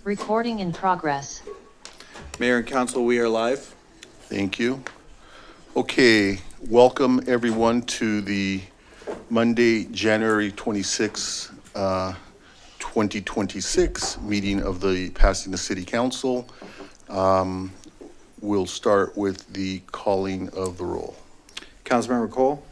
Recording in progress. Mayor and Council, we are live. Thank you. Okay, welcome everyone to the Monday, January 26, 2026 meeting of the Pasadena City Council. We'll start with the calling of the roll. Councilmember Cole,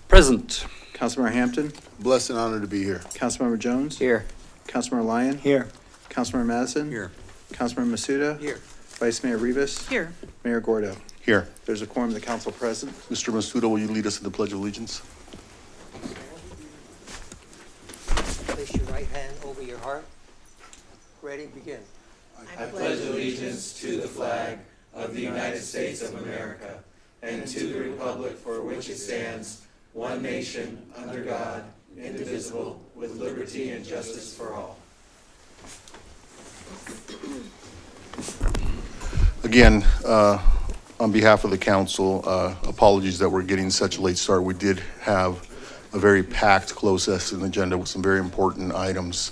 Present. Councilmember Hampton, Blessed and honored to be here. Councilmember Jones, Here. Councilmember Lyon, Here. Councilmember Madison, Here. Councilmember Masuda, Here. Vice Mayor Rivas, Here. Mayor Gordo. Here, There's a quorum of the council present. Mr. Masuda, will you lead us in the Pledge of Allegiance? Place your right hand over your heart. Ready, begin. I pledge allegiance to the flag of the United States of America and to the republic for which it stands, one nation, under God, indivisible, with liberty and justice for all. Again, on behalf of the council, apologies that we're getting such a late start. We did have a very packed closed session agenda with some very important items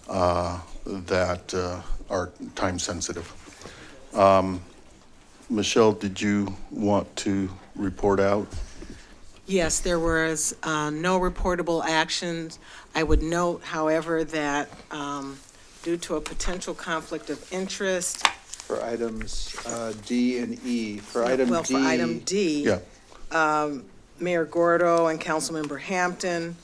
that are time sensitive. Michelle, did you want to report out? Yes, there was no reportable actions. I would note, however, that due to a potential conflict of interest, For items D and E. For item well, D. for item D, Yeah, Mayor Gordo and Councilmember Hampton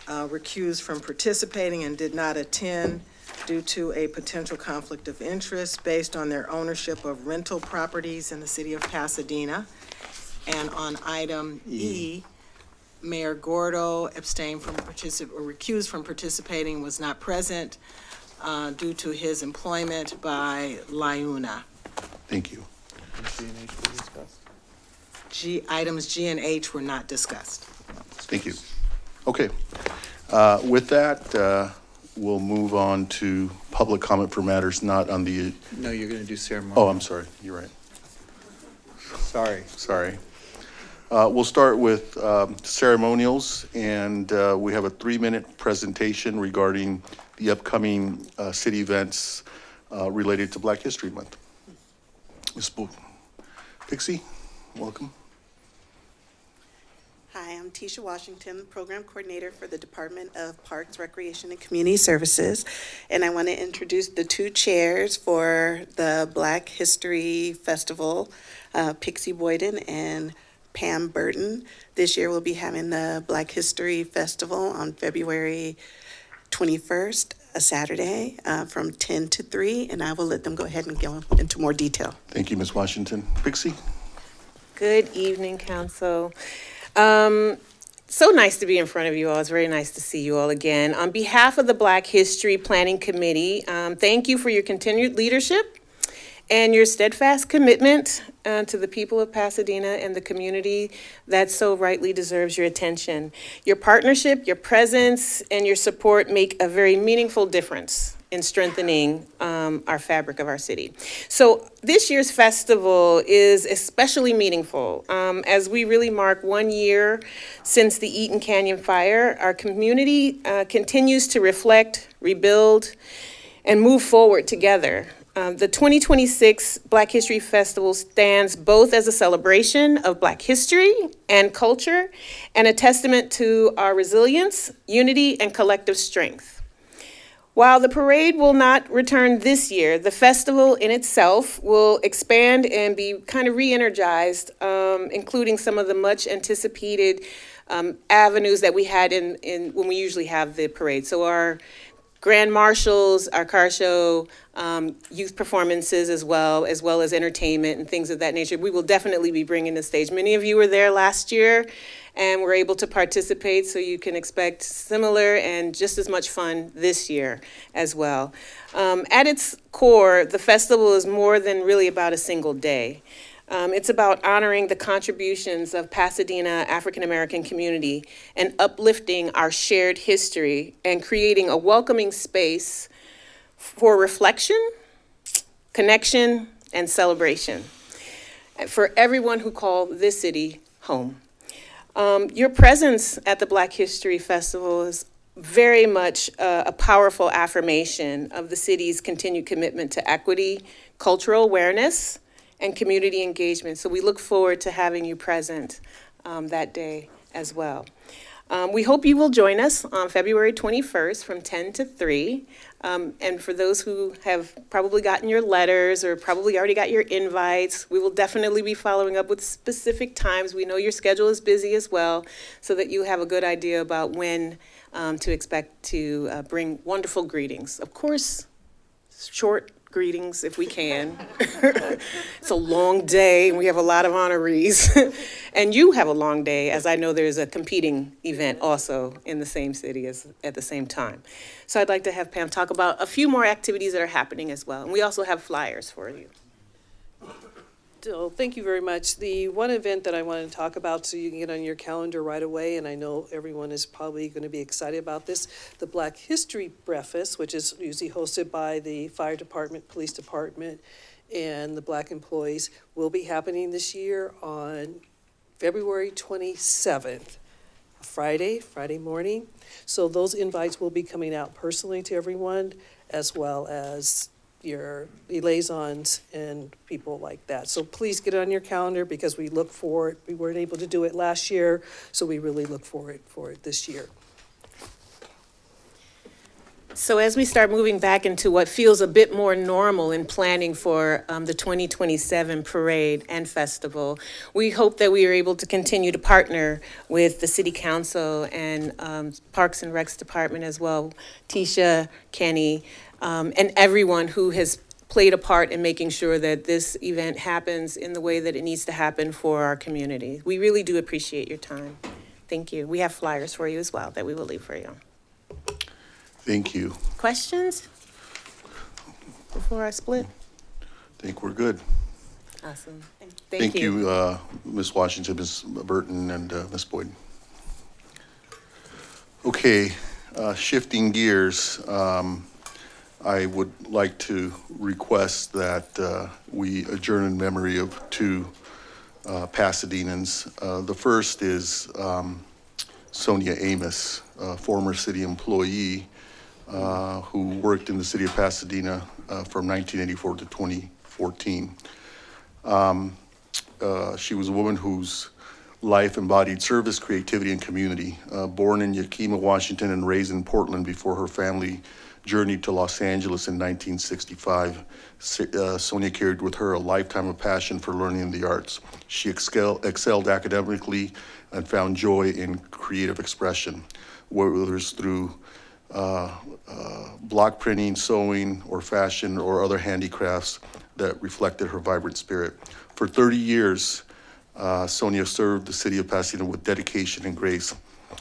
recused from participating and did not attend due to a potential conflict of interest based on their ownership of rental properties in the city of Pasadena. And on item E, Mayor Gordo abstained from or recused from participating, was not present due to his employment by Liuna. thank you. Items G and H were not discussed. Thank you. Okay. With that, we'll move on to public comment for matters not on the, No, you're going to do ceremony. oh, I'm sorry, you're right, Sorry. sorry. We'll start with ceremonials, and we have a 3-minute presentation regarding the upcoming city events related to Black History Month. Ms. Pixie, welcome. Hi, I'm Tisha Washington, Program Coordinator for the Department of Parks, Recreation, and Community Services. And I want to introduce the two chairs for the Black History Festival, Pixie Boyden and Pam Burton. This year we'll be having the Black History Festival on February 21st, a Saturday, from 10 to 3, and I will let them go ahead and go into more detail. Thank you, Ms. Washington. Pixie? Good evening, Council. So nice to be in front of you all. It's very nice to see you all again. On behalf of the Black History Planning Committee, thank you for your continued leadership and your steadfast commitment to the people of Pasadena and the community that so rightly deserves your attention. Your partnership, your presence, and your support make a very meaningful difference in strengthening our fabric of our city. So this year's festival is especially meaningful as we really mark 1 year since the Eaton Canyon fire. Our community continues to reflect, rebuild, and move forward together. The 2026 Black History Festival stands both as a celebration of Black history and culture and a testament to our resilience, unity, and collective strength. While the parade will not return this year, the festival in itself will expand and be kind of re-energized, including some of the much anticipated avenues that we had in when we usually have the parade. So our grand marshals, our car show, youth performances as well as entertainment and things of that nature. We will definitely be bringing the stage. Many of you were there last year and were able to participate, so you can expect similar and just as much fun this year as well. At its core, the festival is more than really about a single day. It's about honoring the contributions of Pasadena African American community and uplifting our shared history and creating a welcoming space for reflection, connection, and celebration for everyone who call this city home. Your presence at the Black History Festival is very much a powerful affirmation of the city's continued commitment to equity, cultural awareness, and community engagement. So we look forward to having you present that day as well. We hope you will join us on February 21st from 10 to 3. And for those who have probably gotten your letters or probably already got your invites, we will definitely be following up with specific times. We know your schedule is busy as well, so that you have a good idea about when to expect to bring wonderful greetings. Of course, short greetings if we can. It's a long day, and we have a lot of honorees. And you have a long day, as I know there's a competing event also in the same city at the same time. So I'd like to have Pam talk about a few more activities that are happening as well. And we also have flyers for you. So thank you very much. The one event that I wanted to talk about, so you can get on your calendar right away, and I know everyone is probably going to be excited about this, the Black History Breakfast, which is usually hosted by the fire department, police department, and the Black employees, will be happening this year on February 27th, Friday morning. So those invites will be coming out personally to everyone, as well as your liaisons and people like that. So please get it on your calendar, because we look for it. We weren't able to do it last year, so we really look for it this year. So as we start moving back into what feels a bit more normal in planning for the 2027 parade and festival, we hope that we are able to continue to partner with the City Council and Parks and Recs Department as well, Tisha, Kenny, and everyone who has played a part in making sure that this event happens in the way that it needs to happen for our community. We really do appreciate your time. Thank you. We have flyers for you as well that we will leave for you. Thank you. Questions before I split? I think we're good. Awesome. Thank you, Ms. Washington, Ms. Burton, and Ms. Boyd. Okay, shifting gears, I would like to request that we adjourn in memory of two Pasadenans. The first is Sonia Amos, a former city employee who worked in the city of Pasadena from 1984 to 2014. She was a woman whose life embodied service, creativity, and community. Born in Yakima, Washington, and raised in Portland before her family journeyed to Los Angeles in 1965, Sonia carried with her a lifetime of passion for learning in the arts. She excelled academically and found joy in creative expression, whether it's through block printing, sewing, or fashion, or other handicrafts that reflected her vibrant spirit. For 30 years, Sonia served the city of Pasadena with dedication and grace.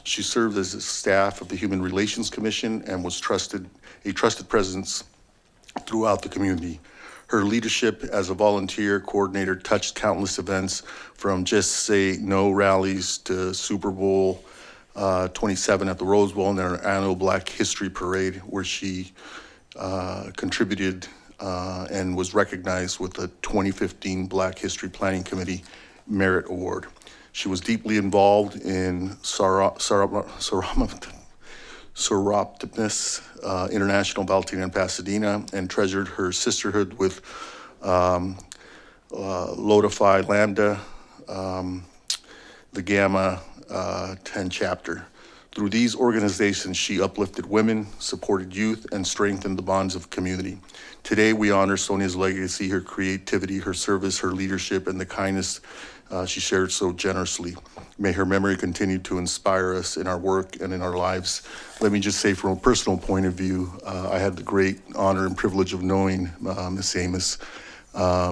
She served as a staff of the Human Relations Commission and was a trusted presence throughout the community. Her leadership as a volunteer coordinator touched countless events, from Just Say No rallies to Super Bowl 27 at the Rose Bowl and our annual Black History Parade, where she contributed and was recognized with the 2015 Black History Planning Committee Merit Award. She was deeply involved in Soroptimist International Baltimore and Pasadena, and treasured her sisterhood with Lodify Lambda, the Gamma 10 chapter. Through these organizations, she uplifted women, supported youth, and strengthened the bonds of community. Today, we honor Sonia's legacy, her creativity, her service, her leadership, and the kindness she shared so generously. May her memory continue to inspire us in our work and in our lives. Let me just say, from a personal point of view, I had the great honor and privilege of knowing Ms. Amos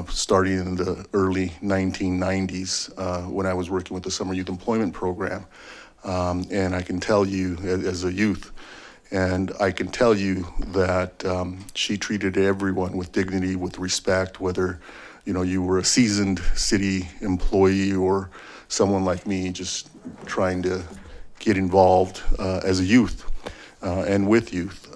starting in the early 1990s when I was working with the Summer Youth Employment Program. And I can tell you, as a youth, and I can tell you that she treated everyone with dignity, with respect, whether you were a seasoned city employee or someone like me just trying to get involved as a youth and with youth,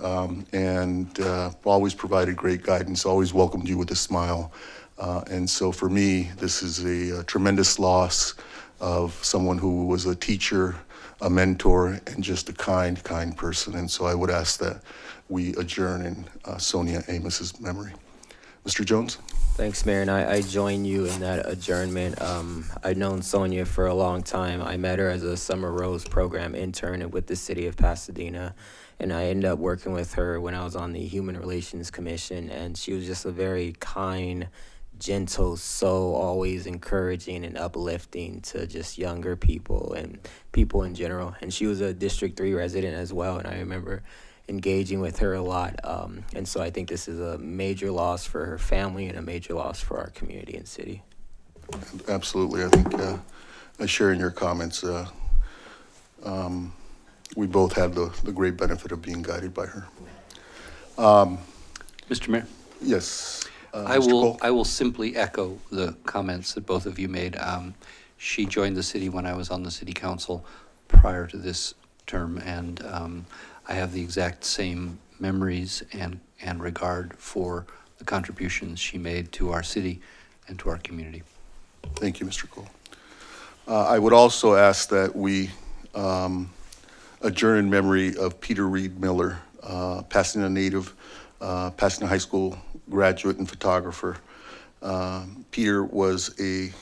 and always provided great guidance, always welcomed you with a smile. And so for me, this is a tremendous loss of someone who was a teacher, a mentor and just a kind person. And so I would ask that we adjourn in Sonia Amos's memory. Mr. Jones? Thanks, Mayor, and I join you in that adjournment. I've known Sonia for a long time. I met her as a Summer Rose program intern with the city of Pasadena, and I ended up working with her when I was on the Human Relations Commission, and she was just a very kind, gentle soul, always encouraging and uplifting to just younger people and people in general. And she was a District 3 resident as well, and I remember engaging with her a lot. And so I think this is a major loss for her family and a major loss for our community and city. Absolutely. I think I share in your comments. We both had the great benefit of being guided by her. Mr. Mayor, Yes. I Mr. Cole? will simply echo the comments that both of you made. She joined the city when I was on the city council prior to this term, and I have the exact same memories and regard for the contributions she made to our city and to our community. Thank you, Mr. Cole. I would also ask that we adjourn in memory of Peter Reed Miller, Pasadena native, Pasadena High School graduate and photographer. Peter was a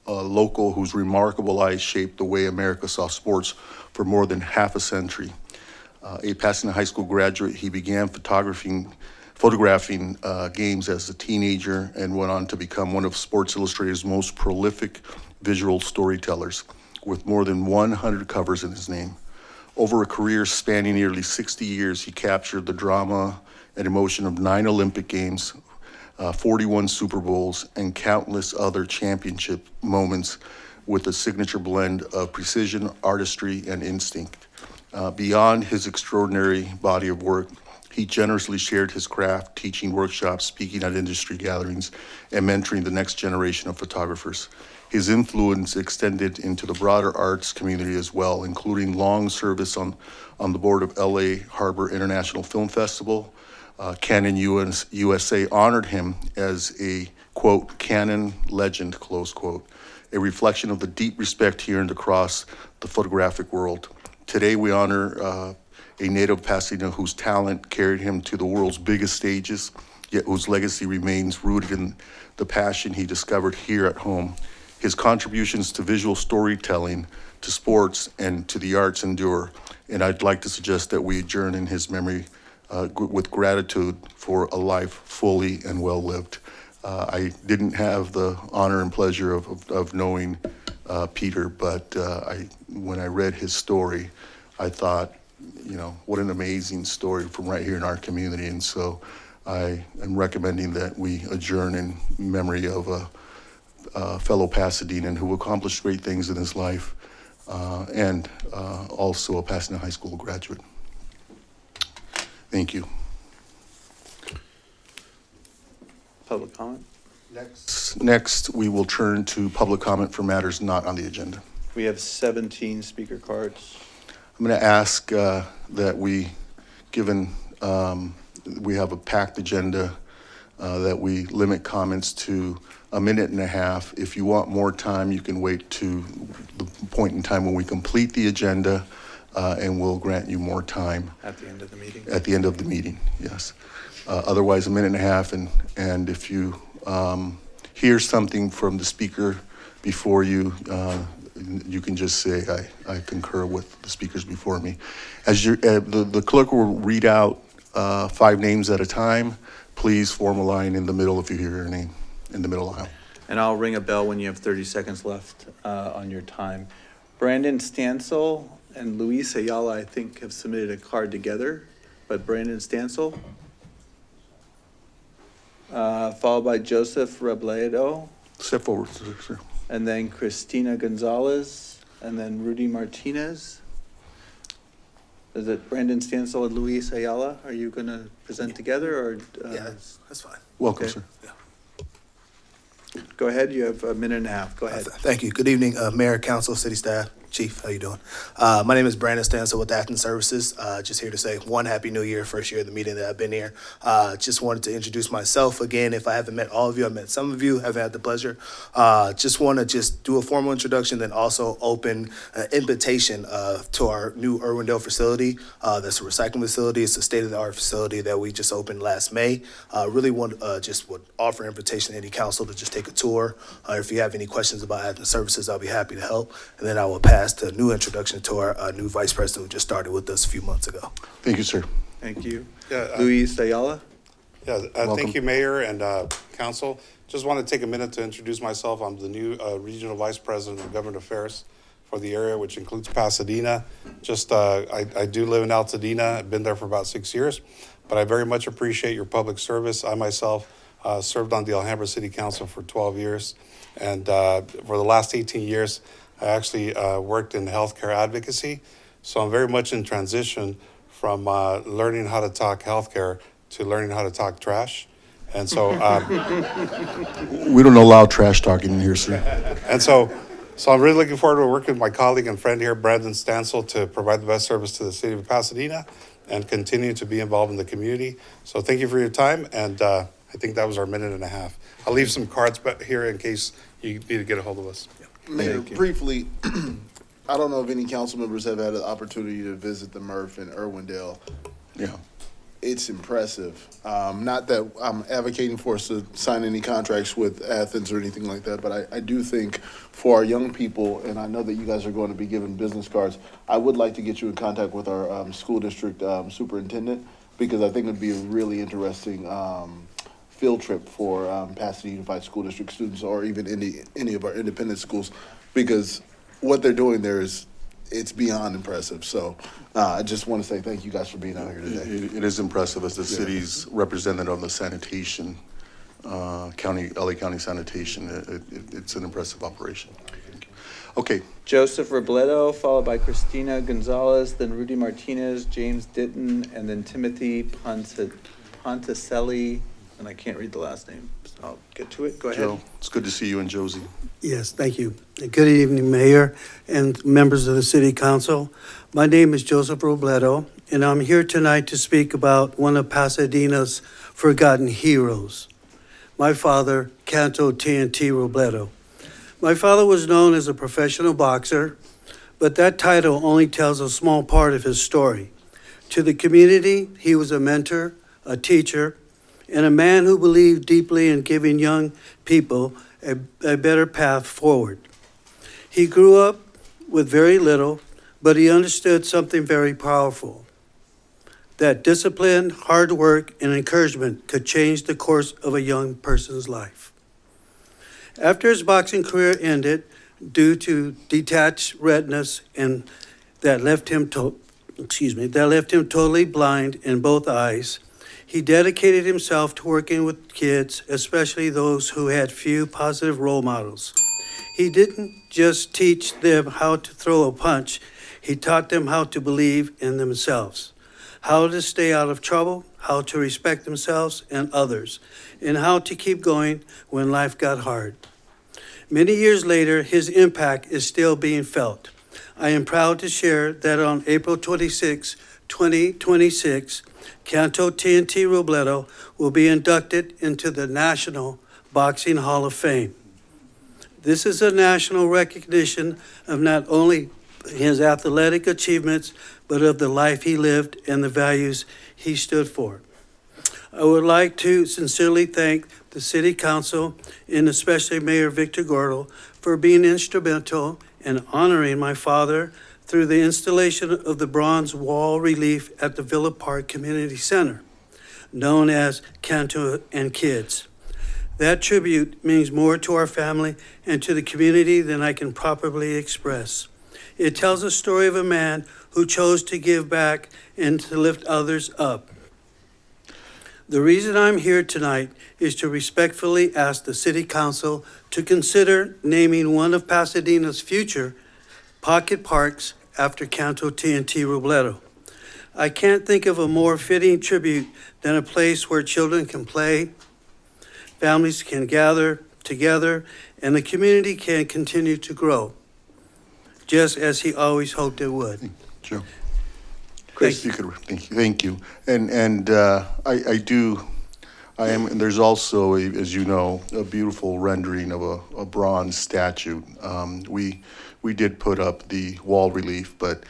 local whose remarkable eyes shaped the way America saw sports for more than half a century. A Pasadena High School graduate, he began photographing games as a teenager and went on to become one of Sports Illustrated's most prolific visual storytellers, with more than 100 covers in his name. Over a career spanning nearly 60 years, he captured the drama and emotion of 9 Olympic Games, 41 Super Bowls, and countless other championship moments with a signature blend of precision, artistry, and instinct. Beyond his extraordinary body of work, he generously shared his craft, teaching workshops, speaking at industry gatherings, and mentoring the next generation of photographers. His influence extended into the broader arts community as well, including long service on the board of LA Harbor International Film Festival. Canon USA honored him as a, quote, canon legend, close quote, a reflection of the deep respect he earned across the photographic world. Today we honor a native of Pasadena whose talent carried him to the world's biggest stages, yet whose legacy remains rooted in the passion he discovered here at home. His contributions to visual storytelling, to sports, and to the arts endure. And I'd like to suggest that we adjourn in his memory with gratitude for a life fully and well lived. I didn't have the honor and pleasure of knowing Peter, but when I read his story, I thought, you know, what an amazing story from right here in our community. And so I am recommending that we adjourn in memory of a fellow Pasadenan who accomplished great things in his life, and also a Pasadena High School graduate. Thank you. Public comment? Next, we will turn to public comment for matters not on the agenda. We have 17 speaker cards. I'm going to ask that we, given we have a packed agenda, that we limit comments to a minute and a half. If you want more time, you can wait to the point in time when we complete the agenda, and we'll grant you more time. At the end of the meeting? At the end of the meeting, yes. Otherwise, a minute and a half, and if you hear something from the speaker before you, you can just say, I concur with the speakers before me. As the clerk will read out 5 names at a time. Please form a line in the middle if you hear your name in the middle aisle. And I'll ring a bell when you have 30 seconds left on your time. Brandon Stansel and Luis Ayala, I think, have submitted a card together, but Brandon Stansel, followed by Joseph Robledo, Step forward, sir. and then Christina Gonzalez, and then Rudy Martinez. Is it Brandon Stansel and Luis Ayala? Are you going to present together, or? Yeah, that's fine. Welcome, Okay. sir. Go ahead, you have a minute and a half, go ahead. Thank you. Good evening, Mayor, Council, City staff. Chief, how you doing? My name is Brandon Stansel with Athens Services. Just here to say one Happy New Year, first year of the meeting that I've been here. Just wanted to introduce myself again. If I haven't met all of you, I've met some of you, haven't had the pleasure. Just want to just do a formal introduction, then also open an invitation to our new Irwindale facility. That's a recycling facility. It's a state-of-the-art facility that we just opened last May. Really want just would offer invitation to any council to just take a tour. If you have any questions about Athens Services, I'll be happy to help. And then I will pass the new introduction to our new vice president who just started with us a few months ago. Thank you, sir. Thank you. Yeah, Luis Ayala? Yeah, Welcome. thank you, Mayor and Council. Just want to take a minute to introduce myself. I'm the new Regional Vice President of Government Affairs for the area, which includes Pasadena. I do live in Altadena. I've been there for about 6 years, but I very much appreciate your public service. I myself served on the Alhambra City Council for 12 years, and for the last 18 years, I actually worked in healthcare advocacy. So I'm very much in transition from learning how to talk healthcare to learning how to talk trash. And so We don't allow trash talking in here, sir. and so I'm really looking forward to working with my colleague and friend here, Brandon Stansel, to provide the best service to the city of Pasadena and continue to be involved in the community. So thank you for your time, and I think that was our minute and a half. I'll leave some cards back here in case you need to get a hold of us. Mayor, Thank you. briefly, I don't know if any council members have had an opportunity to visit the MRF in Irwindale. Yeah. It's impressive. Not that I'm advocating for us to sign any contracts with Athens or anything like that, but I do think for our young people, and I know that you guys are going to be given business cards, I would like to get you in contact with our school district superintendent, because I think it'd be a really interesting field trip for Pasadena Unified School District students, or even any of our independent schools, because what they're doing there it's beyond impressive. So I just want to say thank you guys for being out here today. It is impressive as the city's representative on the sanitation, LA County sanitation. It's an impressive operation. Okay, Joseph Robledo, followed by Christina Gonzalez, then Rudy Martinez, James Ditton, and then Timothy Ponticelli, and I can't read the last name, so I'll get to it. Go ahead. Joe, it's good to see you and Josie. Yes, thank you. Good evening, Mayor and members of the City Council. My name is Joseph Robledo, and I'm here tonight to speak about one of Pasadena's forgotten heroes, my father, Canto TNT Robledo. My father was known as a professional boxer, but that title only tells a small part of his story. To the community, he was a mentor, a teacher, and a man who believed deeply in giving young people a better path forward. He grew up with very little, but he understood something very powerful, that discipline, hard work, and encouragement could change the course of a young person's life. After his boxing career ended due to detached retinas and that left him totally blind in both eyes, he dedicated himself to working with kids, especially those who had few positive role models. He didn't just teach them how to throw a punch, he taught them how to believe in themselves, how to stay out of trouble, how to respect themselves and others, and how to keep going when life got hard. Many years later, his impact is still being felt. I am proud to share that on April 26, 2026, Canto TNT Robledo will be inducted into the National Boxing Hall of Fame. This is a national recognition of not only his athletic achievements, but of the life he lived and the values he stood for. I would like to sincerely thank the City Council and especially Mayor Victor Gordo for being instrumental in honoring my father through the installation of the bronze wall relief at the Villa Park Community Center, known as Canto and Kids. That tribute means more to our family and to the community than I can properly express. It tells a story of a man who chose to give back and to lift others up. The reason I'm here tonight is to respectfully ask the City Council to consider naming one of Pasadena's future pocket parks after Canto TNT Robledo. I can't think of a more fitting tribute than a place where children can play, families can gather together, and the community can continue to grow. just as he always hoped it would. Joe. Chris. Thank you. And and there's also, as you know, a beautiful rendering of a bronze statue. We did put up the wall relief, but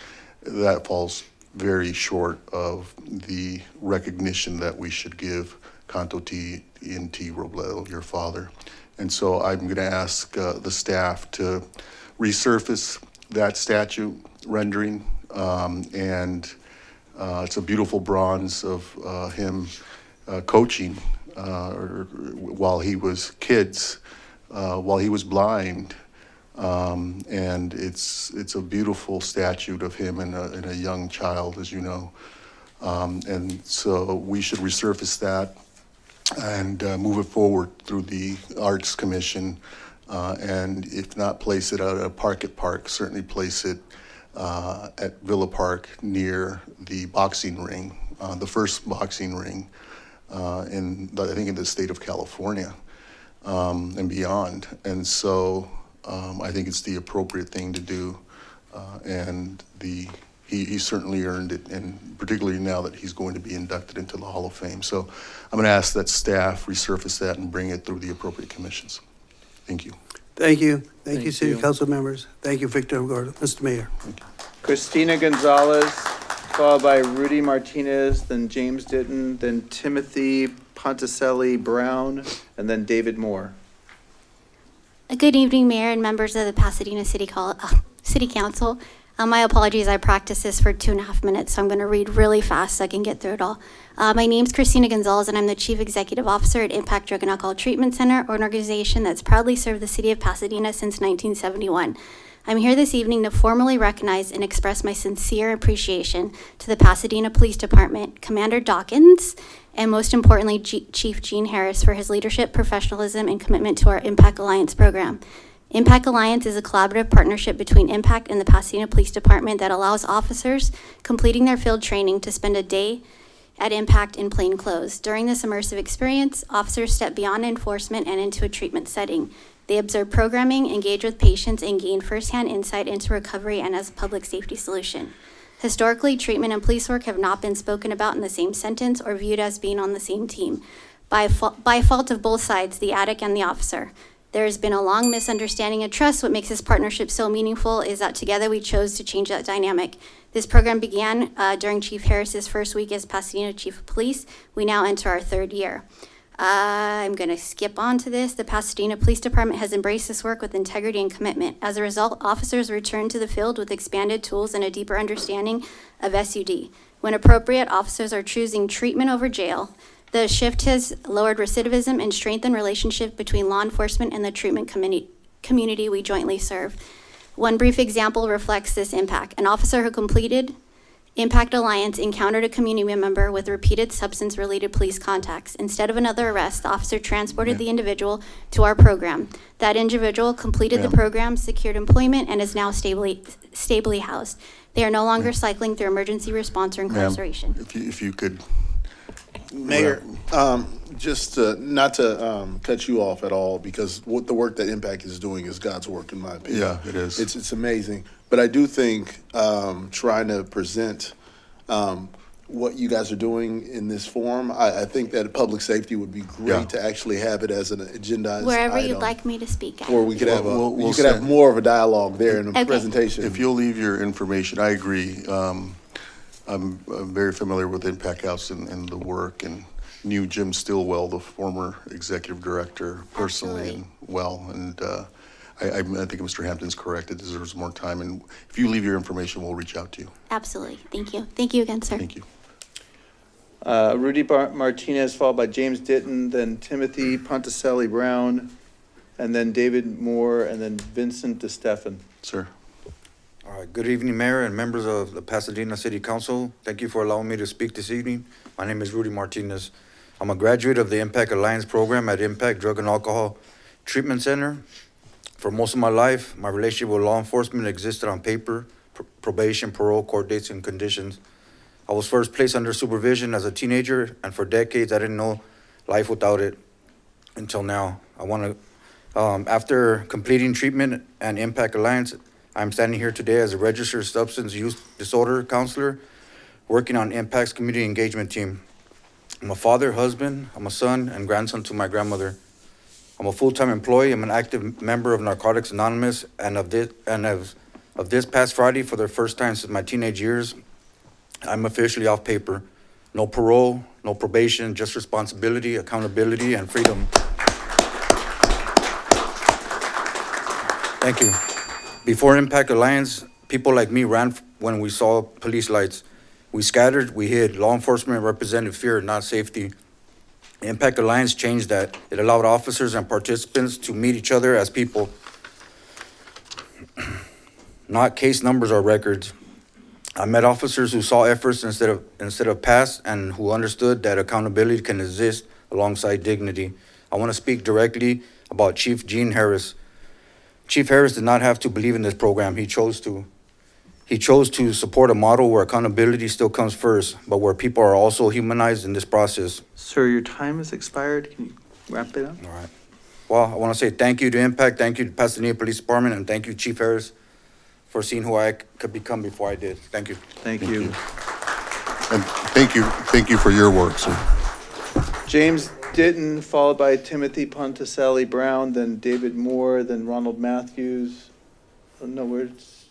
that falls very short of the recognition that we should give Canto T. Robledo, your father. And so I'm going to ask the staff to resurface that statue rendering, and it's a beautiful bronze of him coaching while he was kids, while he was blind. And it's a beautiful statue of him and a young child, as you know. And so we should resurface that and move it forward through the Arts Commission. And if not place it at a park, certainly place it at Villa Park near the boxing ring, the first boxing ring I think in the state of California, and beyond. And so I think it's the appropriate thing to do, and he certainly earned it, and particularly now that he's going to be inducted into the Hall of Fame. So I'm going to ask that staff resurface that and bring it through the appropriate commissions. Thank you. Thank you. Thank you, Thank City you. Council members. Thank you, Victor Gordo. Mr. Mayor. Christina Gonzalez, followed by Rudy Martinez, then James Ditton, then Timothy Ponticelli Brown, and then David Moore. Good evening, Mayor and members of the Pasadena City Council. My apologies, I practiced this for 2.5 minutes, so I'm going to read really fast so I can get through it all. My name's Christina Gonzalez, and I'm the Chief Executive Officer at Impact Drug and Alcohol Treatment Center, an organization that's proudly served the city of Pasadena since 1971. I'm here this evening to formally recognize and express my sincere appreciation to the Pasadena Police Department, Commander Dawkins, and most importantly, Chief Gene Harris for his leadership, professionalism, and commitment to our Impact Alliance program. Impact Alliance is a collaborative partnership between Impact and the Pasadena Police Department that allows officers completing their field training to spend a day at Impact in plain clothes. During this immersive experience, officers step beyond enforcement and into a treatment setting. They observe programming, engage with patients, and gain firsthand insight into recovery and as a public safety solution. Historically, treatment and police work have not been spoken about in the same sentence or viewed as being on the same team, by fault of both sides, the addict and the officer. There has been a long misunderstanding of trust. What makes this partnership so meaningful is that together we chose to change that dynamic. This program began during Chief Harris's first week as Pasadena Chief of Police. We now enter our 3rd year. I'm going to skip on to this. The Pasadena Police Department has embraced this work with integrity and commitment. As a result, officers return to the field with expanded tools and a deeper understanding of SUD. When appropriate, officers are choosing treatment over jail. The shift has lowered recidivism and strengthened relationship between law enforcement and the treatment community we jointly serve. One brief example reflects this impact. An officer who completed Impact Alliance encountered a community member with repeated substance-related police contacts. Instead of another arrest, the officer transported the individual to our program. That individual completed the program, secured employment, and is now stably housed. They are no longer cycling through emergency response or incarceration. If you could. Mayor, just not to cut you off at all, because what the work that Impact is doing is God's work, in my opinion. Yeah, it is. It's amazing. But I do think trying to present what you guys are doing in this forum, I think that public safety would be great to actually have it as an agendized Wherever item, you'd like me to speak at. or we could have We'll have more of a dialogue there in the Okay. presentation. If you'll leave your information, I agree. I'm very familiar with Impact House and the work, and knew Jim Stillwell, the former executive director, personally and well. And I think Mr. Hampton's correct. It deserves more time. And if you leave your information, we'll reach out to you. Absolutely. Thank you. Thank you again, sir. Thank you. Rudy Martinez, followed by James Ditton, then Timothy Ponticelli Brown, and then David Moore, and then Vincent DeStefan. Sir. All right, good evening, Mayor and members of the Pasadena City Council. Thank you for allowing me to speak this evening. My name is Rudy Martinez. I'm a graduate of the Impact Alliance program at Impact Drug and Alcohol Treatment Center. For most of my life, my relationship with law enforcement existed on paper, probation, parole, court dates, and conditions. I was first placed under supervision as a teenager, and for decades, I didn't know life without it until now. After completing treatment and Impact Alliance, I'm standing here today as a registered substance use disorder counselor working on Impact's community engagement team. I'm a father, husband, I'm a son and grandson to my grandmother. I'm a full-time employee, I'm an active member of Narcotics Anonymous, and of this past Friday, for the first time since my teenage years, I'm officially off paper. No parole, no probation, just responsibility, accountability, and freedom. Thank you. Before Impact Alliance, people like me ran when we saw police lights. We scattered, we hid. Law enforcement represented fear, not safety. Impact Alliance changed that. It allowed officers and participants to meet each other as people, not case numbers or records. I met officers who saw efforts instead of past, and who understood that accountability can exist alongside dignity. I want to speak directly about Chief Gene Harris. Chief Harris did not have to believe in this program. He chose to. He chose to support a model where accountability still comes first, but where people are also humanized in this process. Sir, your time has expired. Can you wrap it up? All right. Well, I want to say thank you to Impact, thank you to Pasadena Police Department, and thank you, Chief Harris, for seeing who I could become before I did. Thank you. Thank you. And thank you for your work, sir. James Ditton, followed by Timothy Ponticelli Brown, then David Moore, then Ronald Matthews. Oh, no, where's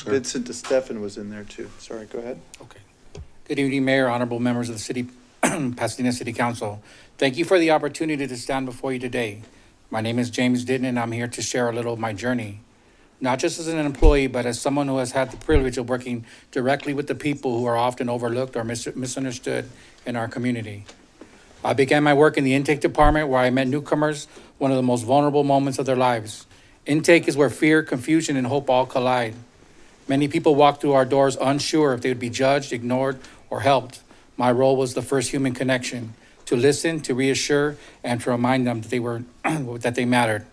Vincent DeStefan was in there too. Sorry, go ahead. Okay. Good evening, Mayor, honorable members of the city, Pasadena City Council. Thank you for the opportunity to stand before you today. My name is James Ditton, and I'm here to share a little of my journey, not just as an employee, but as someone who has had the privilege of working directly with the people who are often overlooked or misunderstood in our community. I began my work in the intake department, where I met newcomers, one of the most vulnerable moments of their lives. Intake is where fear, confusion, and hope all collide. Many people walk through our doors unsure if they would be judged, ignored, or helped. My role was the first human connection, to listen, to reassure, and to remind them that they were that they mattered.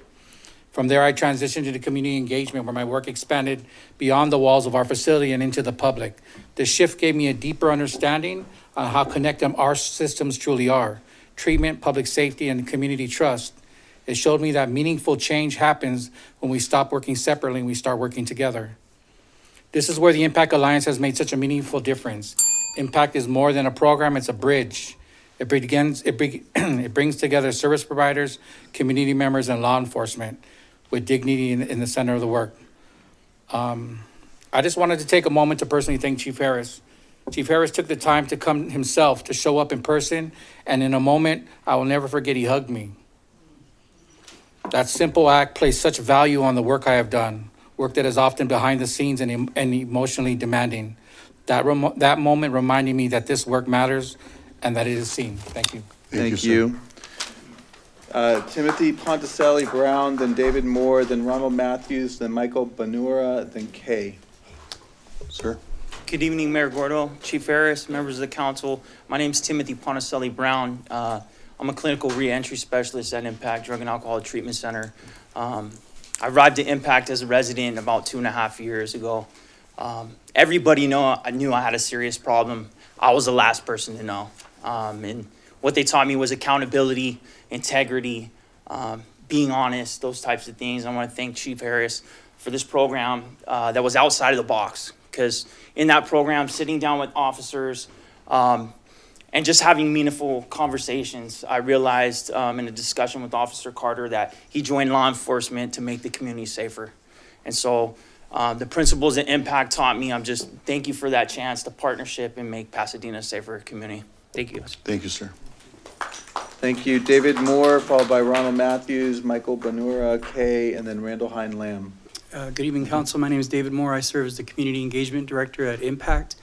From there, I transitioned into community engagement, where my work expanded beyond the walls of our facility and into the public. This shift gave me a deeper understanding on how connected our systems truly are: treatment, public safety, and community trust. It showed me that meaningful change happens when we stop working separately and we start working together. This is where the Impact Alliance has made such a meaningful difference. Impact is more than a program, it's a bridge. It brings together service providers, community members, and law enforcement with dignity in the center of the work. I just wanted to take a moment to personally thank Chief Harris. Chief Harris took the time to come himself, to show up in person, and in a moment I will never forget, he hugged me. That simple act placed such value on the work I have done, work that is often behind the scenes and emotionally demanding. That moment reminded me that this work matters and that it is seen. Thank you. Thank you. Timothy Ponticelli Brown, then David Moore, then Ronald Matthews, then Michael Banura, then Kay. Sir. Good evening, Mayor Gordo, Chief Harris, members of the council. My name is Timothy Ponticelli Brown. I'm a clinical reentry specialist at Impact Drug and Alcohol Treatment Center. I arrived at Impact as a resident about 2.5 years ago. Everybody knew I had a serious problem. I was the last person to know. And what they taught me was accountability, integrity, being honest, those types of things. I want to thank Chief Harris for this program that was outside of the box, because in that program, sitting down with officers and just having meaningful conversations, I realized in a discussion with Officer Carter that he joined law enforcement to make the community safer. And so the principles that Impact taught me, thank you for that chance, the partnership, and make Pasadena a safer community. Thank you. Thank you, sir. Thank you. David Moore, followed by Ronald Matthews, Michael Banura, Kay, and then Randall Hine Lamb. Good evening, Council. My name is David Moore. I serve as the Community Engagement Director at Impact,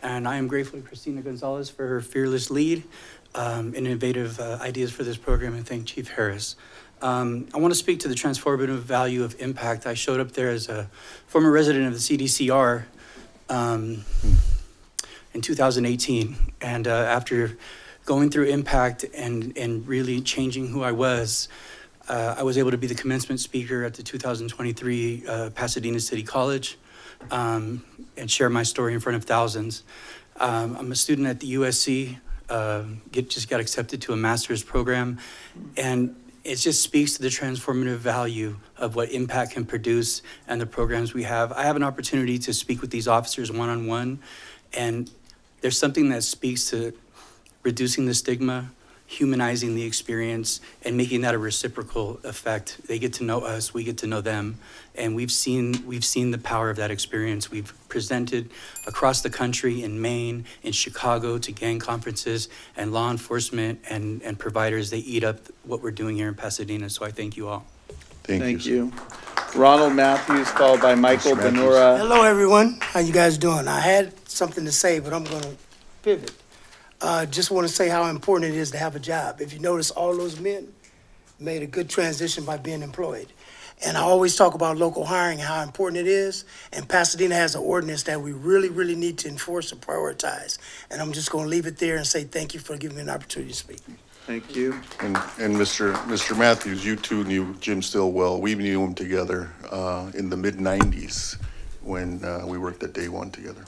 and I am grateful to Christina Gonzalez for her fearless lead and innovative ideas for this program, and thank Chief Harris. I want to speak to the transformative value of Impact. I showed up there as a former resident of the CDCR in 2018, and after going through Impact and really changing who I was able to be the commencement speaker at the 2023 Pasadena City College and share my story in front of thousands. I'm a student at the USC, just got accepted to a master's program, and it just speaks to the transformative value of what Impact can produce and the programs we have. I have an opportunity to speak with these officers one-on-one, and there's something that speaks to reducing the stigma, humanizing the experience, and making that a reciprocal effect. They get to know us, we get to know them, and we've seen the power of that experience. We've presented across the country, in Maine, in Chicago, to gang conferences, and law enforcement and providers, they eat up what we're doing here in Pasadena, so I thank you all. Thank you. Ronald Matthews, followed by Michael Benora. Hello, everyone. How you guys doing? I had something to say, but I'm going to pivot. Just want to say how important it is to have a job. If you notice, all those men made a good transition by being employed. And I always talk about local hiring, how important it is. And Pasadena has an ordinance that we really, really need to enforce and prioritize. And I'm just going to leave it there and say thank you for giving me an opportunity to speak. Thank you. And Mr. Matthews, you two knew Jim Still well. We knew him together in the mid-'90s when we worked at Day One together.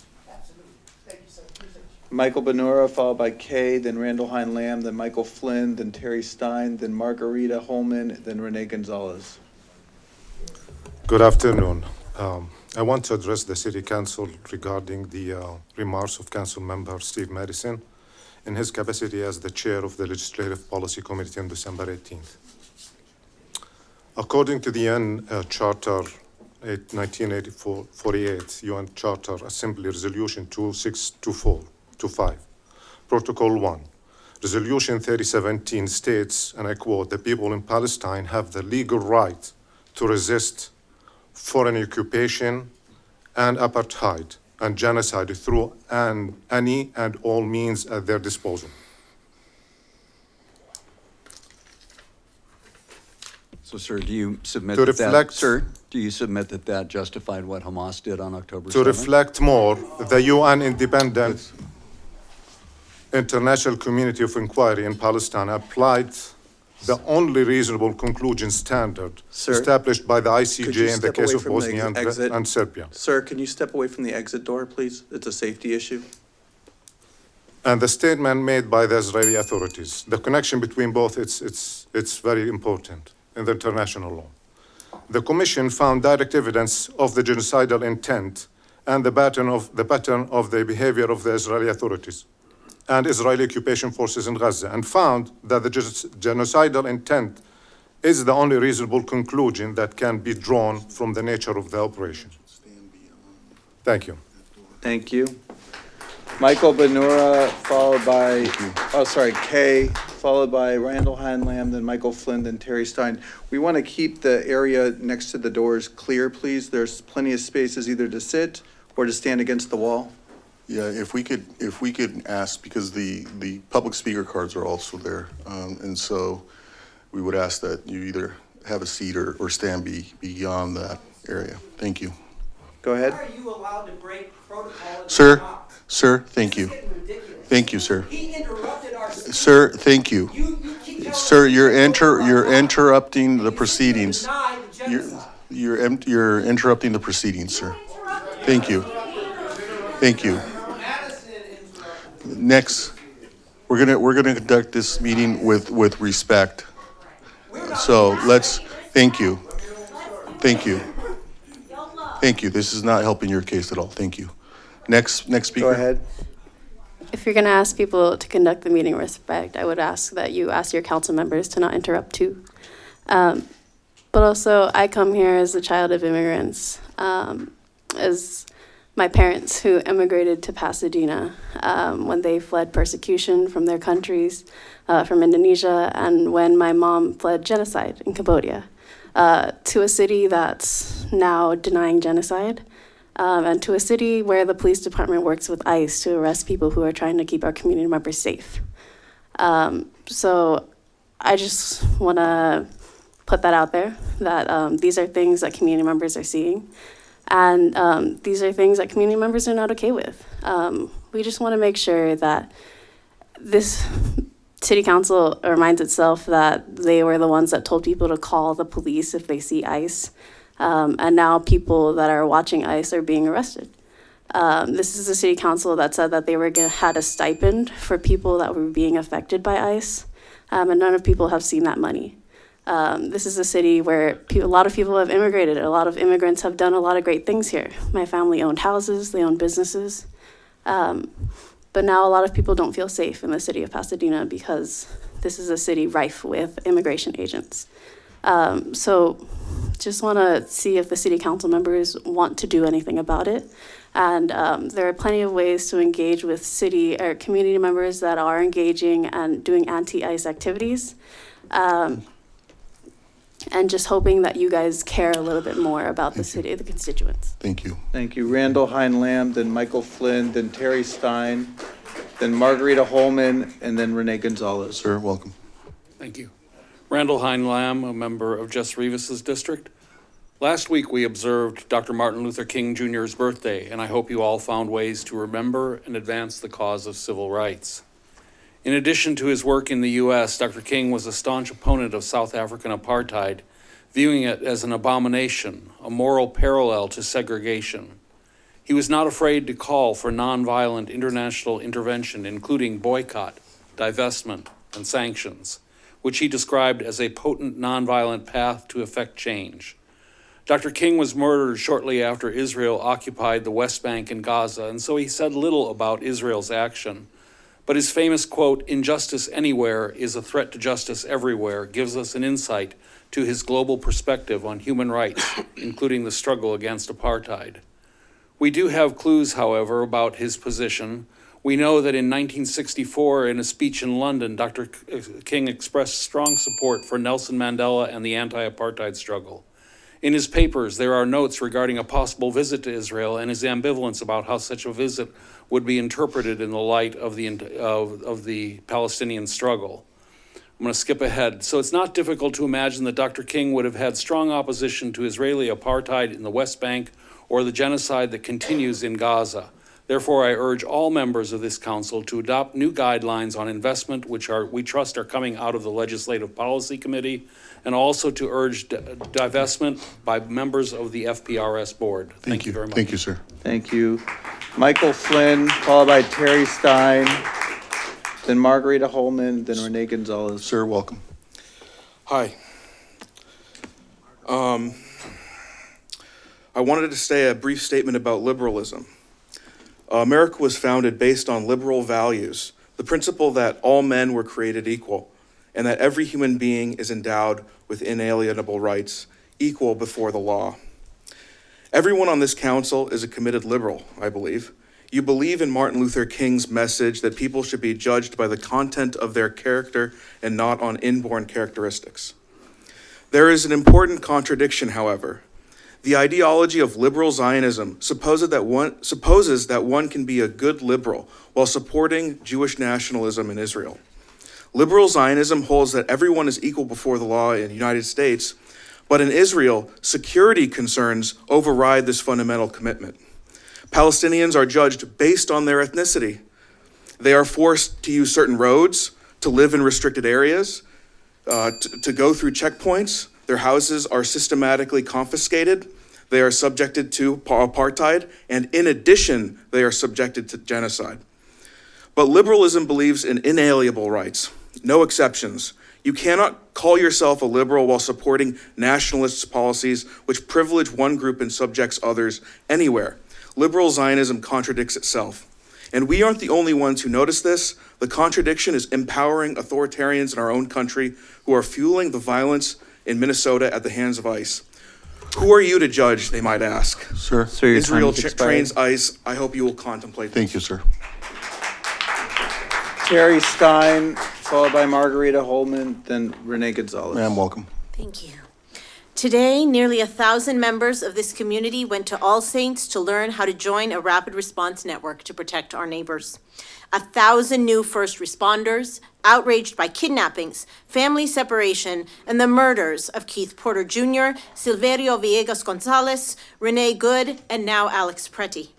Michael Benora, followed by Kay, then Randall Hine Lamb, then Michael Flynn, then Terry Stein, then Margarita Holman, then Renee Gonzalez. Good afternoon. I want to address the City Council regarding the remarks of Council Member Steve Madison in his capacity as the Chair of the Legislative Policy Committee on December 18th. According to the UN Charter 1948, UN Charter Assembly Resolution 2625, Protocol 1, Resolution 3017 states, and I quote, "The people in Palestine have the legal right to resist foreign occupation and apartheid and genocide through any and all means at their disposal." So, sir, do you submit To that, reflect- sir, do you submit that that justified what Hamas did on October 7th? To reflect more, the UN Independent International Community of Inquiry in Palestine applied the only reasonable conclusion standard established by the Could you ICJ in the step case away of from the Bosnia exit? and Serbia. Sir, can you step away from the exit door, please? It's a safety issue. And the statement made by the Israeli authorities. The connection between both, it's very important in the international law. The Commission found direct evidence of the genocidal intent and the pattern of the behavior of the Israeli authorities and Israeli occupation forces in Gaza, and found that the genocidal intent is the only reasonable conclusion that can be drawn from the nature of the operation. Thank you. Thank you. Michael Benora, followed by, Kay, followed by Randall Hine Lamb, then Michael Flynn, then Terry Stein. We want to keep the area next to the doors clear, please. There's plenty of spaces either to sit or to stand against the wall. Yeah, if we could ask, because the public speaker cards are also there, and so we would ask that you either have a seat or stand beyond that area. Thank you. Go ahead. Are you allowed to break protocol? Sir, thank you. Thank you, sir. He interrupted our speech. Sir, thank you. You keep telling Sir, us- you're interrupting the proceedings. Deny the genocide. You're interrupting the proceedings, sir. Thank you. Thank you. Next, we're gonna conduct this meeting with respect. So thank you. Thank you. Thank you. This is not helping your case at all. Thank you. Next speaker. Go ahead. If you're going to ask people to conduct the meeting with respect, I would ask that you ask your council members to not interrupt too. But also, I come here as a child of immigrants, as my parents who immigrated to Pasadena when they fled persecution from their countries, from Indonesia, and when my mom fled genocide in Cambodia, to a city that's now denying genocide. And to a city where the police department works with ICE to arrest people who are trying to keep our community members safe. So I just want to put that out there, that these are things that community members are seeing. And these are things that community members are not okay with. We just want to make sure that this city council reminds itself that they were the ones that told people to call the police if they see ICE. And now people that are watching ICE are being arrested. This is the city council that said that they had a stipend for people that were being affected by ICE, and none of people have seen that money. This is a city where a lot of people have immigrated. A lot of immigrants have done a lot of great things here. My family owned houses, they owned businesses. But now a lot of people don't feel safe in the city of Pasadena because this is a city rife with immigration agents. So just want to see if the city council members want to do anything about it. And there are plenty of ways to engage with city or community members that are engaging and doing anti-ICE activities. And just hoping that you guys care a little bit more about the city, the constituents. Thank you. Thank you. Randall Hine-Lamb, then Michael Flynn, then Terry Stein, then Margarita Holman, and then Renee Gonzalez. Sir, welcome. Thank you. Randall Hine-Lamb, a member of Jess Rivas's district. Last week, we observed Dr. Martin Luther King Jr.'s birthday, and I hope you all found ways to remember and advance the cause of civil rights. In addition to his work in the U.S., Dr. King was a staunch opponent of South African apartheid, viewing it as an abomination, a moral parallel to segregation. He was not afraid to call for nonviolent international intervention, including boycott, divestment, and sanctions, which he described as a potent nonviolent path to effect change. Dr. King was murdered shortly after Israel occupied the West Bank and Gaza, and so he said little about Israel's action. But his famous quote, "Injustice anywhere is a threat to justice everywhere," gives us an insight to his global perspective on human rights, including the struggle against apartheid. We do have clues, however, about his position. We know that in 1964, in a speech in London, Dr. King expressed strong support for Nelson Mandela and the anti-apartheid struggle. In his papers, there are notes regarding a possible visit to Israel and his ambivalence about how such a visit would be interpreted in the light of the Palestinian struggle. I'm going to skip ahead. So it's not difficult to imagine that Dr. King would have had strong opposition to Israeli apartheid in the West Bank or the genocide that continues in Gaza. Therefore, I urge all members of this council to adopt new guidelines on investment, which we trust are coming out of the Legislative Policy Committee, and also to urge divestment by members of the FPRS board. Thank you very much. Thank you, sir. Thank you. Michael Flynn, followed by Terry Stein, then Margarita Holman, then Renee Gonzalez. Sir, welcome. Hi. I wanted to say a brief statement about liberalism. America was founded based on liberal values, the principle that all men were created equal, and that every human being is endowed with inalienable rights, equal before the law. Everyone on this council is a committed liberal, I believe. You believe in Martin Luther King's message that people should be judged by the content of their character and not on inborn characteristics. There is an important contradiction, however. The ideology of liberal Zionism supposes that one can be a good liberal while supporting Jewish nationalism in Israel. Liberal Zionism holds that everyone is equal before the law in the United States, but in Israel, security concerns override this fundamental commitment. Palestinians are judged based on their ethnicity. They are forced to use certain roads, to live in restricted areas, to go through checkpoints. Their houses are systematically confiscated. They are subjected to apartheid, and in addition, they are subjected to genocide. But liberalism believes in inalienable rights, no exceptions. You cannot call yourself a liberal while supporting nationalist policies which privilege one group and subjects others anywhere. Liberal Zionism contradicts itself. And we aren't the only ones who notice this. The contradiction is empowering authoritarians in our own country who are fueling the violence in Minnesota at the hands of ICE. Who are you to judge, they might ask? Sir, your Israel time has expired. trains ICE. I hope you will contemplate this. Thank you, sir. Terry Stein, followed by Margarita Holman, then Renee Gonzalez. Ma'am, welcome. Thank you. Today, nearly 1,000 members of this community went to All Saints to learn how to join a rapid response network to protect our neighbors. 1,000 new first responders, outraged by kidnappings, family separation, and the murders of Keith Porter Jr., Silverio Villegas Gonzalez, Renee Good, and now Alex Preti.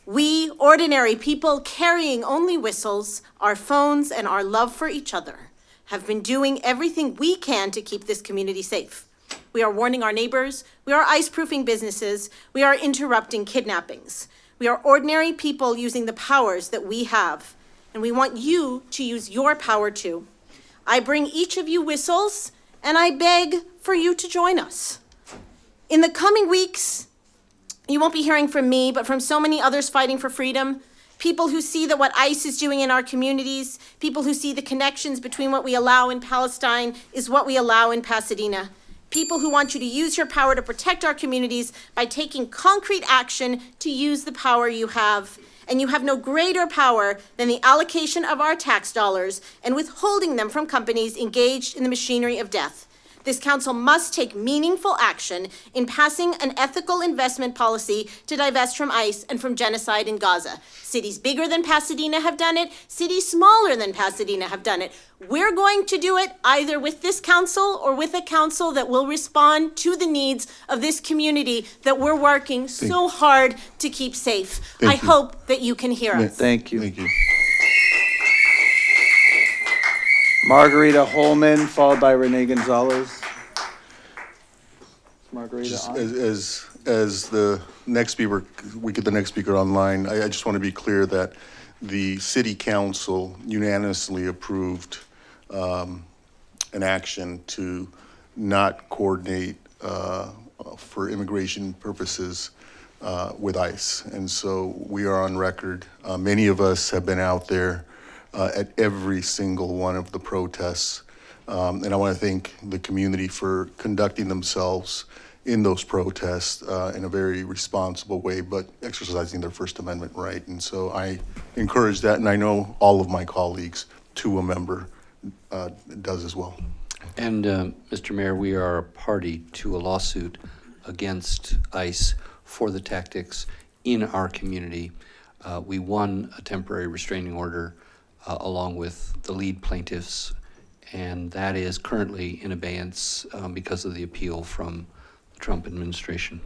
We, ordinary people carrying only whistles, our phones, and our love for each other, have been doing everything we can to keep this community safe. We are warning our neighbors, we are ice-proofing businesses, we are interrupting kidnappings. We are ordinary people using the powers that we have, and we want you to use your power too. I bring each of you whistles and I beg for you to join us. In the coming weeks, you won't be hearing from me, but from so many others fighting for freedom, people who see that what ICE is doing in our communities, people who see the connections between what we allow in Palestine is what we allow in Pasadena. People who want you to use your power to protect our communities by taking concrete action to use the power you have. And you have no greater power than the allocation of our tax dollars and withholding them from companies engaged in the machinery of death. This council must take meaningful action in passing an ethical investment policy to divest from ICE and from genocide in Gaza. Cities bigger than Pasadena have done it. Cities smaller than Pasadena have done it. We're going to do it either with this council or with a council that will respond to the needs of this community that we're working so hard to keep safe. I hope that you can hear us. Thank you. Thank you. Margarita Holman, followed by Renee Gonzalez. Margarita Just on. as the next speaker, we get the next speaker online, I just want to be clear that the city council unanimously approved an action to not coordinate for immigration purposes with ICE. And so we are on record. Many of us have been out there at every single one of the protests. And I want to thank the community for conducting themselves in those protests in a very responsible way, but exercising their First Amendment right. And so I encourage that, and I know all of my colleagues, to a member, does as well. And Mr. Mayor, we are a party to a lawsuit against ICE for the tactics in our community. We won a temporary restraining order along with the lead plaintiffs, and that is currently in abeyance because of the appeal from the Trump administration.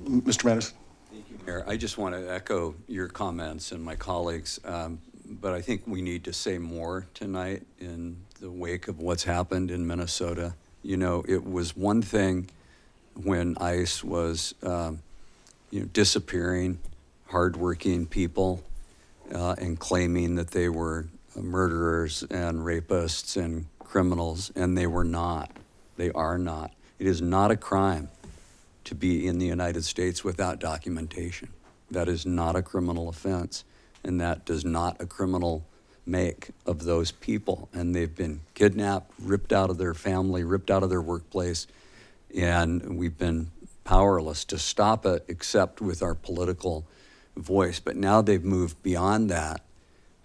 Mr. Madison? Thank you, Mayor. I just want to echo your comments and my colleagues, but I think we need to say more tonight in the wake of what's happened in Minnesota. You know, it was one thing when ICE was, disappearing hardworking people and claiming that they were murderers and rapists and criminals, and they were not. They are not. It is not a crime to be in the United States without documentation. That is not a criminal offense, and that does not a criminal make of those people. And they've been kidnapped, ripped out of their family, ripped out of their workplace, and we've been powerless to stop it except with our political voice. But now they've moved beyond that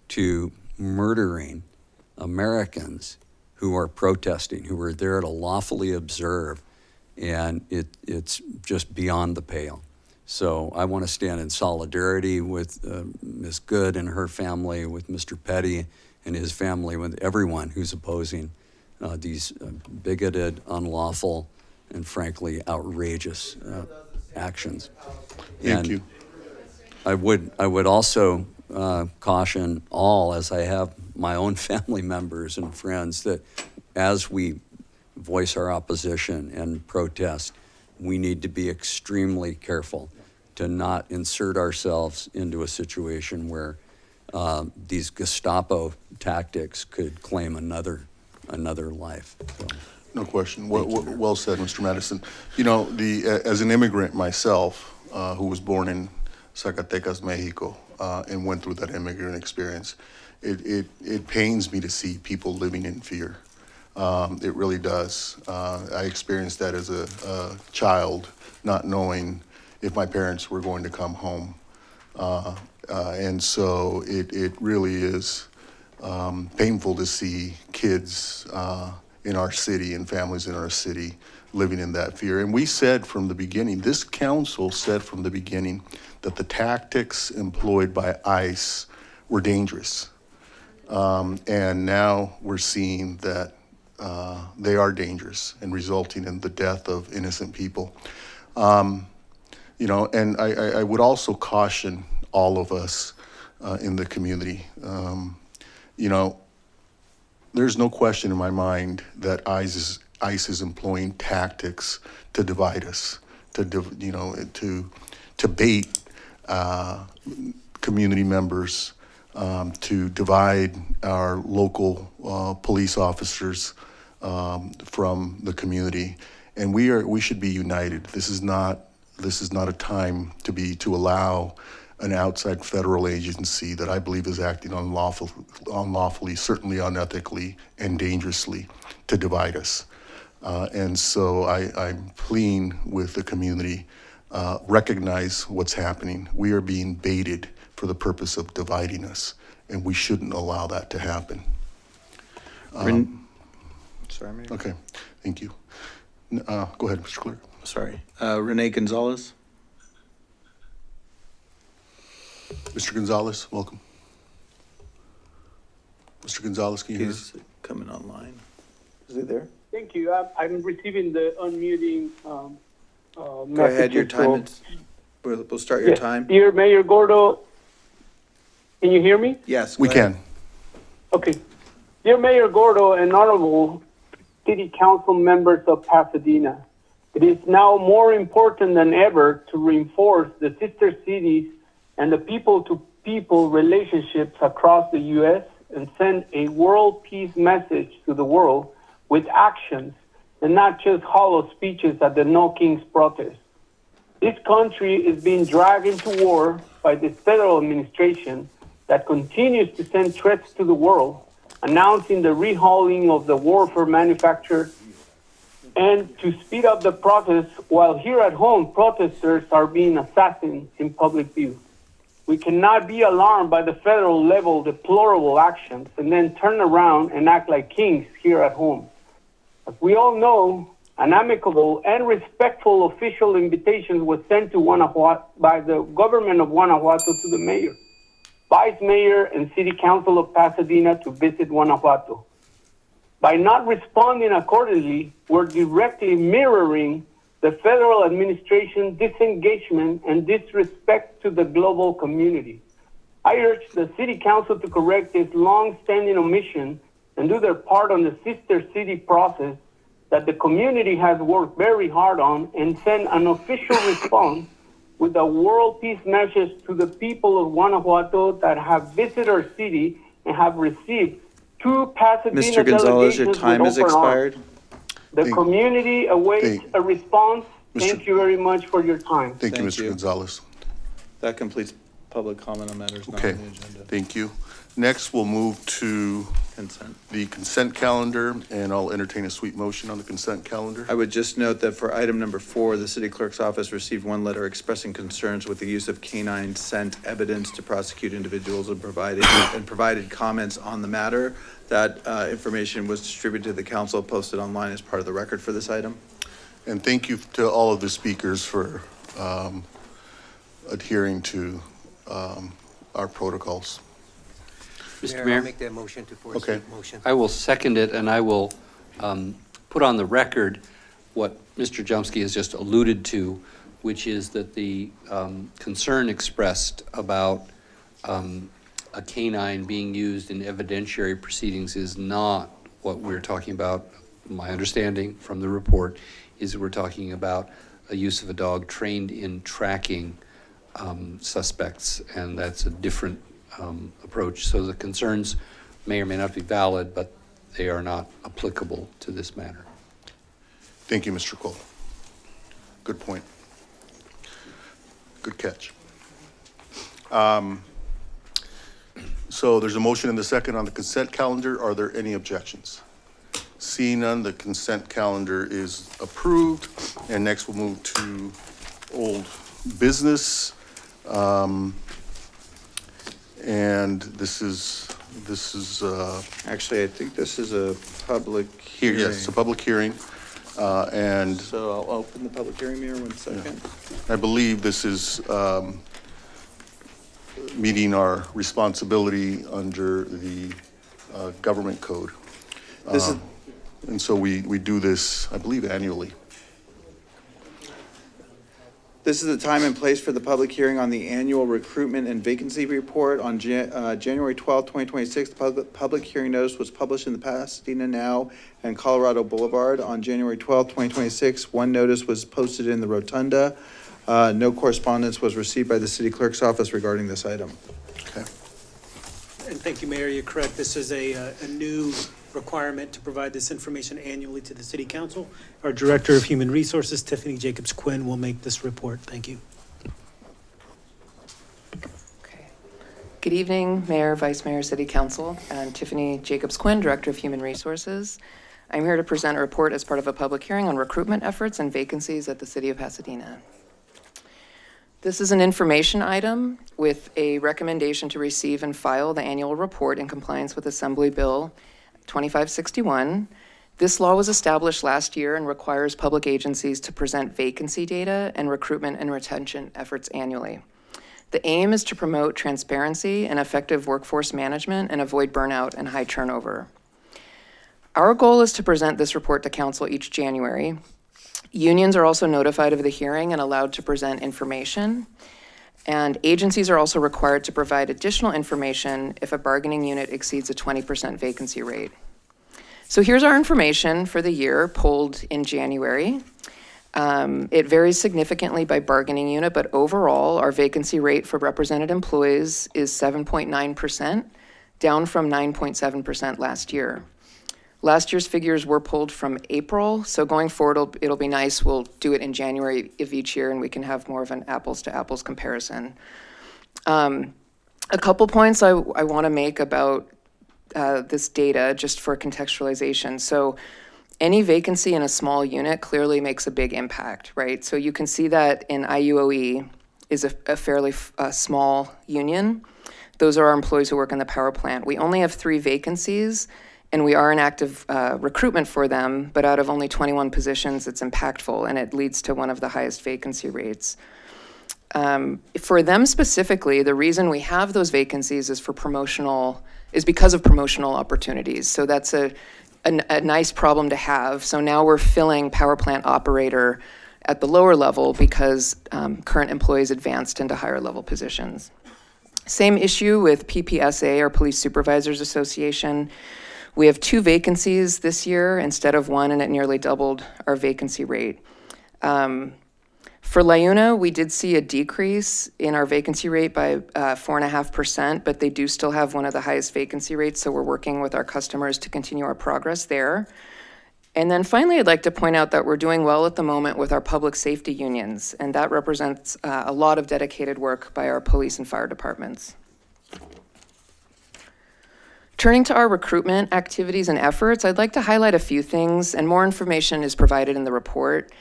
to murdering Americans who are protesting, who are there to lawfully observe, and it's just beyond the pale. So I want to stand in solidarity with Ms. Good and her family, with Mr. Petty and his family, with everyone who's opposing these bigoted, unlawful, and frankly outrageous actions. Thank you. I would also caution all, as I have my own family members and friends, that as we voice our opposition and protest, we need to be extremely careful to not insert ourselves into a situation where these Gestapo tactics could claim another life. So. No question. Well said, Mr. Madison. You know, as an immigrant myself, who was born in Zacatecas, Mexico, and went through that immigrant experience, it pains me to see people living in fear. It really does. I experienced that as a child, not knowing if my parents were going to come home. And so it really is painful to see kids in our city and families in our city living in that fear. And we said from the beginning, this council said from the beginning, that the tactics employed by ICE were dangerous. And now we're seeing that they are dangerous and resulting in the death of innocent people. You know, and I would also caution all of us in the community. You know, there's no question in my mind that ICE is employing tactics to divide us, to bait community members, to divide our local police officers, from the community. And we should be united. This is not a time to allow an outside federal agency that I believe is acting unlawfully, certainly unethically and dangerously, to divide us. And so I'm pleading with the community, recognize what's happening. We are being baited for the purpose of dividing us, and we shouldn't allow that to happen. Sorry, Mayor. Okay, thank you. Go ahead, Mr. Clerk. Sorry. Renee Gonzalez. Mr. Gonzalez, welcome. Mr. Gonzalez, can you hear us? He's coming online. Is he there? Thank you. I'm receiving the unmuting Go ahead, your time. We'll start your time. Dear Mayor Gordo, can you hear me? Yes. We can. Okay. Dear Mayor Gordo and honorable City Council members of Pasadena, it is now more important than ever to reinforce the sister cities and the people-to-people relationships across the U.S. and send a world peace message to the world with actions and not just hollow speeches at the No Kings protest. This country is being dragged into war by this federal administration that continues to send threats to the world, announcing the rehauling of the warfare manufacturer and to speed up the process while here at home protesters are being assassinated in public view. We cannot be alarmed by the federal level deplorable actions and then turn around and act like kings here at home. As we all know, an amicable and respectful official invitation was sent to Guanajuato by the government of Guanajuato to the mayor, vice mayor, and city council of Pasadena to visit Guanajuato. By not responding accordingly, we're directly mirroring the federal administration disengagement and disrespect to the global community. I urge the city council to correct this long-standing omission and do their part on the sister city process that the community has worked very hard on and send an official response with a world peace message to the people of Guanajuato that have visited our city and have received 2 Pasadena Mr. Gonzalez, your delegations time with has open expired. arms. The community awaits a response. Thank you very much for your time. Thank you, Mr. Gonzalez. That completes public comment on matters not Okay, on the agenda. thank you. Next, we'll move to Consent. the consent calendar, and I'll entertain a sweet motion on the consent calendar. I would just note that for item number 4, the city clerk's office received 1 letter expressing concerns with the use of canine scent evidence to prosecute individuals and provided comments on the matter. That information was distributed to the council, posted online as part of the record for this item. And thank you to all of the speakers for adhering to our protocols. Mr. Mayor? I'll make that motion to force Okay. the motion. I will second it, and I will put on the record what Mr. Jumsky has just alluded to, which is that the concern expressed about a canine being used in evidentiary proceedings is not what we're talking about. My understanding from the report is that we're talking about a use of a dog trained in tracking suspects, and that's a different approach. So the concerns may or may not be valid, but they are not applicable to this matter. Thank you, Mr. Cole. Good point. Good catch. So there's a motion and a second on the consent calendar. Are there any objections? Seeing none, the consent calendar is approved. And next we'll move to old business. And this is Actually, I think this is a public hearing. Yes, it's a public hearing. And So I'll open the public hearing, Mayor, 1 second. I believe this is meeting our responsibility under the government code. This is- And so we do this, I believe, annually. This is the time and place for the public hearing on the annual recruitment and vacancy report on January 12, 2026. The public hearing notice was published in the Pasadena Now and Colorado Boulevard on January 12, 2026. 1 notice was posted in the Rotunda. No correspondence was received by the city clerk's office regarding this item. Okay. And thank you, Mayor, you're correct. This is a new requirement to provide this information annually to the City Council. Our Director of Human Resources, Tiffany Jacobs-Quinn, will make this report. Thank you. Good evening, Mayor, Vice Mayor, City Council. I'm Tiffany Jacobs-Quinn, Director of Human Resources. I'm here to present a report as part of a public hearing on recruitment efforts and vacancies at the City of Pasadena. This is an information item with a recommendation to receive and file the annual report in compliance with Assembly Bill 2561. This law was established last year and requires public agencies to present vacancy data and recruitment and retention efforts annually. The aim is to promote transparency and effective workforce management and avoid burnout and high turnover. Our goal is to present this report to Council each January. Unions are also notified of the hearing and allowed to present information. And agencies are also required to provide additional information if a bargaining unit exceeds a 20% vacancy rate. So here's our information for the year polled in January. It varies significantly by bargaining unit, but overall, our vacancy rate for represented employees is 7.9%, down from 9.7% last year. Last year's figures were pulled from April, so going forward, it'll be nice. We'll do it in January of each year, and we can have more of an apples-to-apples comparison. A couple points I want to make about this data, just for contextualization. So any vacancy in a small unit clearly makes a big impact, right? So you can see that in IUOE is a fairly small union. Those are our employees who work in the power plant. We only have 3 vacancies, and we are in active recruitment for them, but out of only 21 positions, it's impactful, and it leads to one of the highest vacancy rates. For them specifically, the reason we have those vacancies is because of promotional opportunities. So that's a nice problem to have. So now we're filling power plant operator at the lower level because current employees advanced into higher level positions. Same issue with PPSA, our Police Supervisors Association. We have 2 vacancies this year instead of 1, and it nearly doubled our vacancy rate. For LIUNA, we did see a decrease in our vacancy rate by 4.5%, but they do still have one of the highest vacancy rates, so we're working with our customers to continue our progress there. And then finally, I'd like to point out that we're doing well at the moment with our public safety unions, and that represents a lot of dedicated work by our police and fire departments. Turning to our recruitment activities and efforts, I'd like to highlight a few things, and more information is provided in the report.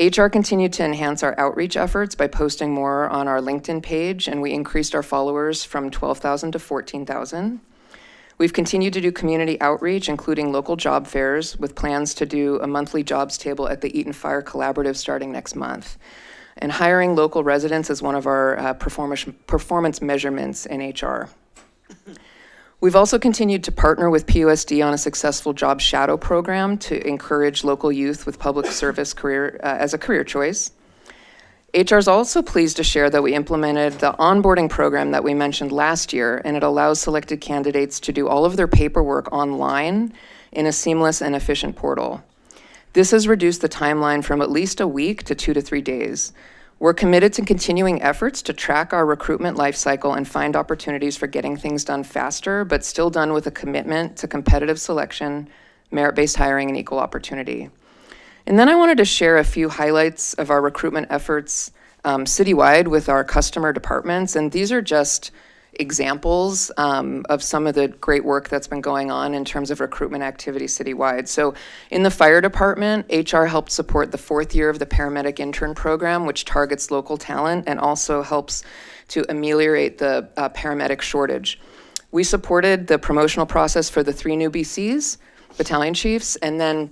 HR continued to enhance our outreach efforts by posting more on our LinkedIn page, and we increased our followers from 12,000 to 14,000. We've continued to do community outreach, including local job fairs, with plans to do a monthly jobs table at the Eaton Fire Collaborative starting next month. And hiring local residents is one of our performance measurements in HR. We've also continued to partner with PUSD on a successful job shadow program to encourage local youth with public service career as a career choice. HR is also pleased to share that we implemented the onboarding program that we mentioned last year, and it allows selected candidates to do all of their paperwork online in a seamless and efficient portal. This has reduced the timeline from at least a week to 2 to 3 days. We're committed to continuing efforts to track our recruitment lifecycle and find opportunities for getting things done faster, but still done with a commitment to competitive selection, merit-based hiring, and equal opportunity. And then I wanted to share a few highlights of our recruitment efforts citywide with our customer departments, and these are just examples of some of the great work that's been going on in terms of recruitment activity citywide. So in the fire department, HR helped support the 4th year of the paramedic intern program, which targets local talent and also helps to ameliorate the paramedic shortage. We supported the promotional process for the 3 new BCs, battalion chiefs, and then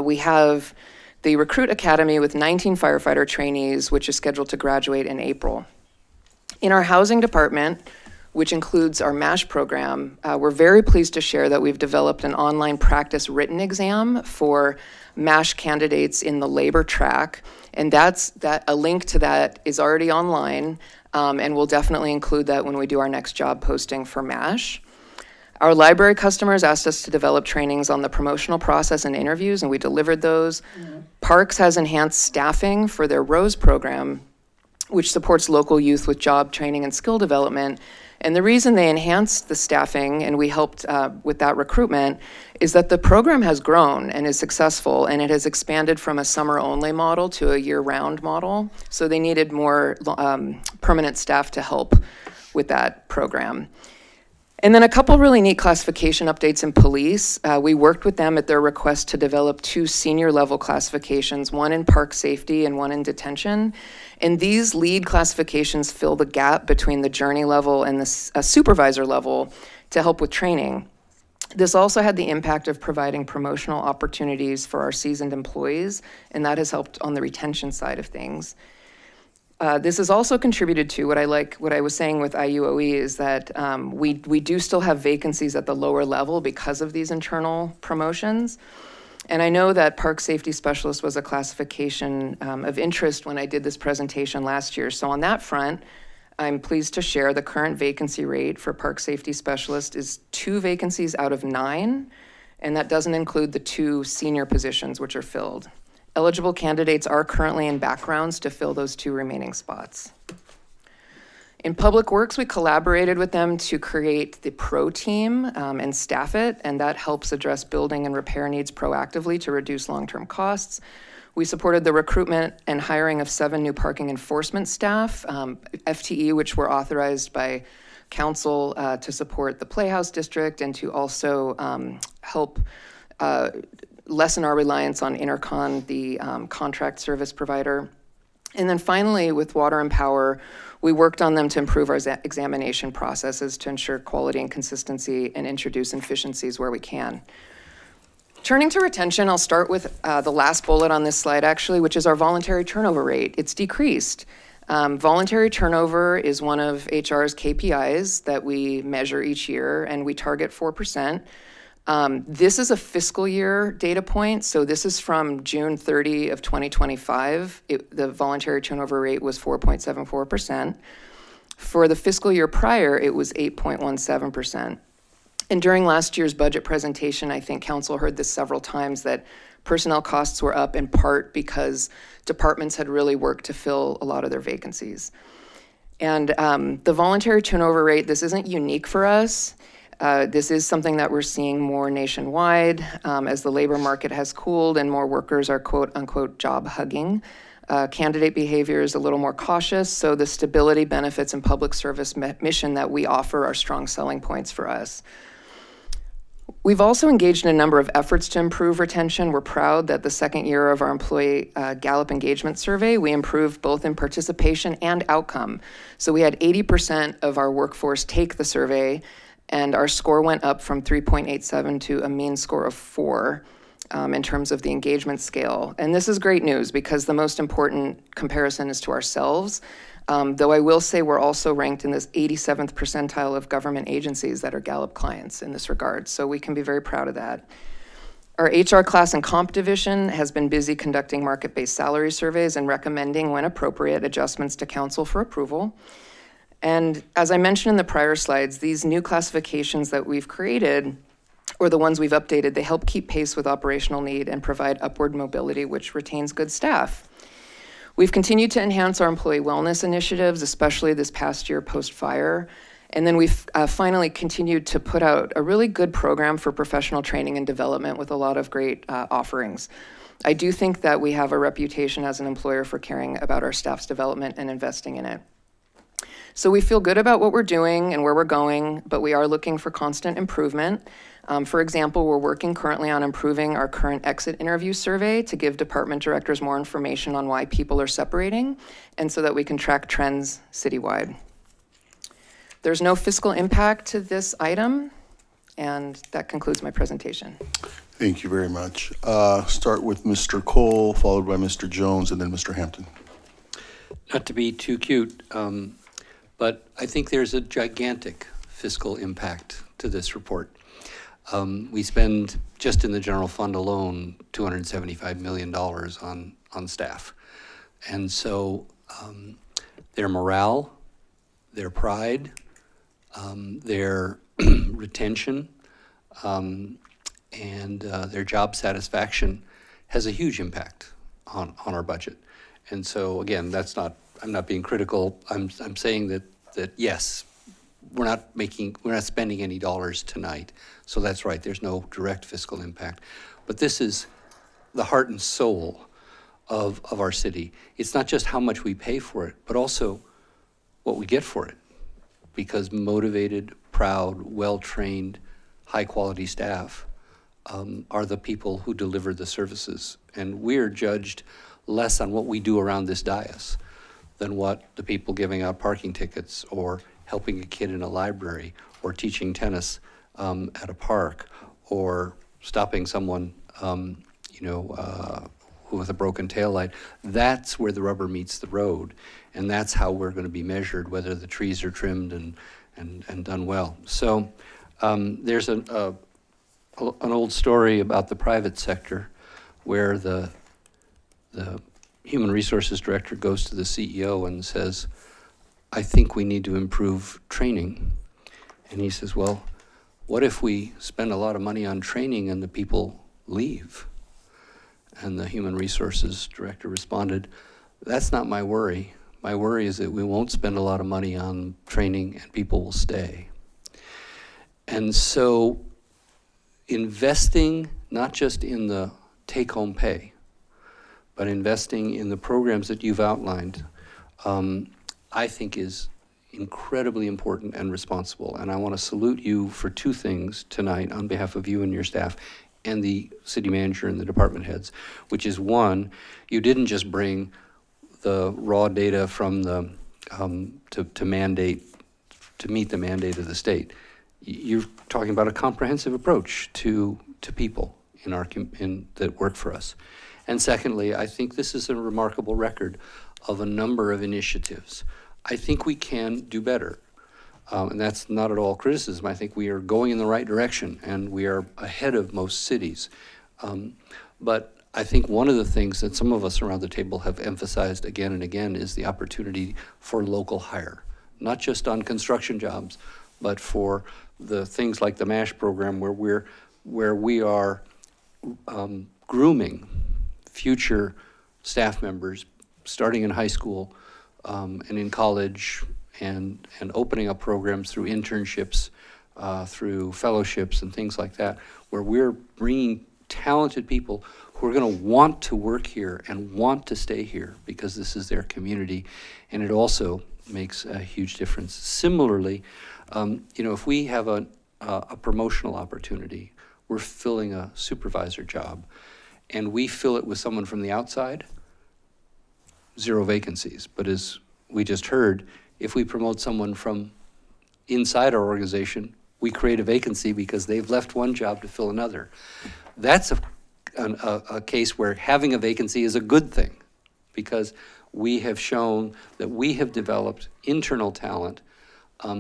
we have the Recruit Academy with 19 firefighter trainees, which is scheduled to graduate in April. In our housing department, which includes our MASH program, we're very pleased to share that we've developed an online practice written exam for MASH candidates in the labor track, and a link to that is already online, and we'll definitely include that when we do our next job posting for MASH. Our library customers asked us to develop trainings on the promotional process and interviews, and we delivered those. Parks has enhanced staffing for their ROSE program, which supports local youth with job training and skill development. And the reason they enhanced the staffing, and we helped with that recruitment, is that the program has grown and is successful, and it has expanded from a summer-only model to a year-round model. So they needed more permanent staff to help with that program. And then a couple really neat classification updates in police. We worked with them at their request to develop 2 senior level classifications, one in park safety and one in detention. And these lead classifications fill the gap between the journey level and the supervisor level to help with training. This also had the impact of providing promotional opportunities for our seasoned employees, and that has helped on the retention side of things. This has also contributed to what I was saying with IUOE is that we do still have vacancies at the lower level because of these internal promotions. And I know that Park Safety Specialist was a classification of interest when I did this presentation last year. So on that front, I'm pleased to share the current vacancy rate for Park Safety Specialist is 2 vacancies out of 9, and that doesn't include the 2 senior positions which are filled. Eligible candidates are currently in backgrounds to fill those 2 remaining spots. In Public Works, we collaborated with them to create the PRO team and staff it, and that helps address building and repair needs proactively to reduce long-term costs. We supported the recruitment and hiring of 7 new parking enforcement staff, FTE, which were authorized by council to support the Playhouse District and to also help lessen our reliance on Intercon, the contract service provider. And then finally, with Water and Power, we worked on them to improve our examination processes to ensure quality and consistency and introduce efficiencies where we can. Turning to retention, I'll start with the last bullet on this slide, actually, which is our voluntary turnover rate. It's decreased. Voluntary turnover is one of HR's KPIs that we measure each year, and we target 4%. This is a fiscal year data point, so this is from June 30 of 2025. The voluntary turnover rate was 4.74%. For the fiscal year prior, it was 8.17%. And during last year's budget presentation, I think council heard this several times, that personnel costs were up in part because departments had really worked to fill a lot of their vacancies. And the voluntary turnover rate, this isn't unique for us. This is something that we're seeing more nationwide as the labor market has cooled and more workers are quote unquote job hugging. Candidate behavior is a little more cautious, so the stability, benefits, and public service mission that we offer are strong selling points for us. We've also engaged in a number of efforts to improve retention. We're proud that the second year of our employee Gallup engagement survey, we improved both in participation and outcome. So we had 80% of our workforce take the survey, and our score went up from 3.87 to a mean score of 4 in terms of the engagement scale. And this is great news because the most important comparison is to ourselves. Though I will say we're also ranked in this 87th percentile of government agencies that are Gallup clients in this regard. So we can be very proud of that. Our HR class and comp division has been busy conducting market-based salary surveys and recommending, when appropriate, adjustments to council for approval. And as I mentioned in the prior slides, these new classifications that we've created, or the ones we've updated, they help keep pace with operational need and provide upward mobility, which retains good staff. We've continued to enhance our employee wellness initiatives, especially this past year post-fire. And then we've finally continued to put out a really good program for professional training and development with a lot of great offerings. I do think that we have a reputation as an employer for caring about our staff's development and investing in it. So we feel good about what we're doing and where we're going, but we are looking for constant improvement. For example, we're working currently on improving our current exit interview survey to give department directors more information on why people are separating, and so that we can track trends citywide. There's no fiscal impact to this item, and that concludes my presentation. Thank you very much. Start with Mr. Cole, followed by Mr. Jones, and then Mr. Hampton. Not to be too cute, but I think there's a gigantic fiscal impact to this report. We spend, just in the general fund alone, $275 million on staff. And so their morale, their pride, their retention, and their job satisfaction has a huge impact on our budget. And so again, I'm not being critical. I'm saying that yes, we're not spending any dollars tonight. So that's right, there's no direct fiscal impact. But this is the heart and soul of our city. It's not just how much we pay for it, but also what we get for it. Because motivated, proud, well-trained, high-quality staff are the people who deliver the services. And we're judged less on what we do around this dais than what the people giving out parking tickets or helping a kid in a library or teaching tennis at a park or stopping someone with a broken taillight. That's where the rubber meets the road. And that's how we're going to be measured, whether the trees are trimmed and done well. So there's an old story about the private sector where the human resources director goes to the CEO and says, I think we need to improve training. And he says, well, what if we spend a lot of money on training and the people leave? And the human resources director responded, that's not my worry. My worry is that we won't spend a lot of money on training and people will stay. And so investing not just in the take-home pay, but investing in the programs that you've outlined, I think is incredibly important and responsible. And I want to salute you for two things tonight on behalf of you and your staff and the city manager and the department heads, which is one, you didn't just bring the raw data from the, to meet the mandate of the state. You're talking about a comprehensive approach to people that work for us. And secondly, I think this is a remarkable record of a number of initiatives. I think we can do better. And that's not at all criticism. I think we are going in the right direction and we are ahead of most cities. But I think one of the things that some of us around the table have emphasized again and again is the opportunity for local hire, not just on construction jobs, but for the things like the MASH program where we are grooming future staff members starting in high school and in college and opening up programs through internships, through fellowships and things like that, where we're bringing talented people who are going to want to work here and want to stay here because this is their community, and it also makes a huge difference. Similarly, if we have a promotional opportunity, we're filling a supervisor job, and we fill it with someone from the outside, 0 vacancies. But as we just heard, if we promote someone from inside our organization, we create a vacancy because they've left one job to fill another. That's a case where having a vacancy is a good thing because we have shown that we have developed internal talent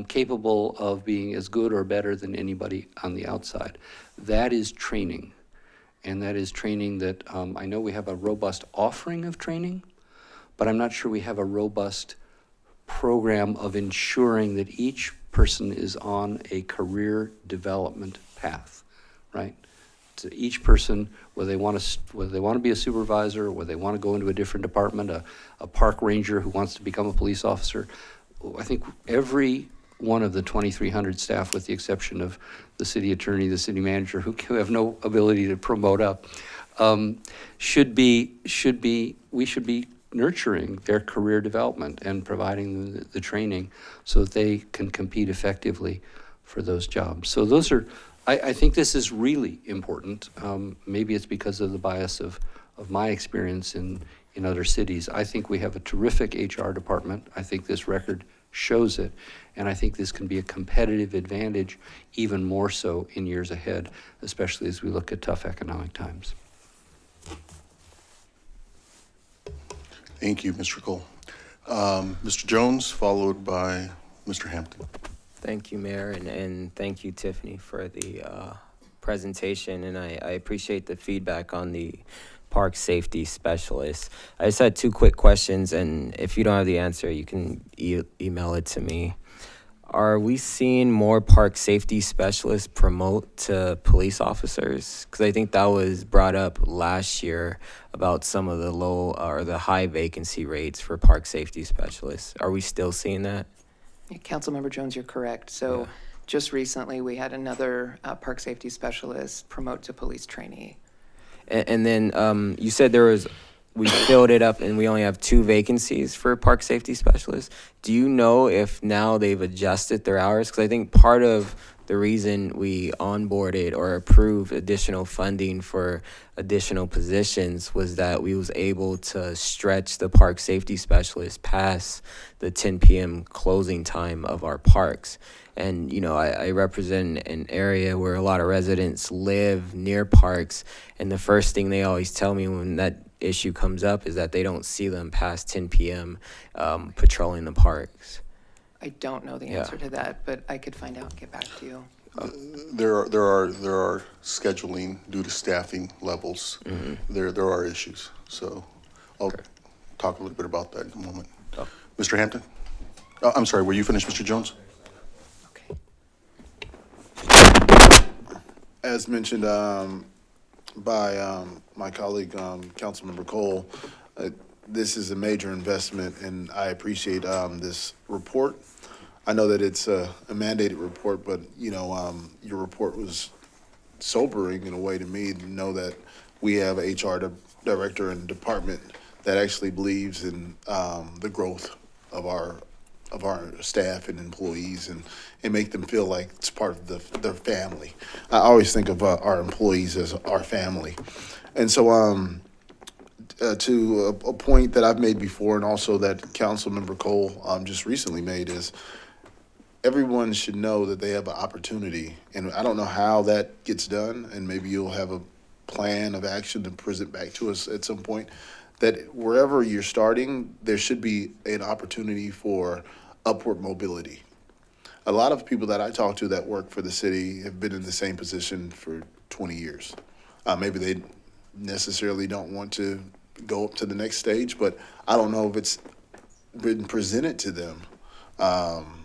capable of being as good or better than anybody on the outside. That is training. And that is training that I know we have a robust offering of training, but I'm not sure we have a robust program of ensuring that each person is on a career development path, right? To each person, whether they want to be a supervisor, or whether they want to go into a different department, a park ranger who wants to become a police officer. I think every one of the 2,300 staff, with the exception of the city attorney, the city manager, who have no ability to promote up, we should be nurturing their career development and providing them the training so that they can compete effectively for those jobs. So those are, I think this is really important. Maybe it's because of the bias of my experience in other cities. I think we have a terrific HR department. I think this record shows it, and I think this can be a competitive advantage even more so in years ahead, especially as we look at tough economic times. Thank you, Mr. Cole. Mr. Jones, followed by Mr. Hampton. Thank you, Mayor, and thank you, Tiffany, for the presentation, and I appreciate the feedback on the park safety specialist. I just had 2 quick questions, and if you don't have the answer, you can email it to me. Are we seeing more park safety specialists promote to police officers? Because I think that was brought up last year about some of the low or the high vacancy rates for park safety specialists. Are we still seeing that? Councilmember Jones, you're correct. So just recently, we had another park safety specialist promote to police trainee. And then you said we filled it up and we only have 2 vacancies for park safety specialists. Do you know if now they've adjusted their hours? Because I think part of the reason we onboarded or approved additional funding for additional positions was that we was able to stretch the park safety specialist past the 10 p.m. closing time of our parks. And, you know, I represent an area where a lot of residents live near parks, and the first thing they always tell me when that issue comes up is that they don't see them past 10 p.m. Patrolling the parks. I don't know the answer to that, but I could find out and get back to you. There are scheduling due to staffing levels. There are issues. So I'll talk a little bit about that in a moment. Mr. Hampton? I'm sorry, were you finished, Mr. Jones? As mentioned by my colleague, Councilmember Cole, this is a major investment, and I appreciate this report. I know that it's a mandated report, but you know, your report was sobering in a way to me to know that we have a HR director and department that actually believes in the growth of our staff and employees and make them feel like it's part of their family. I always think of our employees as our family. And so to a point that I've made before, and also that Councilmember Cole just recently made, is everyone should know that they have an opportunity. And I don't know how that gets done, and maybe you'll have a plan of action to present back to us at some point, that wherever you're starting, there should be an opportunity for upward mobility. A lot of people that I talk to that work for the city have been in the same position for 20 years. Maybe they necessarily don't want to go up to the next stage, but I don't know if it's been presented to them.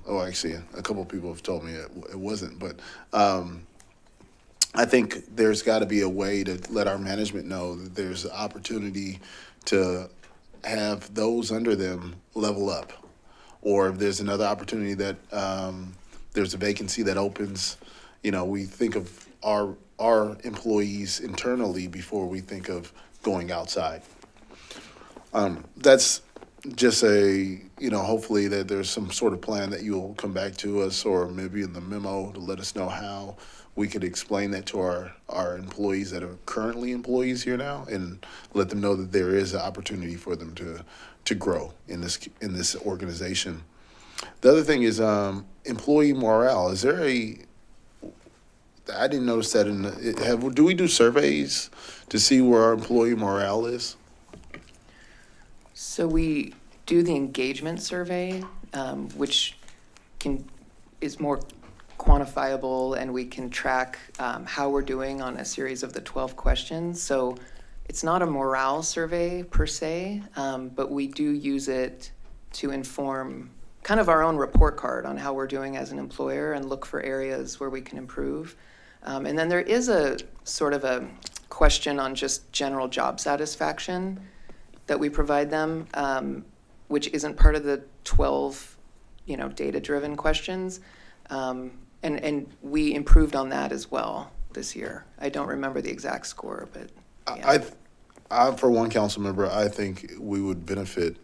Actually, a couple of people have told me it wasn't, but I think there's got to be a way to let our management know that there's an opportunity to have those under them level up. Or if there's another opportunity that there's a vacancy that opens, you know, we think of our employees internally before we think of going outside. That's just hopefully that there's some sort of plan that you'll come back to us, or maybe in the memo to let us know how we could explain that to our employees that are currently employees here now, and let them know that there is an opportunity for them to grow in this organization. The other thing is employee morale. Is there I didn't notice that do we do surveys to see where our employee morale is? So we do the engagement survey, which is more quantifiable, and we can track how we're doing on a series of the 12 questions. So it's not a morale survey per se, but we do use it to inform kind of our own report card on how we're doing as an employer and look for areas where we can improve. And then there is a sort of a question on just general job satisfaction that we provide them, which isn't part of the 12, data-driven questions. And we improved on that as well this year. I don't remember the exact score, but yeah. I for one council member, I think we would benefit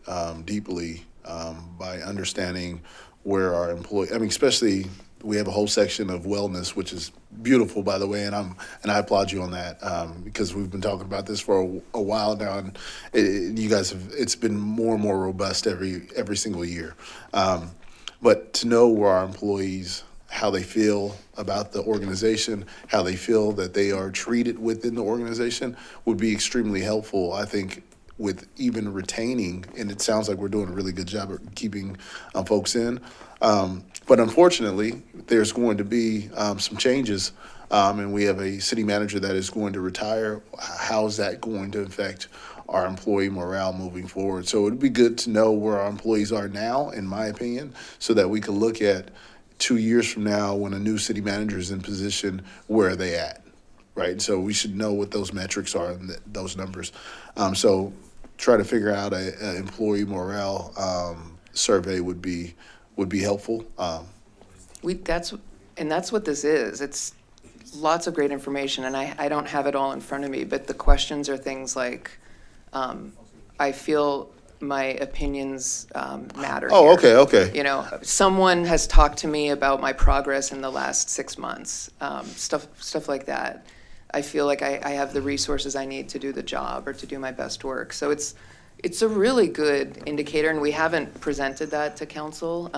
deeply by understanding where our especially we have a whole section of wellness, which is beautiful, by the way, and I applaud you on that because we've been talking about this for a while now, and you guys it's been more and more robust every single year. But to know where our employees, how they feel about the organization, how they feel that they are treated within the organization would be extremely helpful, I think, with even retaining, and it sounds like we're doing a really good job at keeping folks in. But unfortunately, there's going to be some changes, and we have a city manager that is going to retire. How is that going to affect our employee morale moving forward? So it would be good to know where our employees are now, in my opinion, so that we can look at 2 years from now when a new city manager is in position, where are they at, right? So we should know what those metrics are and those numbers. So try to figure out an employee morale survey would be would be helpful. That's what this is. It's lots of great information, and I don't have it all in front of me, but the questions are things like, I feel my opinions matter Oh, here. okay. You know, someone has talked to me about my progress in the last 6 months, stuff like that. I feel like I have the resources I need to do the job or to do my best work. So it's a really good indicator, and we haven't presented that to council.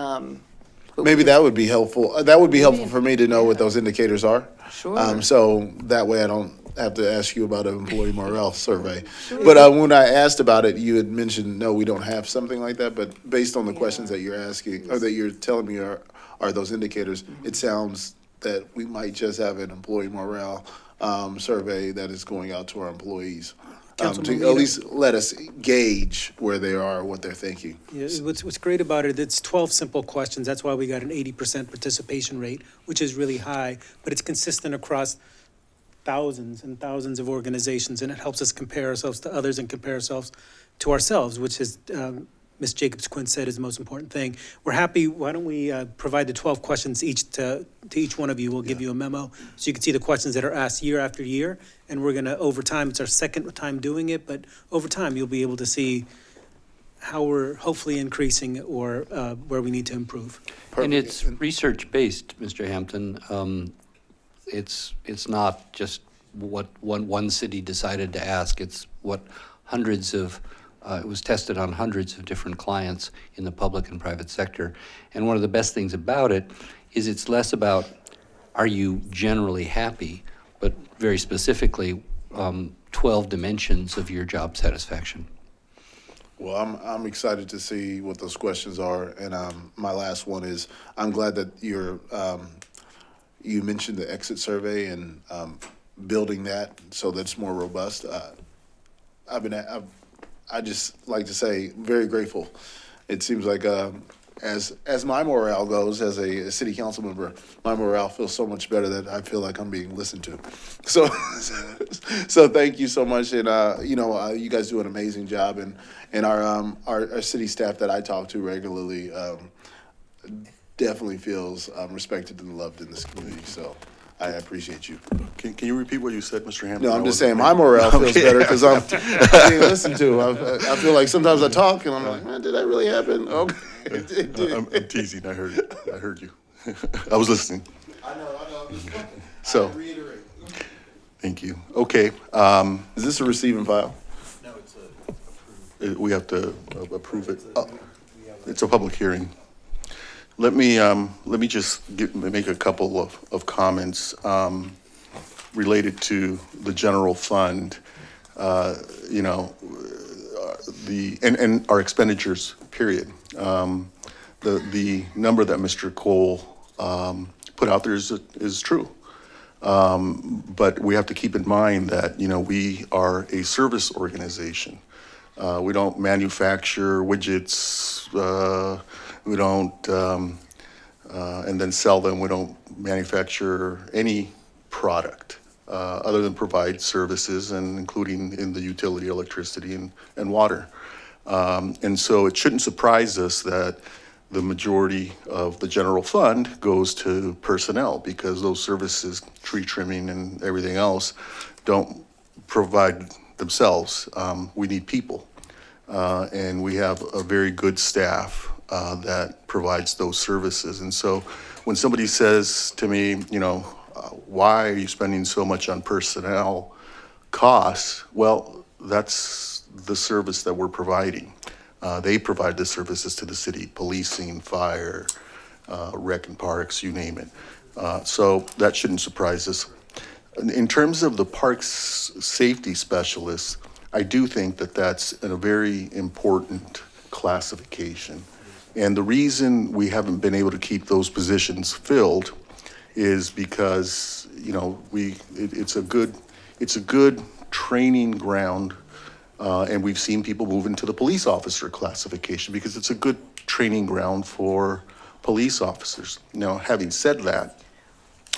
Maybe that would be helpful. That would be helpful for me to know what those indicators are. Sure. So that way I don't have to ask you about an employee morale survey. But when I asked about it, you had mentioned, no, we don't have something like that. But based on the questions that you're asking, or that you're telling me are those indicators, it sounds that we might just have an employee morale survey that is going out to our employees. To Councilman at least let us gauge where they are, what they're thinking. Yeah, what's great about it, it's 12 simple questions. That's why we got an 80% participation rate, which is really high, but it's consistent across thousands and thousands of organizations, and it helps us compare ourselves to others and compare ourselves to ourselves, which is, Ms. Jacobs-Quinn said is the most important thing. We're happy, why don't we provide the 12 questions each to each one of you. We'll give you a memo so you can see the questions that are asked year after year. And we're gonna, over time, it's our second time doing it, but over time, you'll be able to see how we're hopefully increasing or where we need to improve. And it's research-based, Mr. Hampton. It's not just what one city decided to ask. It's what hundreds of, it was tested on hundreds of different clients in the public and private sector. And one of the best things about it is it's less about, are you generally happy, but very specifically, 12 dimensions of your job satisfaction. Well, I'm excited to see what those questions are, and my last one is, I'm glad that you mentioned the exit survey and building that so that's more robust. I just like to say, very grateful. It seems like as my morale goes as a city council member, my morale feels so much better that I feel like I'm being listened to. So, so thank you so much, and you guys do an amazing job, and our city staff that I talk to regularly definitely feels respected and loved in this community. So I appreciate you. Can you repeat what you said, Mr. Hampton? No, I'm just saying my morale feels better because I'm being listened to. I feel like sometimes I talk and I'm like, man, did that really happen? Okay. I'm teasing. I heard it. I heard you. I was listening. I know. So, I reiterate. thank you. Okay. Is this a receiving file? No, we have to approve it. It's a public hearing. Let me just make a couple of comments related to the general fund. And our expenditures. Period. The number that Mr. Cole put out there is true. But we have to keep in mind that, we are a service organization. We don't manufacture widgets, we don't, and then sell them. We don't manufacture any product other than provide services, and including in the utility, electricity, and water. And so it shouldn't surprise us that the majority of the general fund goes to personnel, because those services, tree trimming and everything else, don't provide themselves. We need people. And we have a very good staff that provides those services. And so when somebody says to me, why are you spending so much on personnel costs? Well, that's the service that we're providing. They provide the services to the city: policing, fire, rec and parks, you name it. So that shouldn't surprise us. In terms of the parks safety specialists, I do think that that's a very important classification. And the reason we haven't been able to keep those positions filled is because, it's a good training ground. And we've seen people move into the police officer classification because it's a good training ground for police officers. Now, having said that,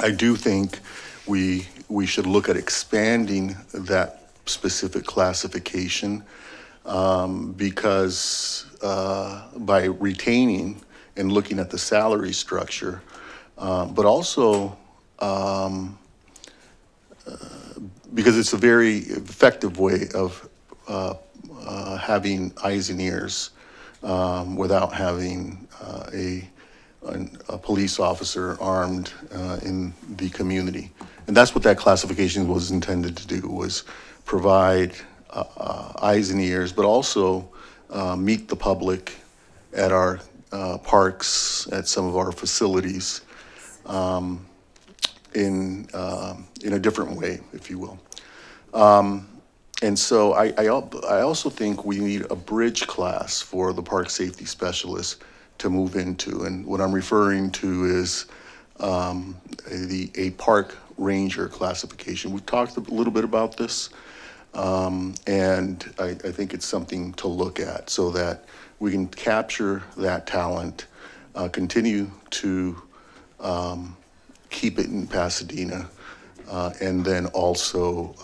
I do think we should look at expanding that specific classification because by retaining and looking at the salary structure, but also because it's a very effective way of having eyes and ears without having a police officer armed in the community. And that's what that classification was intended to do, was provide eyes and ears, but also meet the public at our parks, at some of our facilities, in a different way, if you will. And so I also think we need a bridge class for the park safety specialists to move into. And what I'm referring to is a park ranger classification. We've talked a little bit about this, and I think it's something to look at so that we can capture that talent, continue to keep it in Pasadena, and then also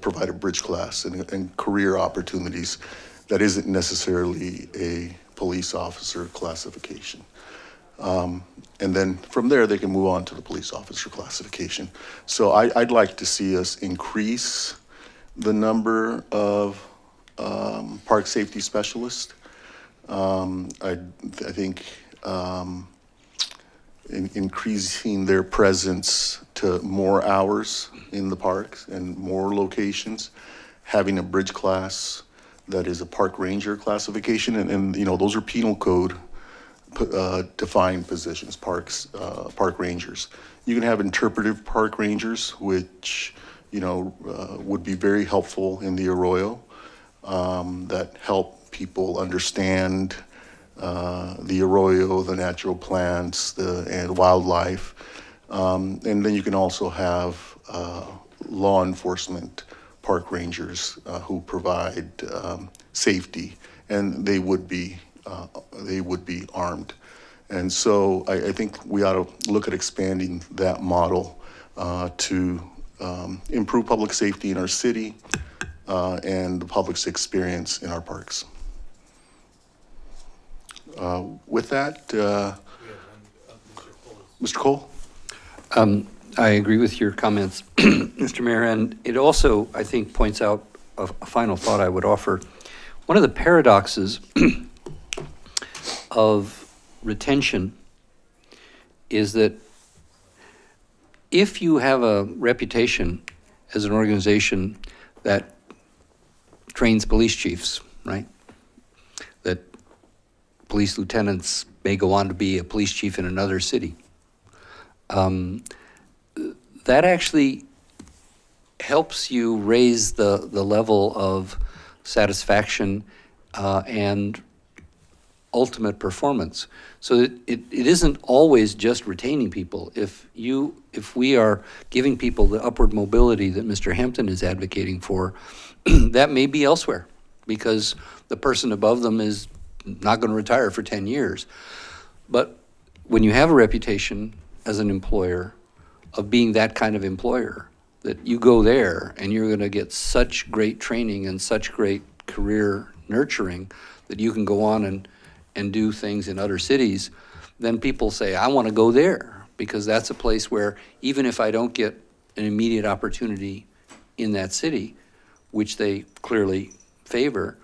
provide a bridge class and career opportunities that isn't necessarily a police officer classification. And then from there, they can move on to the police officer classification. So I'd like to see us increase the number of park safety specialists. I think increasing their presence to more hours in the parks and more locations, having a bridge class that is a park ranger classification, and you know, those are penal code defined positions, park rangers. You can have interpretive park rangers, which, you know, would be very helpful in the Arroyo, that help people understand the Arroyo, the natural plants, and wildlife. And then you can also have law enforcement park rangers who provide safety, and they would be armed. And so I think we ought to look at expanding that model to improve public safety in our city and the public's experience in our parks. With that, Mr. Cole? I agree with your comments, Mr. Mayor, and it also, I think, points out a final thought I would offer. One of the paradoxes of retention is that if you have a reputation as an organization that trains police chiefs, right? That police lieutenants may go on to be a police chief in another city. That actually helps you raise the level of satisfaction and ultimate performance. So that it isn't always just retaining people. If we are giving people the upward mobility that Mr. Hampton is advocating for, that may be elsewhere because the person above them is not going to retire for 10 years. But when you have a reputation as an employer of being that kind of employer, that you go there and you're going to get such great training and such great career nurturing that you can go on and do things in other cities, then people say, I want to go there, because that's a place where even if I don't get an immediate opportunity in that city, which they clearly favor,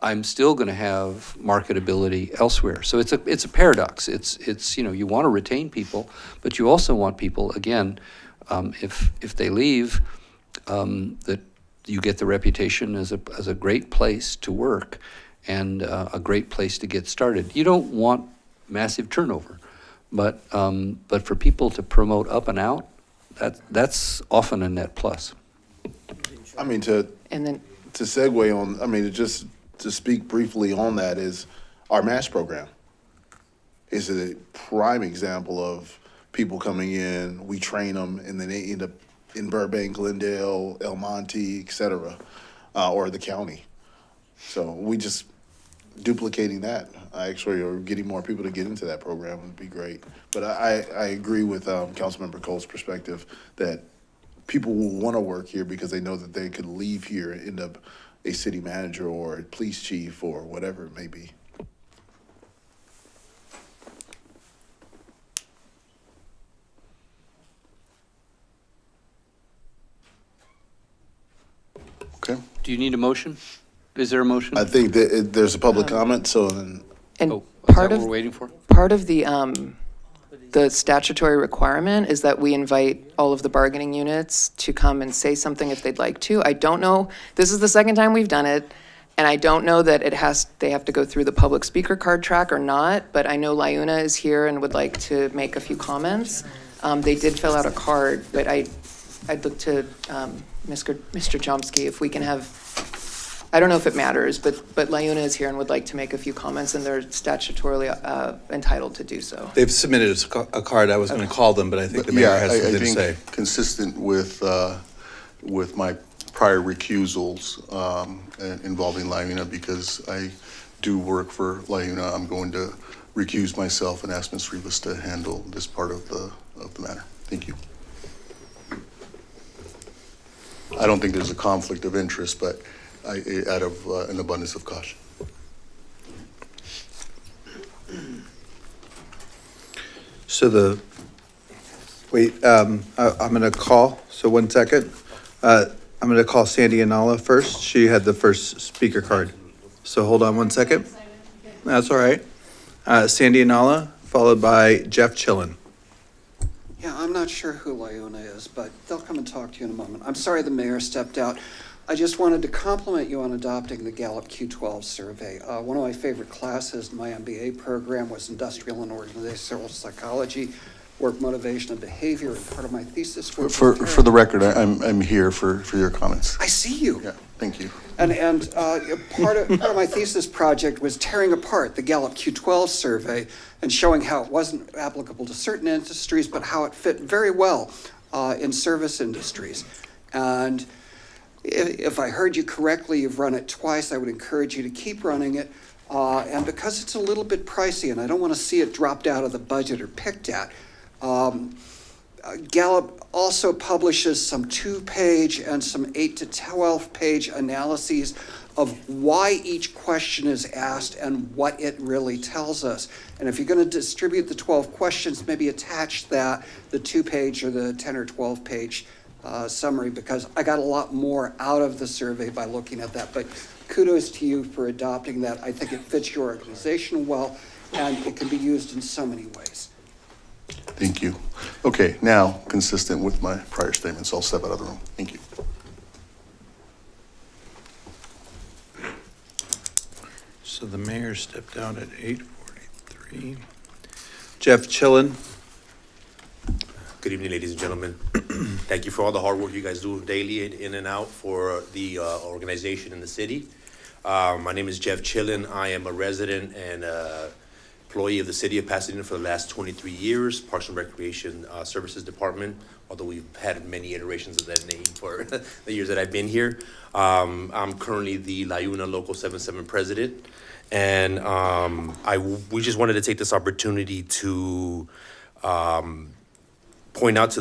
I'm still going to have marketability elsewhere. So it's a paradox. It's you know, you want to retain people, but you also want people, again, if they leave, that you get the reputation as a great place to work and a great place to get started. You don't want massive turnover, but for people to promote up and out, that's often a net plus. I mean, to segue on, I mean, to speak briefly on that, is our MASH program is a prime example of people coming in, we train them, and then they end up in Burbank, Glendale, El Monte, et cetera, or the county. So we just duplicating that, actually, or getting more people to get into that program would be great. But I agree with Councilmember Cole's perspective that people will want to work here because they know that they could leave here and end up a city manager or a police chief or whatever it may be. Do you need a motion? Is there a motion? I think that there's a public comment, so then. And Oh, is part that of, what we're waiting for? part of the statutory requirement is that we invite all of the bargaining units to come and say something if they'd like to. I don't know, this is the second time we've done it, and I don't know that they have to go through the public speaker card track or not, but I know Lyuna is here and would like to make a few comments. They did fill out a card, but I'd look to Mr. Chomsky if we can have, I don't know if it matters, but Lyuna is here and would like to make a few comments, and they're statutorily entitled to do so. They've submitted a card. I was going to call them, but I think the mayor has something to say. I think consistent with my prior recusals involving Lyuna, because I do work for Lyuna, I'm going to recuse myself and ask Ms. Rivas to handle this part of the matter. Thank you. I don't think there's a conflict of interest, but out of an abundance of caution. So I'm going to call, so 1 second. I'm going to call Sandy Anala first. She had the first speaker card. So hold on 1 second. That's all right. Sandy Anala, followed by Jeff Chillen. Yeah, I'm not sure who Lyuna is, but they'll come and talk to you in a moment. I'm sorry the mayor stepped out. I just wanted to compliment you on adopting the Gallup Q12 survey. One of my favorite classes in my MBA program was Industrial and Organizational Psychology, Work Motivation and Behavior, and part of my thesis was... For the record, I'm here for your comments. I see you. Yeah, thank you. And part of my thesis project was tearing apart the Gallup Q12 survey and showing how it wasn't applicable to certain industries, but how it fit very well in service industries. And if I heard you correctly, you've run it twice. I would encourage you to keep running it. And because it's a little bit pricey, and I don't want to see it dropped out of the budget or picked at, Gallup also publishes some 2-page and some 8 to 12-page analyses of why each question is asked and what it really tells us. And if you're going to distribute the 12 questions, maybe attach that, the 2-page or the 10 or 12-page summary, because I got a lot more out of the survey by looking at that. But kudos to you for adopting that. I think it fits your organization well, and it can be used in so many ways. Thank you. Okay, now, consistent with my prior statements, I'll step out of the room. Thank you. So the mayor stepped out at 8:43. Jeff Chillen. Good evening, ladies and gentlemen. Thank you for all the hard work you guys do daily in and out for the organization in the city. My name is Jeff Chillen. I am a resident and employee of the city of Pasadena for the last 23 years, Parks and Recreation Services Department, although we've had many iterations of that name for the years that I've been here. I'm currently the Lyuna Local 77 president, and we just wanted to take this opportunity to point out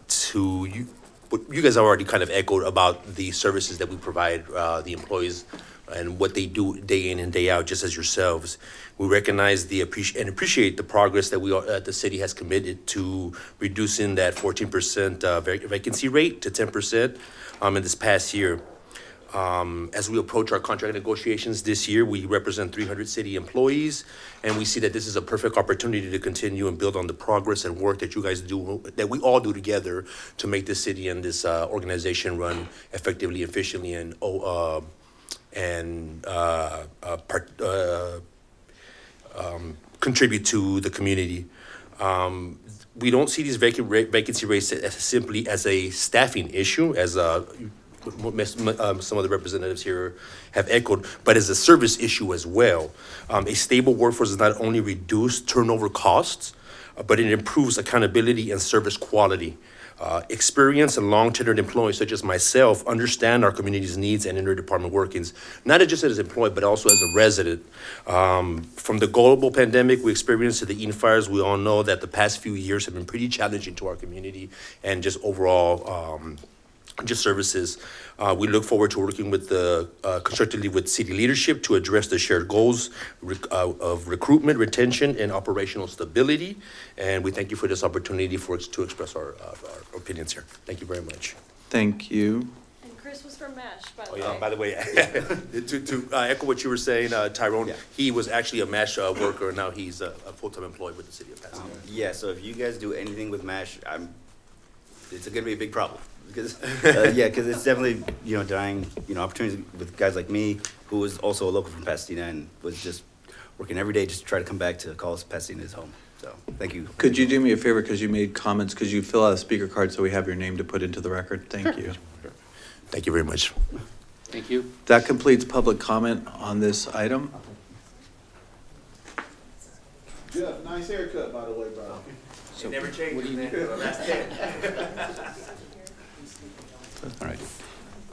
to you what you guys have already kind of echoed about the services that we provide the employees and what they do day in and day out, just as yourselves. We recognize and appreciate the progress that the city has committed to reducing that 14% vacancy rate to 10% in this past year. As we approach our contract negotiations this year, we represent 300 city employees, and we see that this is a perfect opportunity to continue and build on the progress and work that you guys do, that we all do together to make this city and this organization run effectively, efficiently, and contribute to the community. We don't see these vacancy rates as simply as a staffing issue, as some of the representatives here have echoed, but as a service issue as well. A stable workforce does not only reduce turnover costs, but it improves accountability and service quality. Experienced and long-tenured employees such as myself understand our community's needs and interdepartment workings, not just as an employee, but also as a resident. From the global pandemic we experienced to the Eaton fires, we all know that the past few years have been pretty challenging to our community and just overall just services. We look forward to working with constructively with city leadership to address the shared goals of recruitment, retention, and operational stability. And we thank you for this opportunity to express our opinions here. Thank you very much. Thank you. And Chris was from MASH, by the Oh, way. yeah, by the way, to echo what you were saying, Tyrone, he was actually a MASH worker, and now he's a full-time employee with the city of Pasadena. Yeah, so if you guys do anything with MASH, it's gonna be a big problem. Because, because it's definitely, denying, opportunities with guys like me, who was also a local from Pasadena and was just working every day just to try to come back to call Pasadena his home. So, thank you. Could you do me a favor, because you made comments, could you fill out a speaker card so we have your name to put into the record? Thank you. Thank you very much. Thank you. That completes public comment on this item. Jeff, nice haircut, by the way, bro. It never changes, man. All right.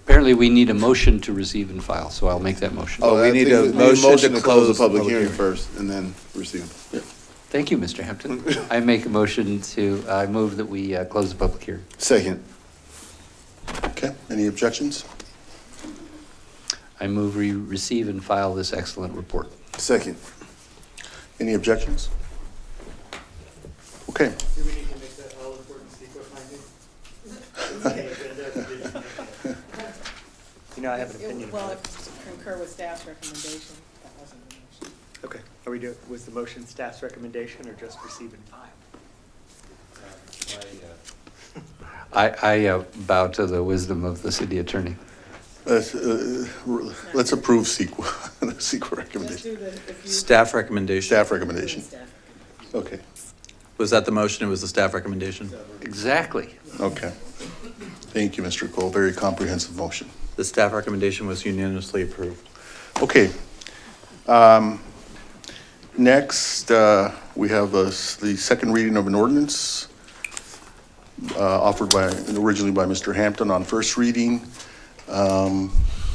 Apparently, we need a motion to receive and file, so I'll make that motion. Oh, we I need think a motion to close the public hearing hearing. first and then receive. Thank you, Mr. Hampton. I make a motion I move that we close the public hearing. Second. Okay, any objections? I move we receive and file this excellent report. Second. Any objections? Okay. Do we need to make that all important secret finding? I have an opinion. Well, if concur with staff's recommendation, that wasn't the motion. Okay, are we doing, was the motion staff's recommendation or just receive and file? I bow to the wisdom of the city attorney. Let's approve the secret recommendation. Staff recommendation. Staff recommendation. Okay, Was that the motion? It was the staff recommendation? Exactly. okay. Thank you, Mr. Cole. Very comprehensive motion. The staff recommendation was unanimously approved. Okay. Next, we have the second reading of an ordinance offered originally by Mr. Hampton on first reading.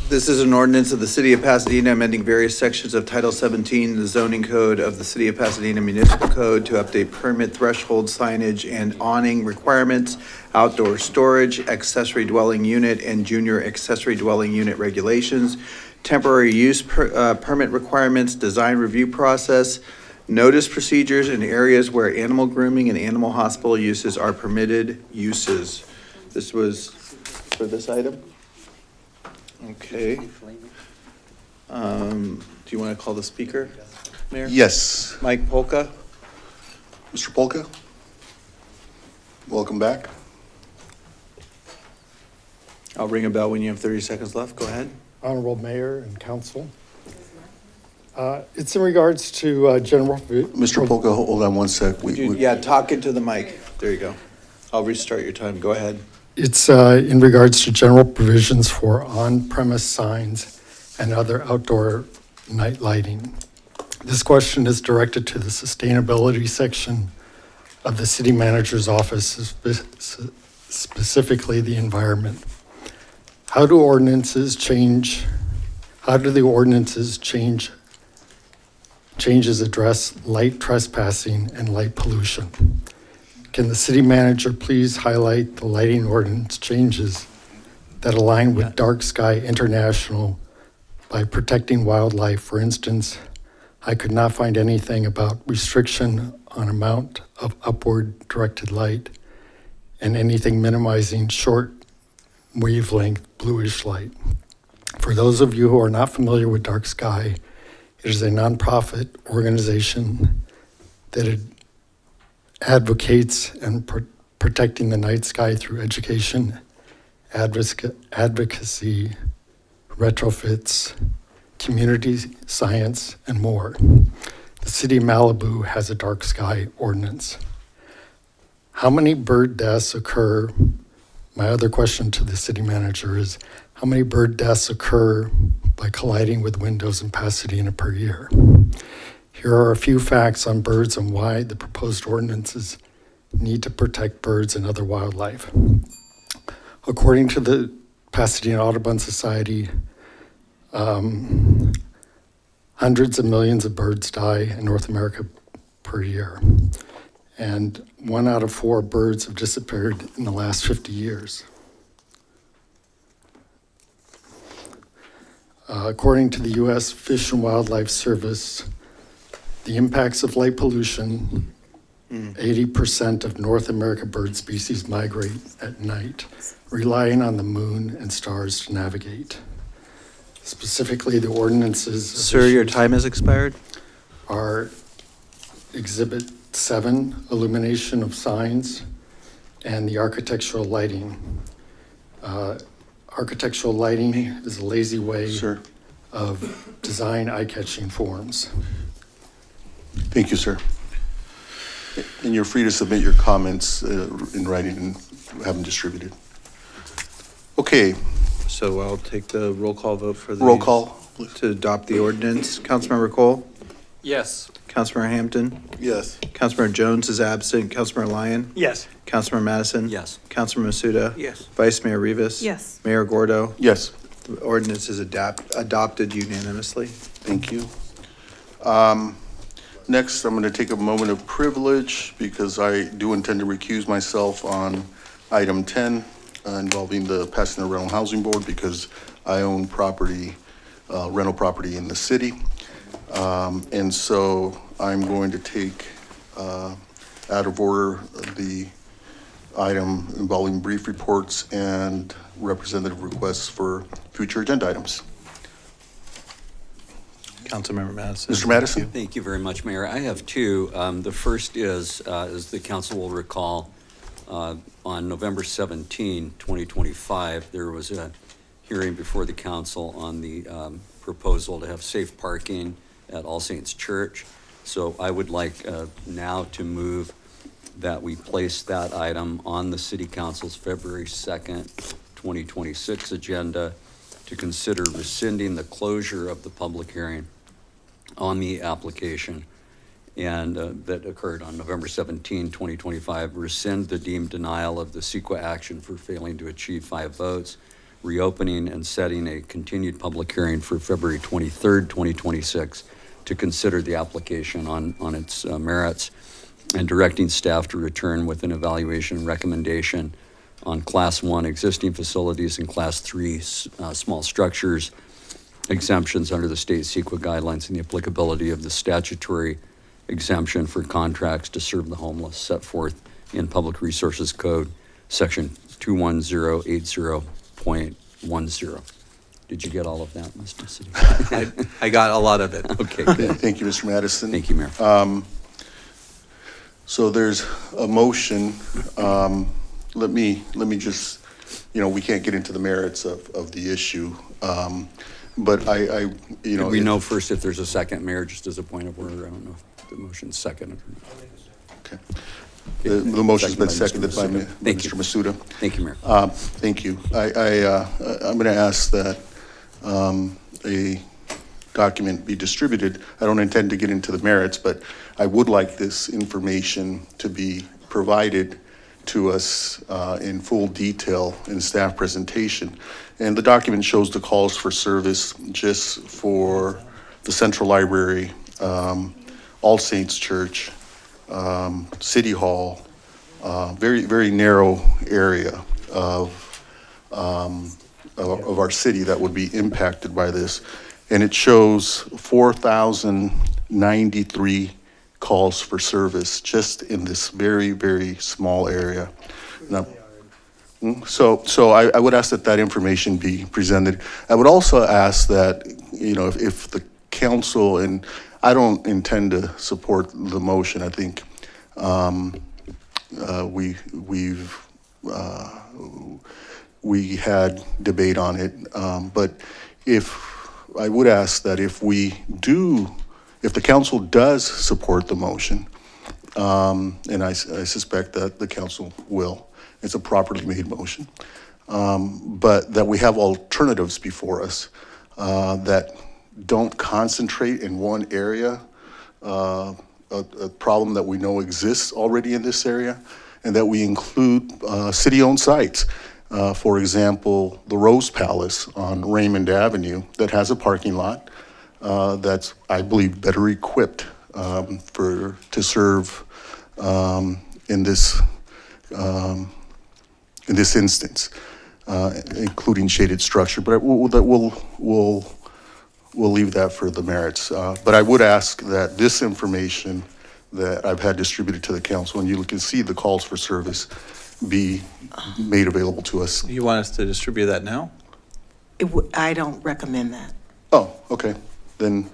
This is an ordinance of the City of Pasadena amending various sections of Title 17, the zoning code of the City of Pasadena Municipal Code to update permit threshold signage and awning requirements, outdoor storage, accessory dwelling unit, and junior accessory dwelling unit regulations, temporary use permit requirements, design review process, notice procedures in areas where animal grooming and animal hospital uses are permitted uses. This was for this item? Okay. Do you want to call the speaker, Mayor? Yes. Mike Polka? Mr. Polka? Welcome back. I'll ring a bell when you have 30 seconds left. Go ahead. Honorable Mayor and Council. It's in regards to general. Mr. Polka, hold on one sec. Yeah, talk into the mic. There you go. I'll restart your time. Go ahead. It's in regards to general provisions for on-premise signs and other outdoor night lighting. This question is directed to the sustainability section of the city manager's office, specifically the environment. How do the ordinances changes address light trespassing and light pollution? Can the city manager please highlight the lighting ordinance changes that align with Dark Sky International by protecting wildlife? For instance, I could not find anything about restriction on amount of upward directed light and anything minimizing short wavelength bluish light. For those of you who are not familiar with Dark Sky, it is a nonprofit organization that advocates and protecting the night sky through education, advocacy, retrofits, community science, and more. The city of Malibu has a dark sky ordinance. How many bird deaths occur? My other question to the city manager is, how many bird deaths occur by colliding with windows in Pasadena per year? Here are a few facts on birds and why the proposed ordinances need to protect birds and other wildlife. According to the Pasadena Audubon Society, hundreds of millions of birds die in North America per year, and 1 out of 4 birds have disappeared in the last 50 years. According to the U.S. Fish and Wildlife Service, the impacts of light pollution 80% of North American bird species migrate at night, relying on the moon and stars to navigate. Specifically, the ordinances. Sir, your time has expired. Are Exhibit 7, illumination of signs, and the architectural lighting. Architectural lighting is a lazy way of design eye-catching forms. Thank you, sir. And you're free to submit your comments in writing and have them distributed. Okay. So I'll take the roll call vote for the. Roll call, please. To adopt the ordinance. Councilmember Cole? Yes. Councilmember Hampton? Yes. Councilmember Jones is absent. Councilmember Lyon? Yes. Councilmember Madison? Yes. Councilmember Masuda? Yes. Vice Mayor Rivas? Yes. Mayor Gordo? Yes. The ordinance is adopted unanimously. Thank you. Next, I'm going to take a moment of privilege because I do intend to recuse myself on item 10 involving the Pasadena Rental Housing Board because I own property, rental property in the city. And so I'm going to take out of order the item involving brief reports and representative requests for future agenda items. Councilmember Madison. Mr. Madison? Thank you very much, Mayor. I have two. The first is, as the council will recall, on November 17, 2025, there was a hearing before the council on the proposal to have safe parking at All Saints Church. So I would like now to move that we place that item on the City Council's February 2nd, 2026 agenda to consider rescinding the closure of the public hearing on the application and that occurred on November 17, 2025, rescind the deemed denial of the CEQA action for failing to achieve 5 votes, reopening and setting a continued public hearing for February 23rd, 2026 to consider the application on its merits, and directing staff to return with an evaluation and recommendation on Class 1 existing facilities and Class 3 small structures exemptions under the state CEQA guidelines and the applicability of the statutory exemption for contracts to serve the homeless set forth in Public Resources Code, Section 21080.10. Did you get all of that, Mr. City? I got a lot of it. Okay, good. Thank you, Mr. Madison. Thank you, Mayor. So there's a motion. Let me just, we can't get into the merits of the issue. But Do we know first if there's a second, Mayor, just as a point of order? I don't know if the motion's seconded or not. Okay. The motion's been Seconded by seconded by Mr. Masuda. Thank you, Mayor. Thank you. I'm going to ask that a document be distributed. I don't intend to get into the merits, but I would like this information to be provided to us in full detail in staff presentation. And the document shows the calls for service just for the Central Library, All Saints Church, City Hall, very, very narrow area of our city that would be impacted by this. And it shows 4,093 calls for service just in this very, very small area. Now, so I would ask that information be presented. I would also ask that, if the council, and I don't intend to support the motion. I think we had debate on it, but I would ask that if the council does support the motion, and I suspect that the council will, it's a properly made motion, but that we have alternatives before us that don't concentrate in one area, a problem that we know exists already in this area, and that we include city-owned sites. For example, the Rose Palace on Raymond Avenue that has a parking lot that's, I believe, better equipped to serve in this instance, including shaded structure. But we'll leave that for the merits. But I would ask that this information that I've had distributed to the council, and you can see the calls for service be made available to us. You want us to distribute that now? I don't recommend that. Oh, okay, then,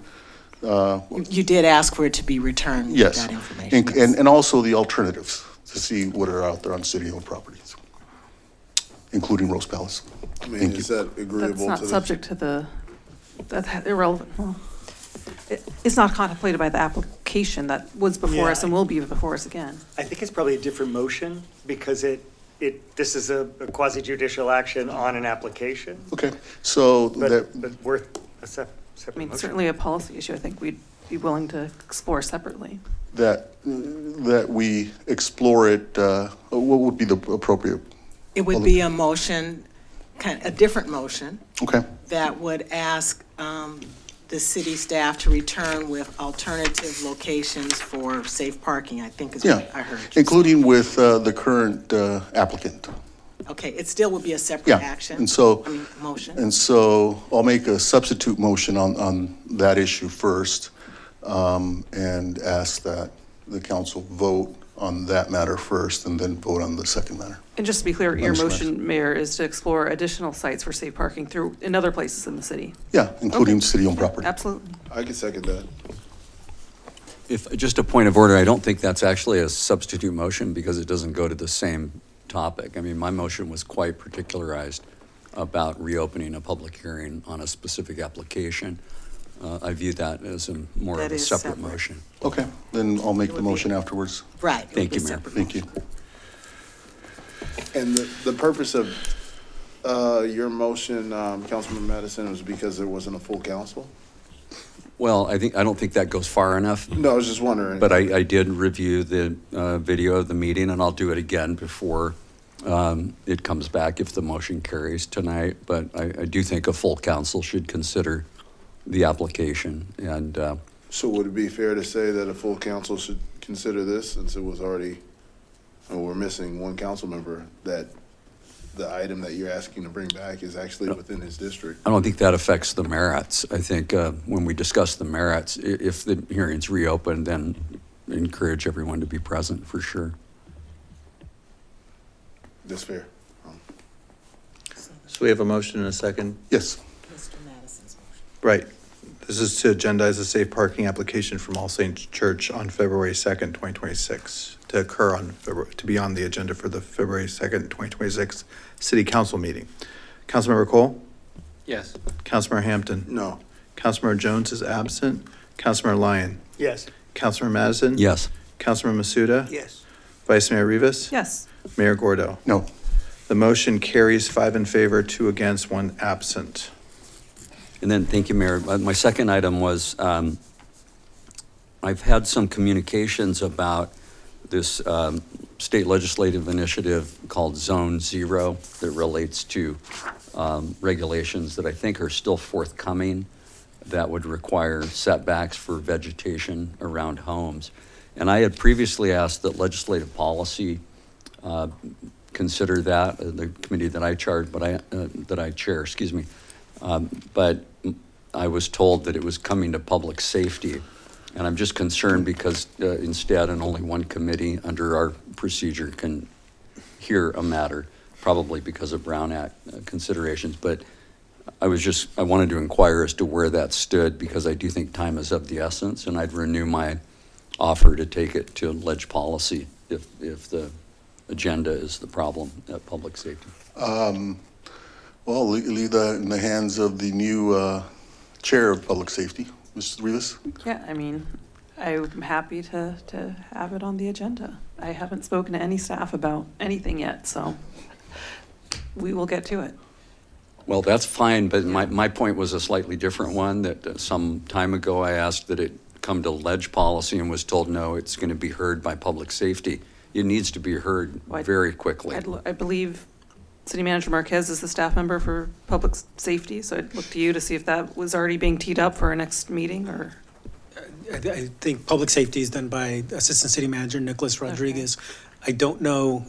You did ask for it to be returned with yes. that information. And also the alternatives, to see what are out there on city-owned properties, including Rose Palace. I mean, Thank is you. that agreeable That's to not the? subject to that's irrelevant. Well, it's not contemplated by the application that was before us and will be before us again. I think it's probably a different motion because this is a quasi judicial action on an application, Okay, so that, but worth a separate I mean, motion. certainly a policy issue, I think we'd be willing to explore separately. that we explore it, what would be the appropriate? It would be a motion, a different motion, Okay, that would ask the city staff to return with alternative locations for safe parking, I think is yeah, what I heard. you say. including with the current applicant. Okay, it still would be a separate Yeah, action? and so, Motion? and so I'll make a substitute motion on that issue first, and ask that the council vote on that matter first, and then vote on the second matter. And just to be clear, your Understood. motion, Mayor, is to explore additional sites for safe parking in other places in the city. Yeah, including city-owned property. Absolutely. I can second that. If, just a point of order, I don't think that's actually a substitute motion because it doesn't go to the same topic. I mean, my motion was quite particularized about reopening a public hearing on a specific application. I view that as more That of of a is separate separate. motion. Okay, then I'll make It the would be- motion afterwards. Right. it would Thank be you, Mayor. separate Thank you. motion. And the purpose of your motion, Councilman Madison, was because there wasn't a full council? Well, I don't think that goes far enough. No, I was just wondering. But I did review the video of the meeting, and I'll do it again before it comes back if the motion carries tonight. But I do think a full council should consider the application. And So would it be fair to say that a full council should consider this since it was already, we're missing one council member, that the item that you're asking to bring back is actually within his district? I don't think that affects the merits. I think when we discuss the merits, if the hearing's reopened, then encourage everyone to be present for sure. That's fair. So we have a motion and a second? Yes. Mr. Madison's motion. Right. This is to agendize a safe parking application from All Saints Church on February 2nd, 2026, to occur to be on the agenda for the February 2nd, 2026 City Council meeting. Councilmember Cole? Yes. Councilmember Hampton? No. Councilmember Jones is absent. Councilmember Lyon? Yes. Councilmember Madison? Yes. Councilmember Masuda? Yes. Vice Mayor Rivas? Yes. Mayor Gordo? No. The motion carries 5 in favor, 2 against, 1 absent. And then, thank you, Mayor. My second item was, I've had some communications about this state legislative initiative called Zone Zero that relates to regulations that I think are still forthcoming that would require setbacks for vegetation around homes. And I had previously asked that legislative policy consider that, the committee that I chair, excuse me. But I was told that it was coming to public safety. And I'm just concerned because instead, and only one committee under our procedure can hear a matter, probably because of Brown Act considerations. But I wanted to inquire as to where that stood because I do think time is of the essence, and I'd renew my offer to take it to ledge policy if the agenda is the problem at public safety. Well, leave that in the hands of the new chair of public safety, Mrs. Rivas. Yeah, I mean, I'm happy to have it on the agenda. I haven't spoken to any staff about anything yet, so we will get to it. Well, that's fine, but my point was a slightly different one, that some time ago I asked that it come to ledge policy and was told, no, it's going to be heard by public safety. It needs to be heard very quickly. I believe City Manager Marquez is the staff member for public safety, so I'd look to you to see if that was already being teed up for our next meeting, or? I think public safety is done by Assistant City Manager Nicholas Rodriguez. I don't know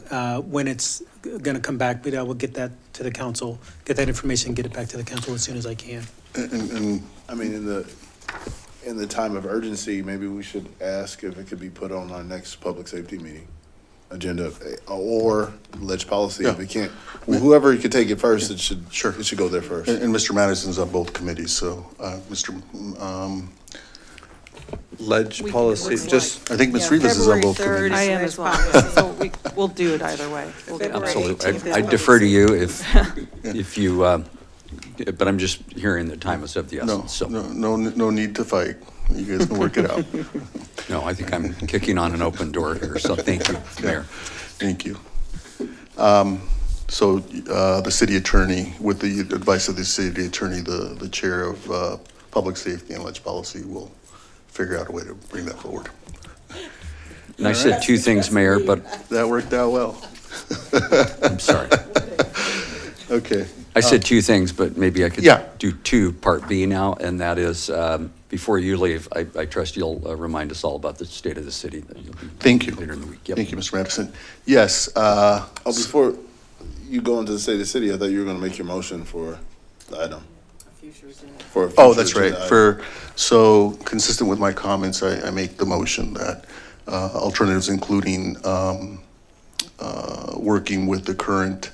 when it's going to come back, but I will get that to the council, get that information, get it back to the council as soon as I can. And I mean, in the time of urgency, maybe we should ask if it could be put on our next public safety meeting agenda or ledge policy. If it can't, whoever could take it first, it should go there first. And Mr. Madison's on both committees, so, Mr., Ledge policy, just. I think Ms. Rivas is on both committees. I am as well, so we'll do it either way. We'll get it right. Absolutely. I defer to you if you, but I'm just hearing that time is of the essence, so. No need to fight. You guys can work it out. No, I think I'm kicking on an open door here, so thank you, Mayor. Thank you. So the city attorney, with the advice of the city attorney, the chair of public safety and ledge policy will figure out a way to bring that forward. And I said two things, Mayor, but. That worked out well. I'm sorry. Okay. I said two things, but maybe I could do two, part B now, and that is, before you leave, I trust you'll remind us all about the state of the city. Thank you. Later in the week. Yep. Thank you, Mr. Madison. Yes. Before you go into the state of the city, I thought you were going to make your motion for the item. That's right. So consistent with my comments, I make the motion that alternatives including working with the current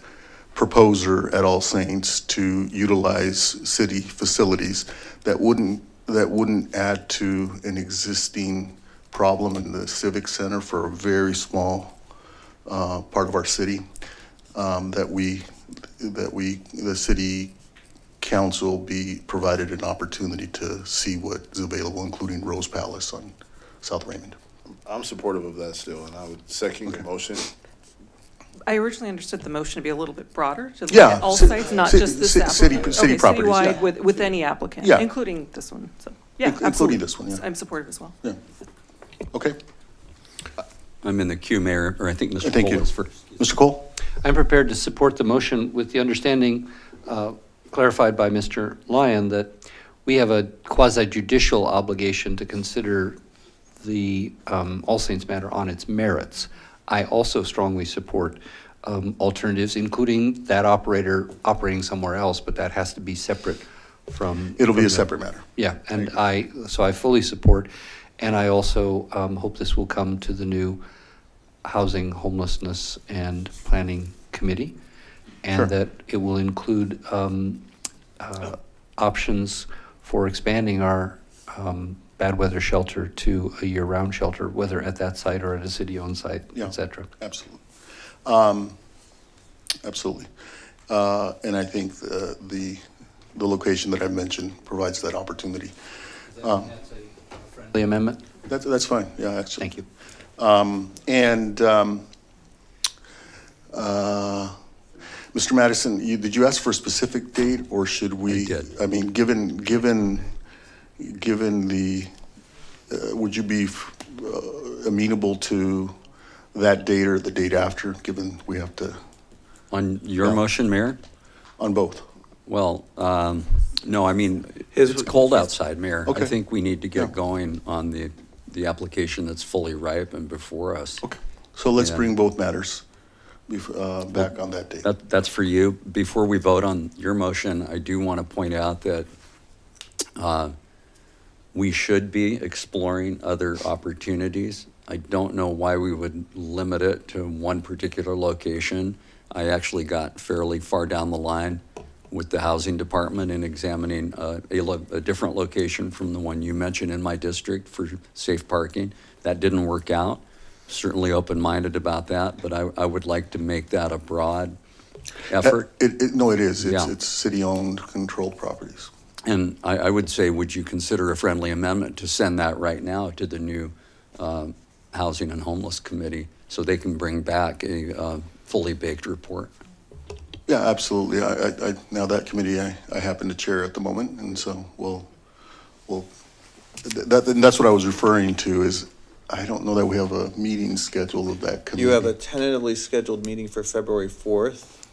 proposer at All Saints to utilize city facilities that wouldn't add to an existing problem in the Civic Center for a very small part of our city, the city council be provided an opportunity to see what is available, including Rose Palace on South Raymond. I'm supportive of that still, and I would second the motion. I originally understood the motion to be a little bit broader, to look Yeah, at all sites, not just this applicant. City properties, Citywide yeah. with any applicant, Yeah. including this one, so, yeah, Including absolutely. this one, yeah. I'm supportive as well. Yeah. Okay. I'm in the queue, Mayor, or I think Mr. Thank Cole you. is first. Mr. Cole? I'm prepared to support the motion with the understanding clarified by Mr. Lyon that we have a quasi-judicial obligation to consider the All Saints matter on its merits. I also strongly support alternatives, including that operator operating somewhere else, but that has to be separate from. It'll be a separate matter. Yeah, and so I fully support, and I also hope this will come to the new Housing, Homelessness, and Planning Committee, and Sure. that it will include options for expanding our bad weather shelter to a year-round shelter, whether at that site or at a city-owned site, Yeah. et cetera. Absolutely. Absolutely. And I think the location that I mentioned provides that opportunity. The amendment? That's fine, yeah, actually. Thank you. Mr. Madison, did you ask for a specific date, or should we? I did. I mean, given the, would you be amenable to that date or the date after, given we have to? On your motion, Mayor? On both. Well, no, I mean, it's cold outside, Mayor. Okay. I think we need to get going on the application that's fully ripe and before us. Okay. So let's Yeah. bring both matters back on that date. That's for you. Before we vote on your motion, I do want to point out that we should be exploring other opportunities. I don't know why we would limit it to one particular location. I actually got fairly far down the line with the housing department in examining a different location from the one you mentioned in my district for safe parking. That didn't work out. Certainly open-minded about that, but I would like to make that a broad effort. No, it is. Yeah. It's city-owned, controlled properties. And I would say, would you consider a friendly amendment to send that right now to the new Housing and Homeless Committee so they can bring back a fully baked report? Yeah, absolutely. Now that committee I happen to chair at the moment, and so that's what I was referring to is I don't know that we have a meeting scheduled of that committee. You have a tentatively scheduled meeting for February 4th.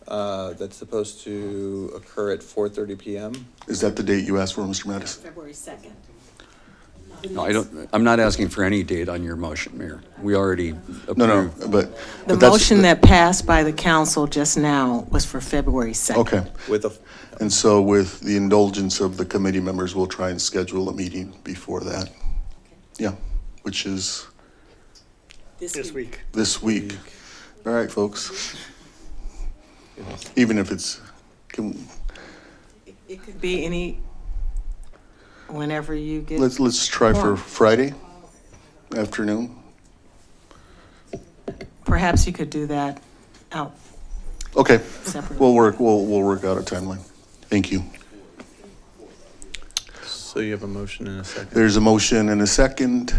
That's supposed to occur at 4:30 p.m. Is that the date you asked for, Mr. Madison? February 2nd. No, I'm not asking for any date on your motion, Mayor. We already approved. No, but The that's- motion that passed by the council just now was for February 2nd. Okay. And so with the indulgence of the committee members, we'll try and schedule a meeting before that. Yeah, which is This week. this week. All right, folks. Even if it's, It could be whenever you get. let's try for Friday afternoon. Perhaps you could do that out. Okay, Separate. we'll work out a timeline. Thank you. So you have a motion and a second. There's a motion and a second.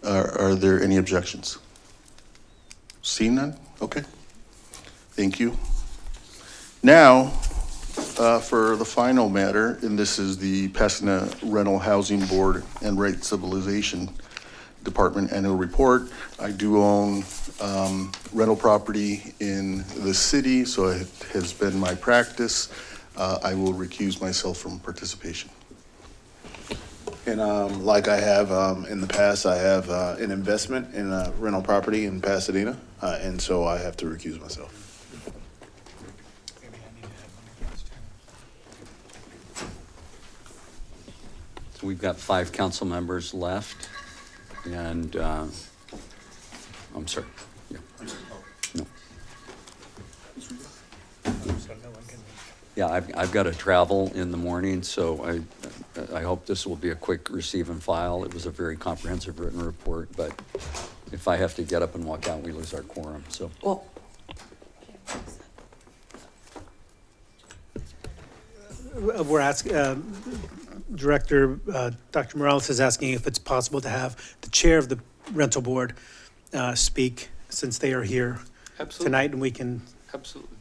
Are there any objections? Seeing none? Okay. Thank you. Now, for the final matter, and this is the Pasadena Rental Housing Board and Rate Stabilization Department Annual Report. I do own rental property in the city, so it has been my practice. I will recuse myself from participation. And like I have in the past, I have an investment in a rental property in Pasadena, and so I have to recuse myself. So we've got 5 council members left, and, I'm sorry. Yeah. No. Yeah, I've got to travel in the morning, so I hope this will be a quick receive and file. It was a very comprehensive written report, but if I have to get up and walk out, we lose our quorum, so. Well, We're asking, Director, Dr. Morales is asking if it's possible to have the chair of the rental board speak, since they are here tonight, and we can. Absolutely.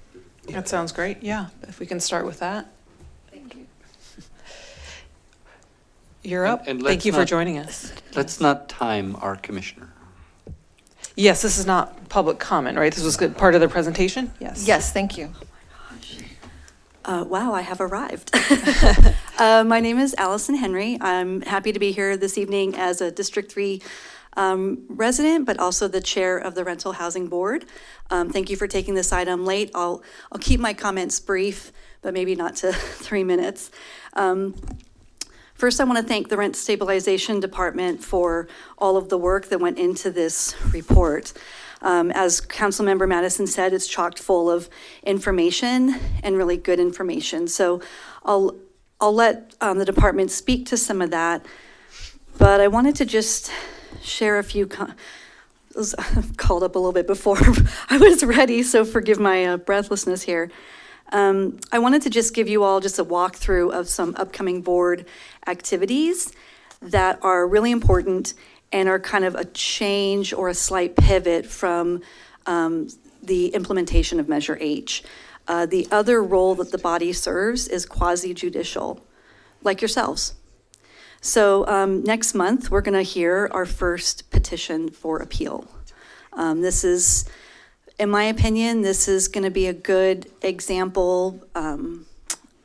that sounds great. Yeah, if we can start with that. Thank you. You're up. And Thank you for let's joining us. Let's not time our commissioner. Yes, this is not public comment, right? This was good part of the presentation? Yes. Yes, thank you. Wow, I have arrived. My name is Allison Henry. I'm happy to be here this evening as a District 3 resident, but also the chair of the Rental Housing Board. Thank you for taking this item late. I'll keep my comments brief, but maybe not to 3 minutes. First, I want to thank the Rent Stabilization Department for all of the work that went into this report. As Councilmember Madison said, it's chock full of information and really good information. So I'll let the department speak to some of that, but I wanted to just share a few. I was called up a little bit before I was ready, so forgive my breathlessness here. I wanted to just give you all just a walkthrough of some upcoming board activities that are really important and are kind of a change or a slight pivot from the implementation of Measure H. The other role that the body serves is quasi-judicial, like yourselves. So next month, we're going to hear our first petition for appeal. This is, in my opinion, this is going to be a good example,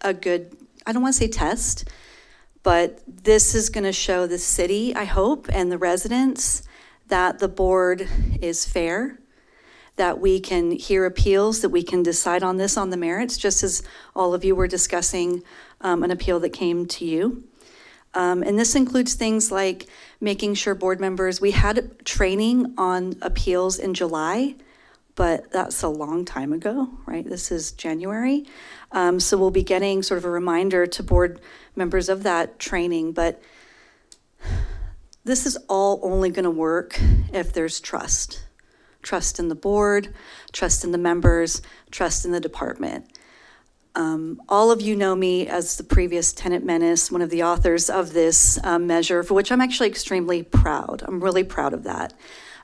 a good, I don't want to say test, but this is going to show the city, I hope, and the residents that the board is fair, that we can hear appeals, that we can decide on this on the merits, just as all of you were discussing an appeal that came to you. And this includes things like making sure board members, we had training on appeals in July, but that's a long time ago, right? This is January. So we'll be getting sort of a reminder to board members of that training, but this is all only going to work if there's trust. Trust in the board, trust in the members, trust in the department. All of you know me as the previous tenant menace, one of the authors of this measure, for which I'm actually extremely proud. I'm really proud of that.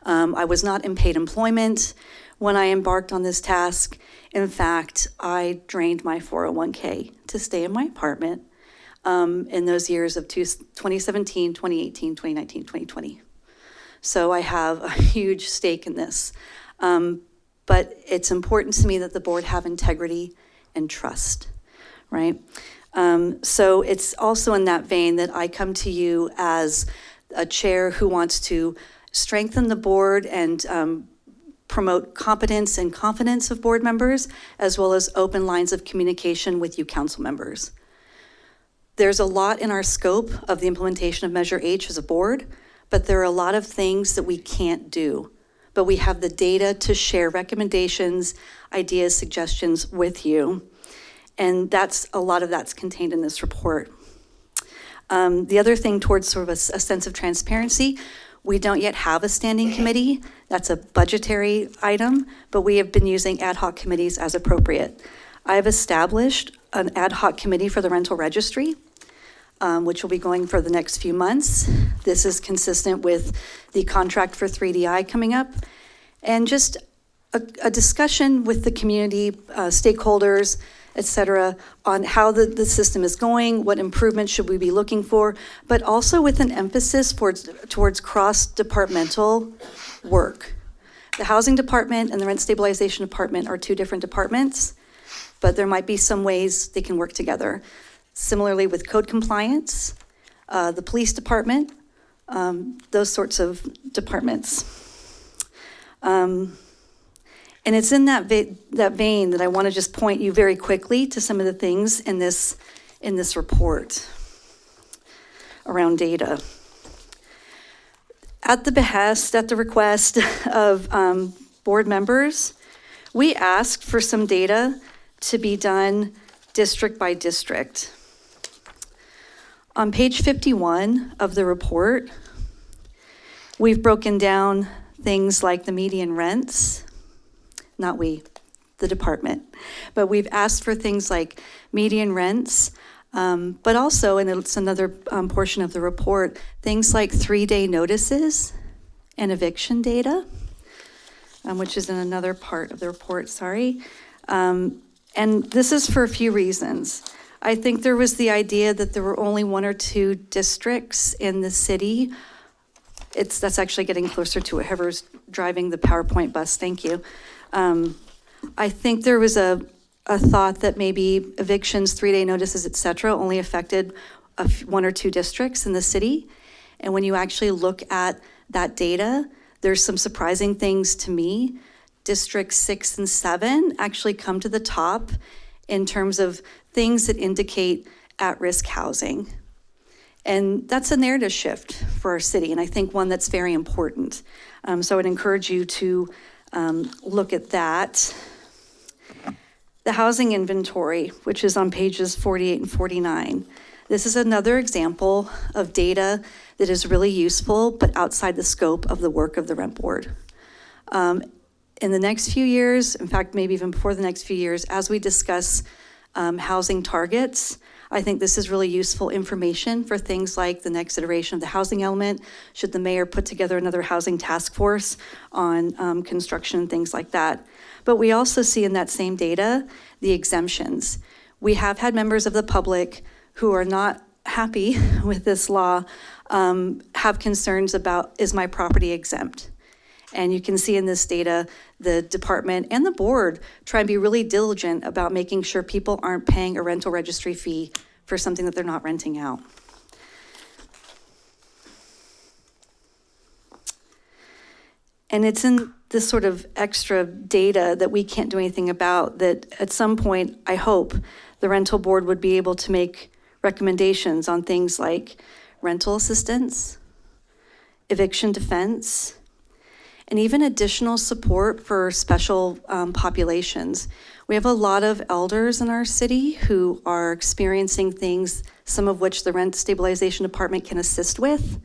I was not in paid employment when I embarked on this task. In fact, I drained my 401k to stay in my apartment in those years of 2017, 2018, 2019, 2020. So I have a huge stake in this. But it's important to me that the board have integrity and trust, right? So it's also in that vein that I come to you as a chair who wants to strengthen the board and promote competence and confidence of board members, as well as open lines of communication with you council members. There's a lot in our scope of the implementation of Measure H as a board, but there are a lot of things that we can't do. But we have the data to share recommendations, ideas, suggestions with you. And a lot of that's contained in this report. The other thing towards sort of a sense of transparency, we don't yet have a standing committee. That's a budgetary item, but we have been using ad hoc committees as appropriate. I have established an ad hoc committee for the rental registry, which will be going for the next few months. This is consistent with the contract for 3DI coming up, and just a discussion with the community, stakeholders, et cetera, on how the system is going, what improvements should we be looking for, but also with an emphasis towards cross-departmental work. The housing department and the rent stabilization department are two different departments, but there might be some ways they can work together. Similarly with code compliance, the police department, those sorts of departments. And it's in that vein that I want to just point you very quickly to some of the things in this report around data. At the request of board members, we asked for some data to be done district by district. On page 51 of the report, we've broken down things like the median rents, not we, the department, but we've asked for things like median rents, but also, and it's another portion of the report, things like 3-day notices and eviction data, which is in another part of the report, sorry. And this is for a few reasons. I think there was the idea that there were only 1 or 2 districts in the city. That's actually getting closer to it. Whoever's driving the PowerPoint bus, thank you. I think there was a thought that maybe evictions, 3-day notices, et cetera, only affected 1 or 2 districts in the city. And when you actually look at that data, there's some surprising things to me. Districts 6 and 7 actually come to the top in terms of things that indicate at-risk housing. And that's a narrative shift for our city, and I think one that's very important. So I would encourage you to look at that. The housing inventory, which is on pages 48 and 49. This is another example of data that is really useful, but outside the scope of the work of the rent board. In the next few years, in fact, maybe even before the next few years, as we discuss housing targets, I think this is really useful information for things like the next iteration of the housing element. Should the mayor put together another housing task force on construction and things like that? But we also see in that same data the exemptions. We have had members of the public who are not happy with this law have concerns about, is my property exempt? And you can see in this data, the department and the board try and be really diligent about making sure people aren't paying a rental registry fee for something that they're not renting out. And it's in this sort of extra data that we can't do anything about that at some point, I hope, the rental board would be able to make recommendations on things like rental assistance, eviction defense, and even additional support for special populations. We have a lot of elders in our city who are experiencing things, some of which the rent stabilization department can assist with,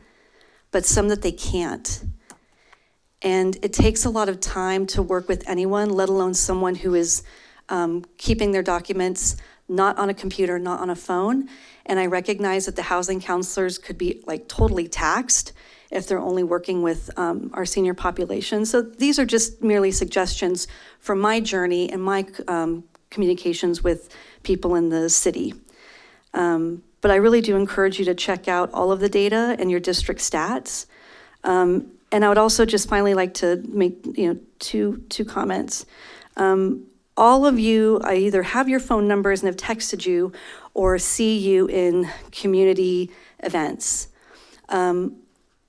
but some that they can't. And it takes a lot of time to work with anyone, let alone someone who is keeping their documents not on a computer, not on a phone. And I recognize that the housing counselors could be like totally taxed if they're only working with our senior population. So these are just merely suggestions from my journey and my communications with people in the city. But I really do encourage you to check out all of the data and your district stats. And I would also just finally like to make two comments. all of you, I either have your phone numbers and have texted you or see you in community events.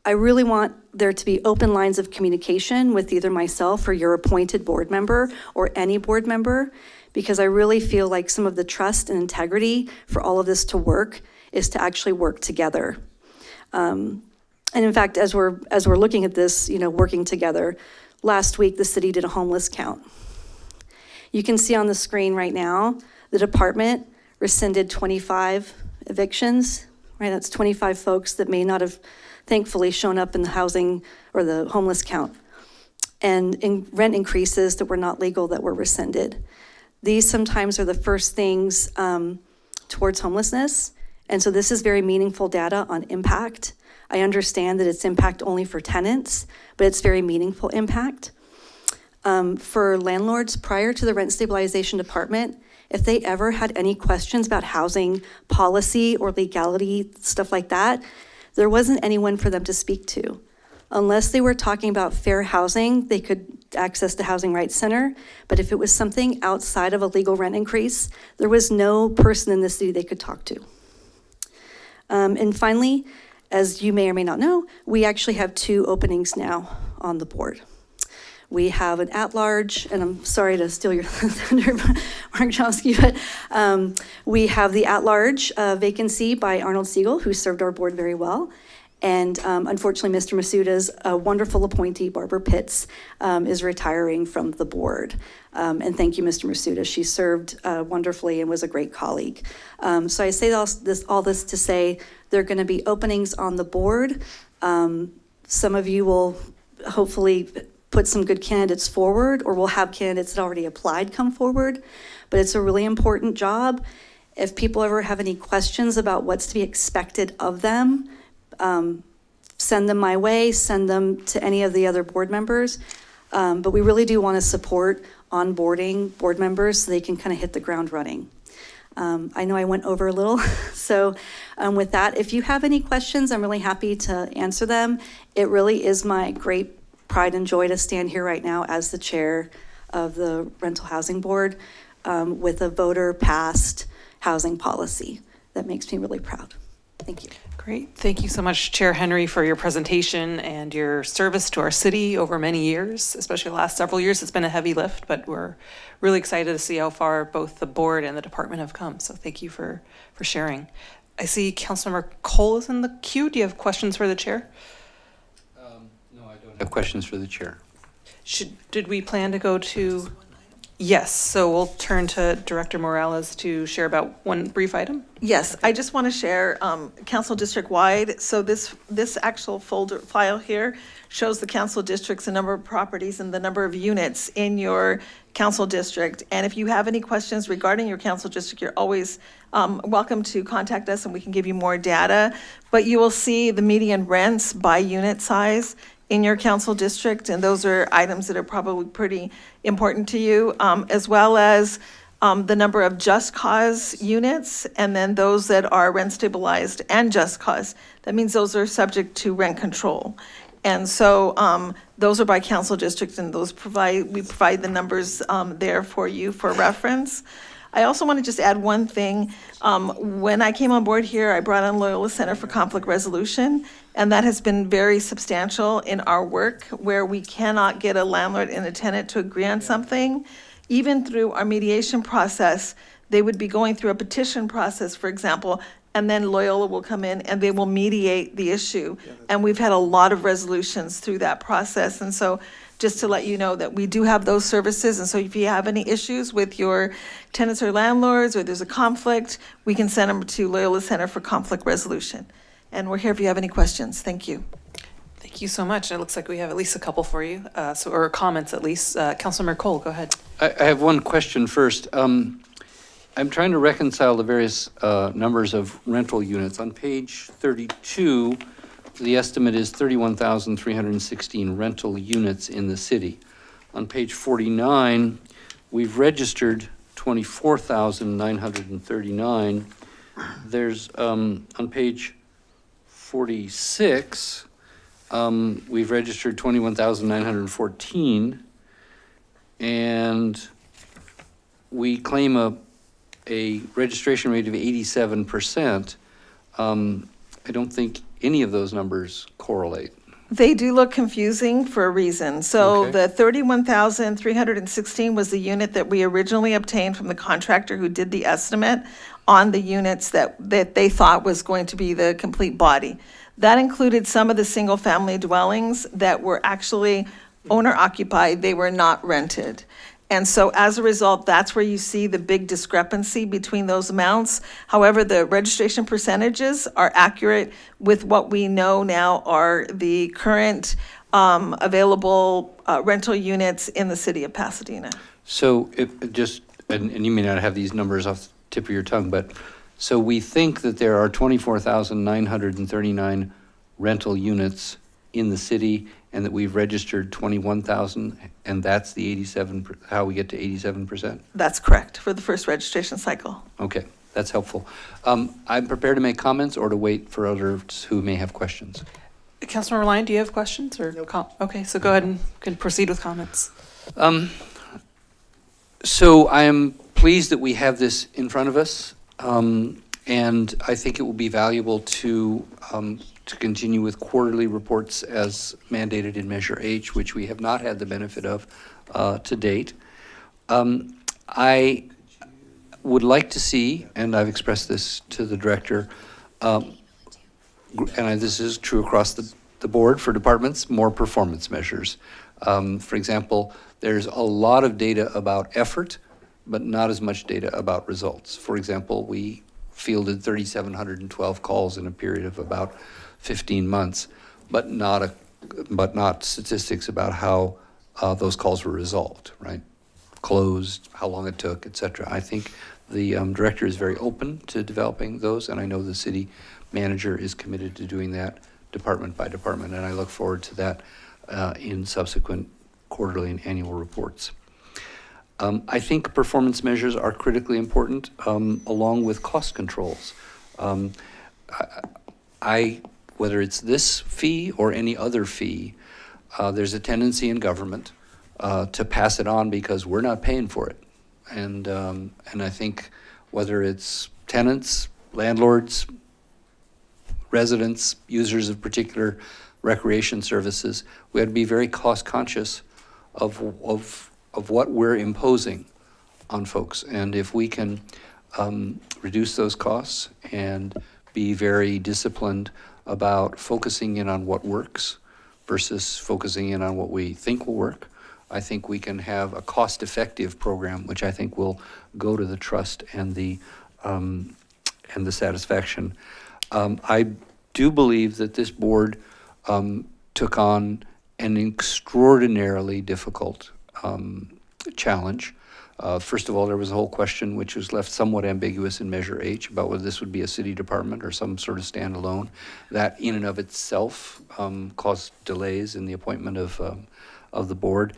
I really want there to be open lines of communication with either myself or your appointed board member or any board member, because I really feel like some of the trust and integrity for all of this to work is to actually work together. And in fact, as we're looking at this, working together, last week the city did a homeless count. You can see on the screen right now, the department rescinded 25 evictions, right? That's 25 folks that may not have thankfully shown up in the housing or the homeless count, and in rent increases that were not legal that were rescinded. These sometimes are the first things towards homelessness, and so this is very meaningful data on impact. I understand that it's impact only for tenants, but it's very meaningful impact. For landlords, prior to the rent stabilization department, if they ever had any questions about housing policy or legality, stuff like that, there wasn't anyone for them to speak to. Unless they were talking about fair housing, they could access the Housing Rights Center. But if it was something outside of a legal rent increase, there was no person in the city they could talk to. And finally, as you may or may not know, we actually have 2 openings now on the board. We have an at-large, and I'm sorry to steal your thunder, Mark Chomsky, but we have the at-large vacancy by Arnold Siegel, who served our board very well. And unfortunately, Mr. Masuda's wonderful appointee, Barbara Pitts, is retiring from the board. And thank you, Mr. Masuda. She served wonderfully and was a great colleague. So I say all this to say there are going to be openings on the board. Some of you will hopefully put some good candidates forward, or we'll have candidates that already applied come forward. But it's a really important job. If people ever have any questions about what's to be expected of them, send them my way, send them to any of the other board members. But we really do want to support onboarding board members so they can kind of hit the ground running. I know I went over a little, so with that, if you have any questions, I'm really happy to answer them. It really is my great pride and joy to stand here right now as the chair of the Rental Housing Board with a voter-passed housing policy. That makes me really proud. Thank you. Great. Thank you so much, Chair Henry, for your presentation and your service to our city over many years, especially the last several years. It's been a heavy lift, but we're really excited to see how far both the board and the department have come. So thank you for sharing. I see Councilmember Cole is in the queue. Do you have questions for the chair? No, I don't have questions for the chair. Did we plan to go to? Yes, so we'll turn to Director Morales to share about one brief item. Yes, I just want to share council district-wide. So this actual file here shows the council districts, the number of properties, and the number of units in your council district. And if you have any questions regarding your council district, you're always welcome to contact us and we can give you more data. But you will see the median rents by unit size in your council district, and those are items that are probably pretty important to you, as well as the number of just cause units, and then those that are rent stabilized and just cause. That means those are subject to rent control. And so those are by council district, and we provide the numbers there for you for reference. I also want to just add one thing. When I came on board here, I brought on Loyola Center for Conflict Resolution, and that has been very substantial in our work, where we cannot get a landlord and a tenant to agree on something. Even through our mediation process, they would be going through a petition process, for example, and then Loyola will come in and they will mediate the issue. And we've had a lot of resolutions through that process. And so just to let you know that we do have those services. And so if you have any issues with your tenants or landlords, or there's a conflict, we can send them to Loyola Center for Conflict Resolution. And we're here if you have any questions. Thank you. Thank you so much. It looks like we have at least a couple for you, or comments at least. Councilmember Cole, go ahead. I have one question first. I'm trying to reconcile the various numbers of rental units. On page 32, the estimate is 31,316 rental units in the city. On page 49, we've registered 24,939. There's, on page 46, we've registered 21,914. And we claim a registration rate of 87%, I don't think any of those numbers correlate. They do look confusing for a reason. So Okay. the 31,316 was the unit that we originally obtained from the contractor who did the estimate on the units that they thought was going to be the complete body. That included some of the single-family dwellings that were actually owner-occupied, they were not rented. And so as a result, that's where you see the big discrepancy between those amounts. However, the registration percentages are accurate with what we know now are the current available rental units in the city of Pasadena. So it just, and you may not have these numbers off the tip of your tongue, but so we think that there are 24,939 rental units in the city and that we've registered 21,000, and that's the 87, how we get to 87%? That's correct, for the first registration cycle. Okay, that's helpful. I'm prepared to make comments or to wait for others who may have questions. Councilmember Ryan, do you have questions or? Okay, so go ahead and can proceed with comments. So I am pleased that we have this in front of us, and I think it will be valuable to continue with quarterly reports as mandated in Measure H, which we have not had the benefit of to date. I would like to see, and I've expressed this to the director, and this is true across the board for departments, more performance measures. For example, there's a lot of data about effort, but not as much data about results. For example, we fielded 3,712 calls in a period of about 15 months, but not statistics about how those calls were resolved, right? Closed, how long it took, et cetera. I think the director is very open to developing those, and I know the city manager is committed to doing that department by department, and I look forward to that in subsequent quarterly and annual reports. I think performance measures are critically important, along with cost controls. Whether it's this fee or any other fee, there's a tendency in government to pass it on because we're not paying for it. And I think whether it's tenants, landlords, residents, users of particular recreation services, we have to be very cost conscious of what we're imposing on folks. And if we can reduce those costs and be very disciplined about focusing in on what works versus focusing in on what we think will work, I think we can have a cost-effective program, which I think will go to the trust and the satisfaction. I do believe that this board took on an extraordinarily difficult challenge. First of all, there was a whole question which was left somewhat ambiguous in Measure H about whether this would be a city department or some sort of standalone. That in and of itself caused delays in the appointment of the board.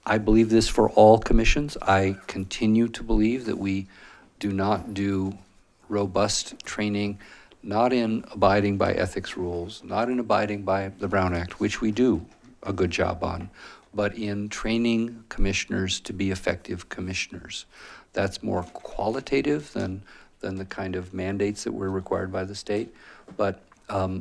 I believe this for all commissions. I continue to believe that we do not do robust training, not in abiding by ethics rules, not in abiding by the Brown Act, which we do a good job on, but in training commissioners to be effective commissioners. That's more qualitative than the kind of mandates that were required by the state. But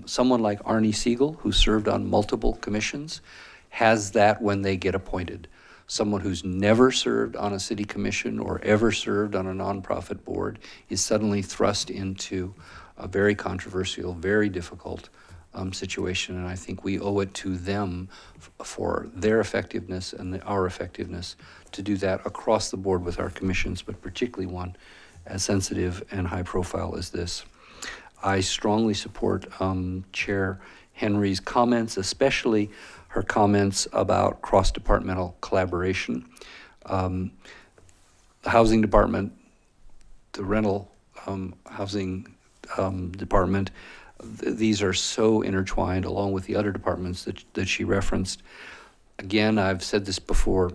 someone like Arnie Siegel, who served on multiple commissions, has that when they get appointed. Someone who's never served on a city commission or ever served on a nonprofit board is suddenly thrust into a very controversial, very difficult situation, and I think we owe it to them for their effectiveness and our effectiveness to do that across the board with our commissions, but particularly one as sensitive and high profile as this. I strongly support Chair Henry's comments, especially her comments about cross-departmental collaboration. The housing department, the rental housing department, these are so intertwined along with the other departments that she referenced. Again, I've said this before,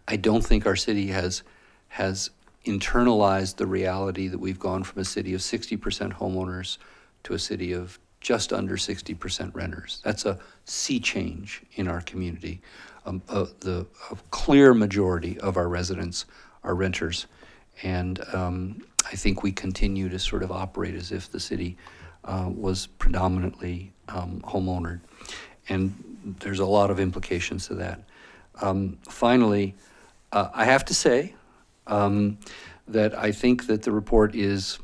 I don't think our city has internalized the reality that we've gone from a city of 60% homeowners to a city of just under 60% renters. That's a sea change in our community. A clear majority of our residents are renters. And I think we continue to sort of operate as if the city was predominantly homeownered. And there's a lot of implications to that. Finally, I have to say that I think that the report is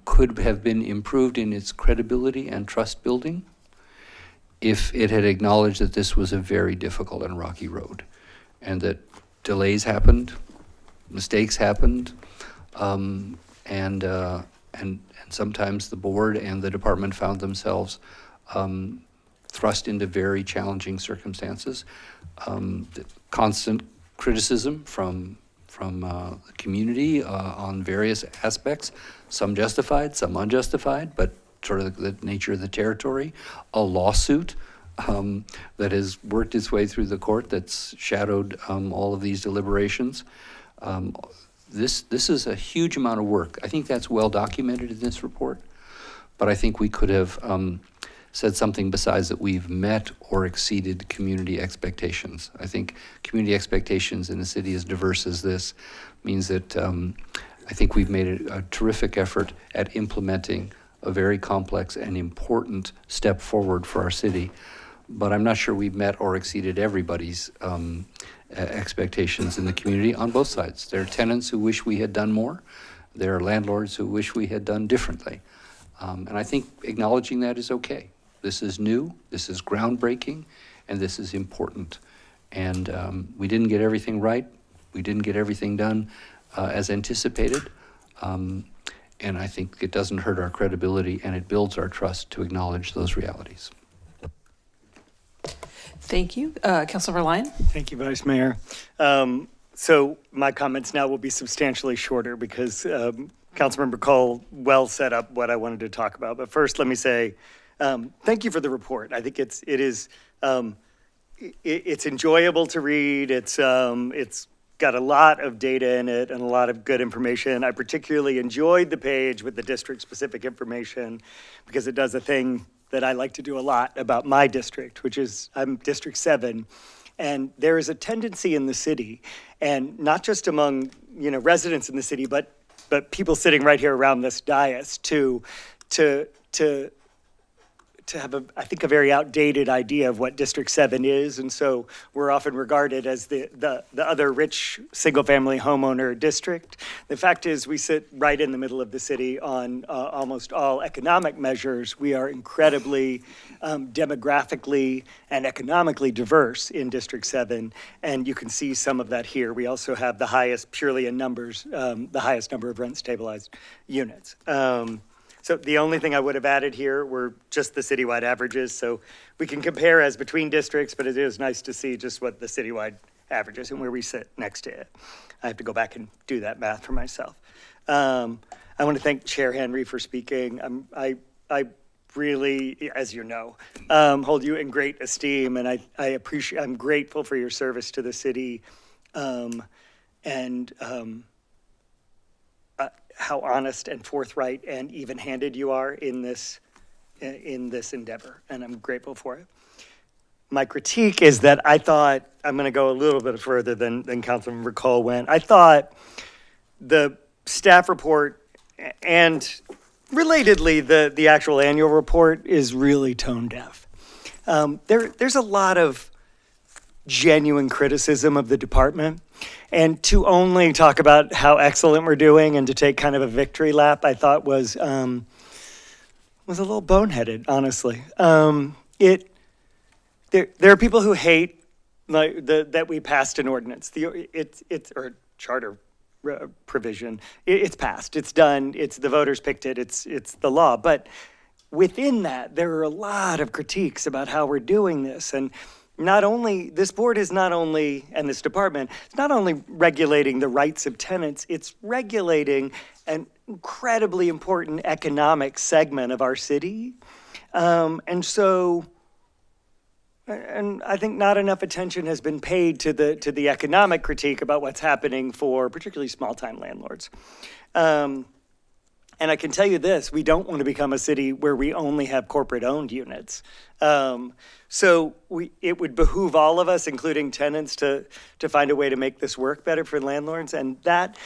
could have been improved in its credibility and trust building if it had acknowledged that this was a very difficult and rocky road, and that delays happened, mistakes happened, and sometimes the board and the department found themselves thrust into very challenging circumstances. The constant criticism from the community on various aspects, some justified, some unjustified, but sort of the nature of the territory. A lawsuit that has worked its way through the court that's shadowed all of these deliberations. This is a huge amount of work. I think that's well documented in this report, but I think we could have said something besides that we've met or exceeded community expectations. I think community expectations in a city as diverse as this means that I think we've made a terrific effort at implementing a very complex and important step forward for our city. But I'm not sure we've met or exceeded everybody's expectations in the community on both sides. There are tenants who wish we had done more. There are landlords who wish we had done differently. And I think acknowledging that is okay. This is new, this is groundbreaking, and this is important. And we didn't get everything right. We didn't get everything done as anticipated. And I think it doesn't hurt our credibility, and it builds our trust to acknowledge those realities. Thank you. Councilmember Lyon? Thank you, Vice Mayor. So my comments now will be substantially shorter because Councilmember Cole well set up what I wanted to talk about. But first, let me say thank you for the report. I think it's enjoyable to read. It's got a lot of data in it and a lot of good information. I particularly enjoyed the page with the district-specific information because it does a thing that I like to do a lot about my district, which is I'm District 7, and there is a tendency in the city, and not just among residents in the city, but people sitting right here around this dais to have I think a very outdated idea of what District 7 is, and so we're often regarded as the other rich single-family homeowner district. The fact is we sit right in the middle of the city on almost all economic measures. We are incredibly demographically and economically diverse in District 7, and you can see some of that here. We also have the highest, purely in numbers, the highest number of rent-stabilized units. So the only thing I would have added here were just the citywide averages. So we can compare as between districts, but it is nice to see just what the citywide averages and where we sit next to it. I have to go back and do that math for myself. I want to thank Chair Henry for speaking. I really, as you know, hold you in great esteem, and I'm grateful for your service to the city, and how honest and forthright and even-handed you are in this endeavor, and I'm grateful for it. My critique is that I thought, I'm going to go a little bit further than Councilmember Cole went. I thought the staff report and relatedly the actual annual report is really tone deaf. There's a lot of genuine criticism of the department, and to only talk about how excellent we're doing and to take kind of a victory lap, I thought was a little boneheaded, honestly. There are people who hate that we passed an ordinance, or charter provision. It's passed, it's done, it's the voters picked it, it's the law. But within that, there are a lot of critiques about how we're doing this, and this board is not only, and this department, it's not only regulating the rights of tenants, it's regulating an incredibly important economic segment of our city. And I think not enough attention has been paid to the economic critique about what's happening for particularly small-time landlords. And I can tell you this, we don't want to become a city where we only have corporate-owned units. So it would behoove all of us, including tenants, to find a way to make this work better for landlords. And that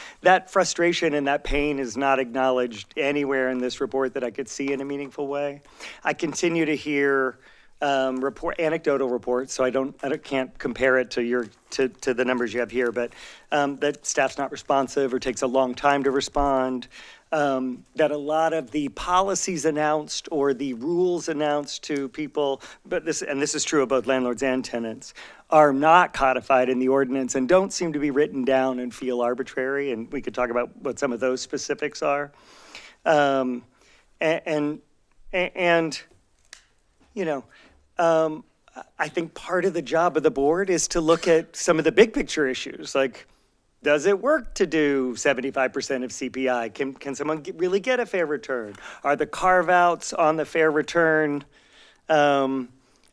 frustration and that pain is not acknowledged anywhere in this report that I could see in a meaningful way. I continue to hear anecdotal reports, so I can't compare it to to the numbers you have here, but that staff's not responsive or takes a long time to respond. That a lot of the policies announced or the rules announced to people, this is true of both landlords and tenants, are not codified in the ordinance and don't seem to be written down and feel arbitrary. And we could talk about what some of those specifics are. I think part of the job of the board is to look at some of the big picture issues, like, does it work to do 75% of CPI? Can someone really get a fair return? Are the carve-outs on the fair return for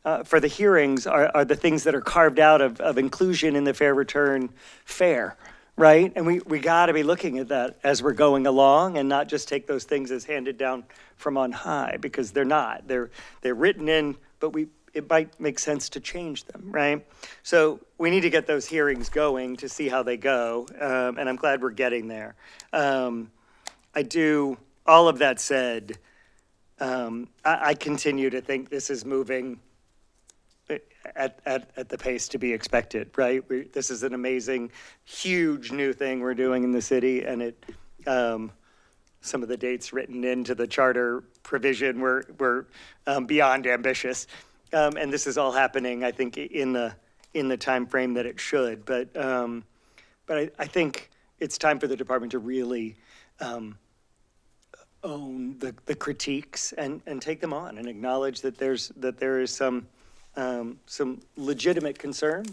the hearings, are the things that are carved out of inclusion in the fair return fair, right? And we got to be looking at that as we're going along and not just take those things as handed down from on high, because they're not. They're written in, but it might make sense to change them, right? So we need to get those hearings going to see how they go, and I'm glad we're getting there. All of that said, I continue to think this is moving at the pace to be expected, right? This is an amazing, huge new thing we're doing in the city, and some of the dates written into the charter provision were beyond ambitious. And this is all happening, I think, in the time frame that it should. But I think it's time for the department to really own the critiques and take them on and acknowledge that there is some legitimate concern,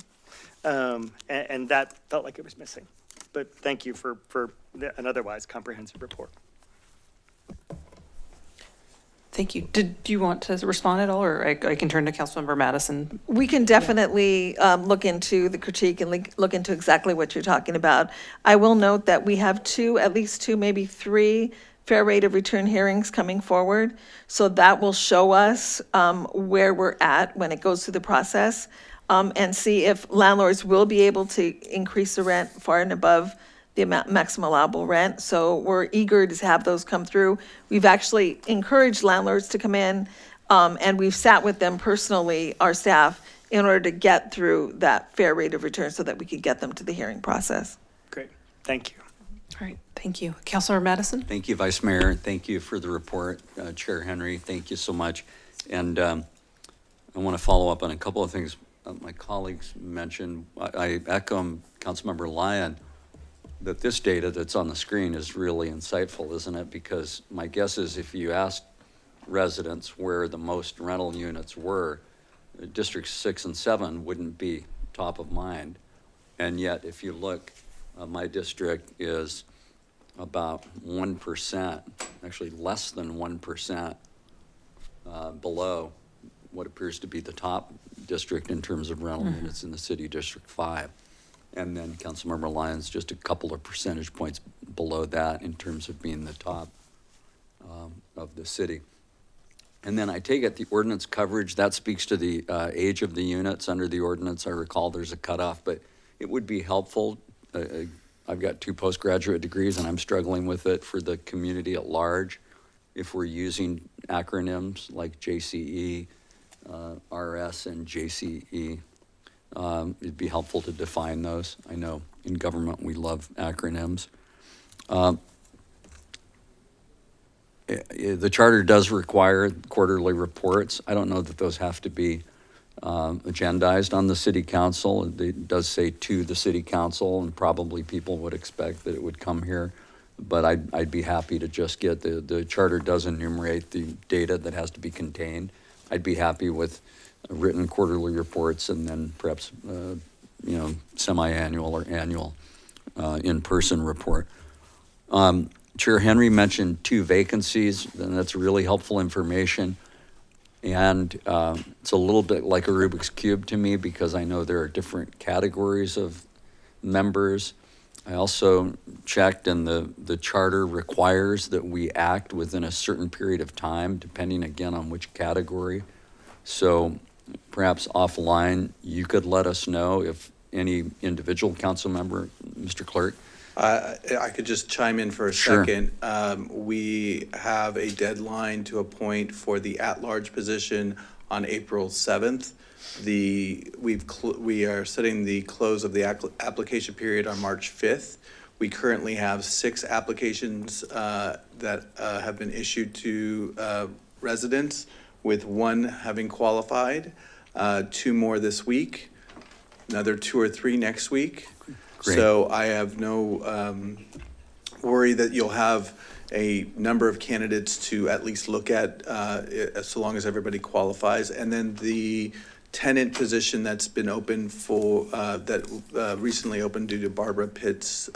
and that felt like it was missing. But thank you for an otherwise comprehensive report. Thank you. Did you want to respond at all, or I can turn to Councilmember Madison? We can definitely look into the critique and look into exactly what you're talking about. I will note that we have at least two, maybe three fair rate of return hearings coming forward. So that will show us where we're at when it goes through the process, and see if landlords will be able to increase the rent far and above the maximum allowable rent. So we're eager to have those come through. We've actually encouraged landlords to come in, and we've sat with them personally, our staff, in order to get through that fair rate of return so that we could get them to the hearing process. Great, thank you. All right, thank you. Councilmember Madison? Thank you, Vice Mayor. Thank you for the report. Chair Henry, thank you so much. And I want to follow up on a couple of things my colleagues mentioned. I echo Councilmember Lyon that this data that's on the screen is really insightful, isn't it? Because my guess is if you asked residents where the most rental units were, Districts 6 and 7 wouldn't be top of mind. And yet, if you look, my district is about 1%, actually less than 1% below what appears to be the top district in terms of rental units in the city, District 5. And then Councilmember Lyons just a couple of percentage points below that in terms of being the top of the city. And then I take it the ordinance coverage, that speaks to the age of the units under the ordinance. I recall there's a cutoff, but it would be helpful. I've got 2 postgraduate degrees and I'm struggling with it for the community at large. If we're using acronyms like JCE, RS, and JCE, it'd be helpful to define those. I know in government we love acronyms. The charter does require quarterly reports. I don't know that those have to be agendized on the city council. It does say to the city council, and probably people would expect that it would come here. But I'd be happy to just get the charter does enumerate the data that has to be contained. I'd be happy with written quarterly reports and then perhaps semi-annual or annual in-person report. Chair Henry mentioned 2 vacancies, and that's really helpful information. And it's a little bit like a Rubik's Cube to me because I know there are different categories of members. I also checked, and the charter requires that we act within a certain period of time, depending again on which category. So perhaps offline, you could let us know if any individual council member, Mr. Clerk. I could just chime in for a Sure. second. We have a deadline to appoint for the at-large position on April 7th. We are setting the close of the application period on March 5th. We currently have 6 applications that have been issued to residents, with 1 having qualified, 2 more this week, another 2 or 3 next week. Great. So I have no worry that you'll have a number of candidates to at least look at, so long as everybody qualifies. And then the tenant position that's been open for, that recently opened due to Barbara Pitt's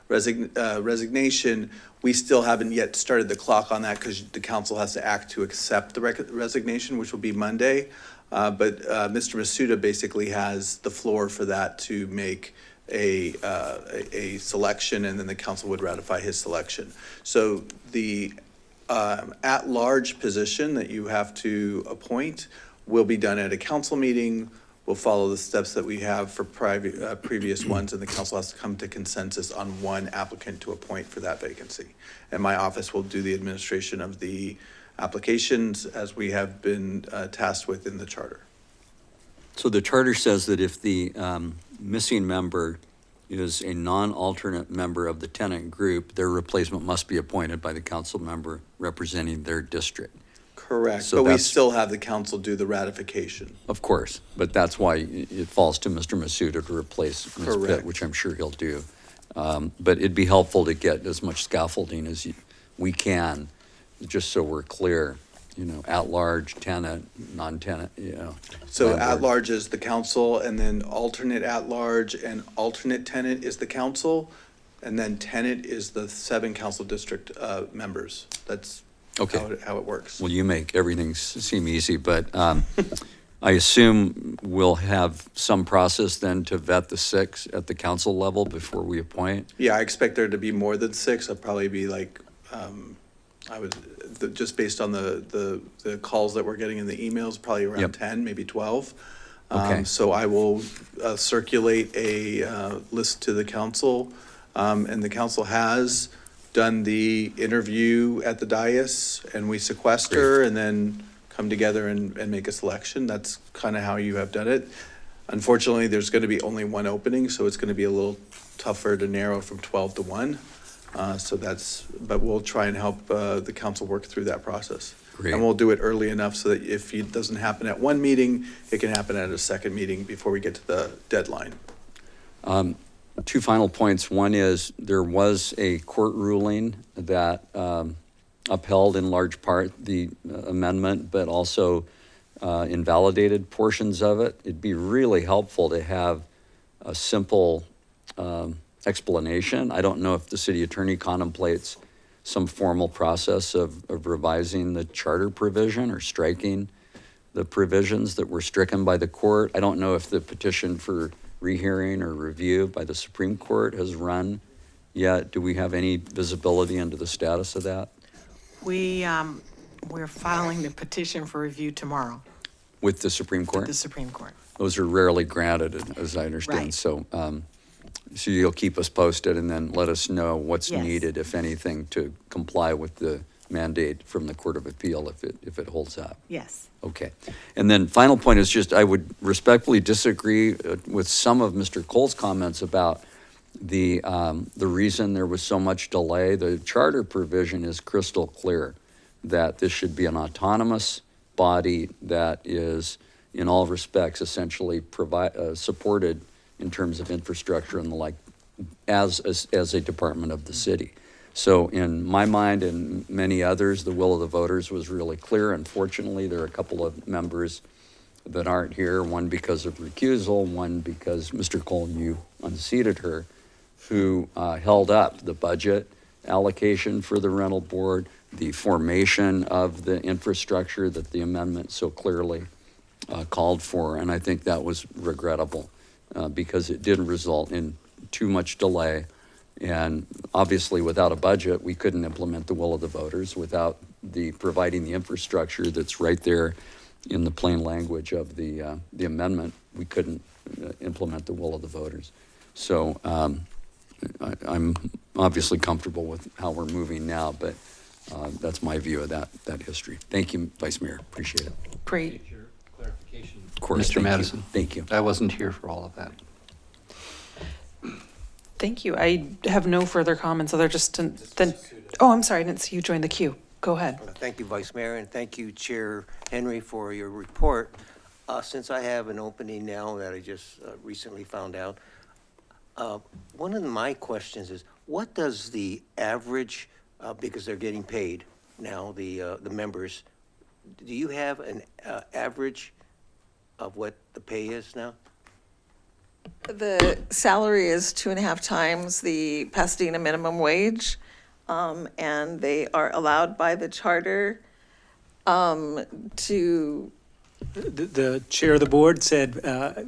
resignation, we still haven't yet started the clock on that because the council has to act to accept the resignation, which will be Monday. But Mr. Masuda basically has the floor for that to make a selection, and then the council would ratify his selection. So the at-large position that you have to appoint will be done at a council meeting. We'll follow the steps that we have for previous ones, and the council has to come to consensus on 1 applicant to appoint for that vacancy. And my office will do the administration of the applications as we have been tasked with in the charter. So the charter says that if the missing member is a non-alternate member of the tenant group, their replacement must be appointed by the council member representing their district. Correct, So but we that's- still have the council do the ratification. Of course, but that's why it falls to Mr. Masuda to replace Ms. Pitt, Correct. which I'm sure he'll do. But it'd be helpful to get as much scaffolding as we can, just so we're clear, at-large, tenant, non-tenant, So landlord. at-large is the council, and then alternate at-large and alternate tenant is the council, and then tenant is the 7 council district members. That's Okay. how it works. Well, you make everything seem easy, but I assume we'll have some process then to vet the 6 at the council level before we appoint? Yeah, I expect there to be more than 6. I'll probably be like, just based on the calls that we're getting in the emails, probably around Yep. 10, maybe 12. Okay. So I will circulate a list to the council, and the council has done the interview at the dais, and we sequester and then come together and make a selection. That's kind of how you have done it. Unfortunately, there's going to be only 1 opening, so it's going to be a little tougher to narrow from 12 to 1. But we'll try and help the council work through that process. Great. And we'll do it early enough so that if it doesn't happen at 1 meeting, it can happen at a second meeting before we get to the deadline. 2 final points. One is there was a court ruling that upheld in large part the amendment, but also invalidated portions of it. It'd be really helpful to have a simple explanation. I don't know if the city attorney contemplates some formal process of revising the charter provision or striking the provisions that were stricken by the court. I don't know if the petition for rehearing or review by the Supreme Court has run yet. Do we have any visibility into the status of that? We're filing the petition for review tomorrow With the Supreme with Court? the Supreme Court. Those are rarely granted, as I understand. Right. So, so you'll keep us posted and then let us know what's Yes. needed, if anything, to comply with the mandate from the Court of Appeal if it holds up. Yes. Okay. And then final point is just, I would respectfully disagree with some of Mr. Cole's comments about the reason there was so much delay. The charter provision is crystal clear that this should be an autonomous body that is, in all respects, essentially supported in terms of infrastructure and the like, as a department of the city. So in my mind and many others, the will of the voters was really clear. Unfortunately, there are a couple of members that aren't here, one because of recusal, one because Mr. Cole, you unseated her, who held up the budget allocation for the rental board, the formation of the infrastructure that the amendment so clearly called for. And I think that was regrettable because it did result in too much delay. And obviously, without a budget, we couldn't implement the will of the voters without providing the infrastructure that's right there in the plain language of the amendment. We couldn't implement the will of the voters. So I'm obviously comfortable with how we're moving now, but that's my view of that history. Thank you, Vice Mayor. Appreciate it. Great. Of course, Mr. thank you. Madison. Thank you. I wasn't here for all of that. Thank you. I have no further comments other just to, than, oh, I'm sorry, I didn't see you join the queue. Go ahead. Thank you, Vice Mayor, and thank you, Chair Henry, for your report. Since I have an opening now that I just recently found out, one of my questions is, what does the average, because they're getting paid now, the members, do you have an average of what the pay is now? The salary is 2.5 times the Pasadena minimum wage, and they are allowed by the charter to. The chair of the board said,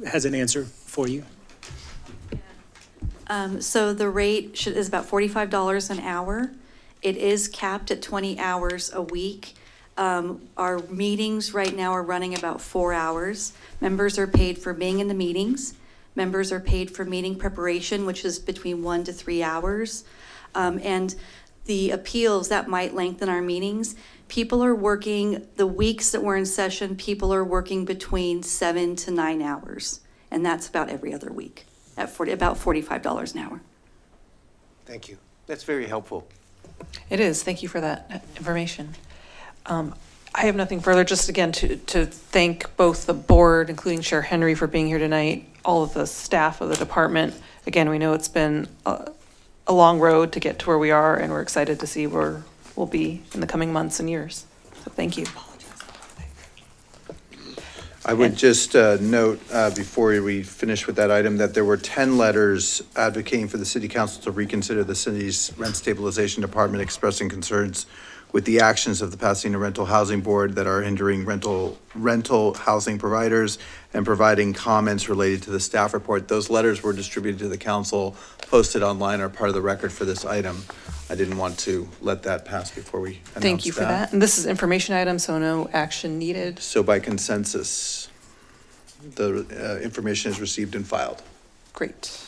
has an answer for you. So the rate is about $45 an hour. It is capped at 20 hours a week. Our meetings right now are running about 4 hours. Members are paid for being in the meetings. Members are paid for meeting preparation, which is between 1 to 3 hours. And the appeals, that might lengthen our meetings. People are working, the weeks that we're in session, people are working between 7 to 9 hours. And that's about every other week at about $45 an hour. Thank you. That's very helpful. It is. Thank you for that information. I have nothing further, just again to thank both the board, including Chair Henry, for being here tonight, all of the staff of the department. Again, we know it's been a long road to get to where we are, and we're excited to see where we'll be in the coming months and years. So thank you. I would just note, before we finish with that item, that there were 10 letters advocating for the city council to reconsider the city's rent stabilization department, expressing concerns with the actions of the Pasadena Rental Housing Board that are hindering rental housing providers and providing comments related to the staff report. Those letters were distributed to the council, posted online, are part of the record for this item. I didn't want to let that pass before we announced that. Thank you for that. And this is information item, so no action needed. So by consensus, the information is received and filed. Great.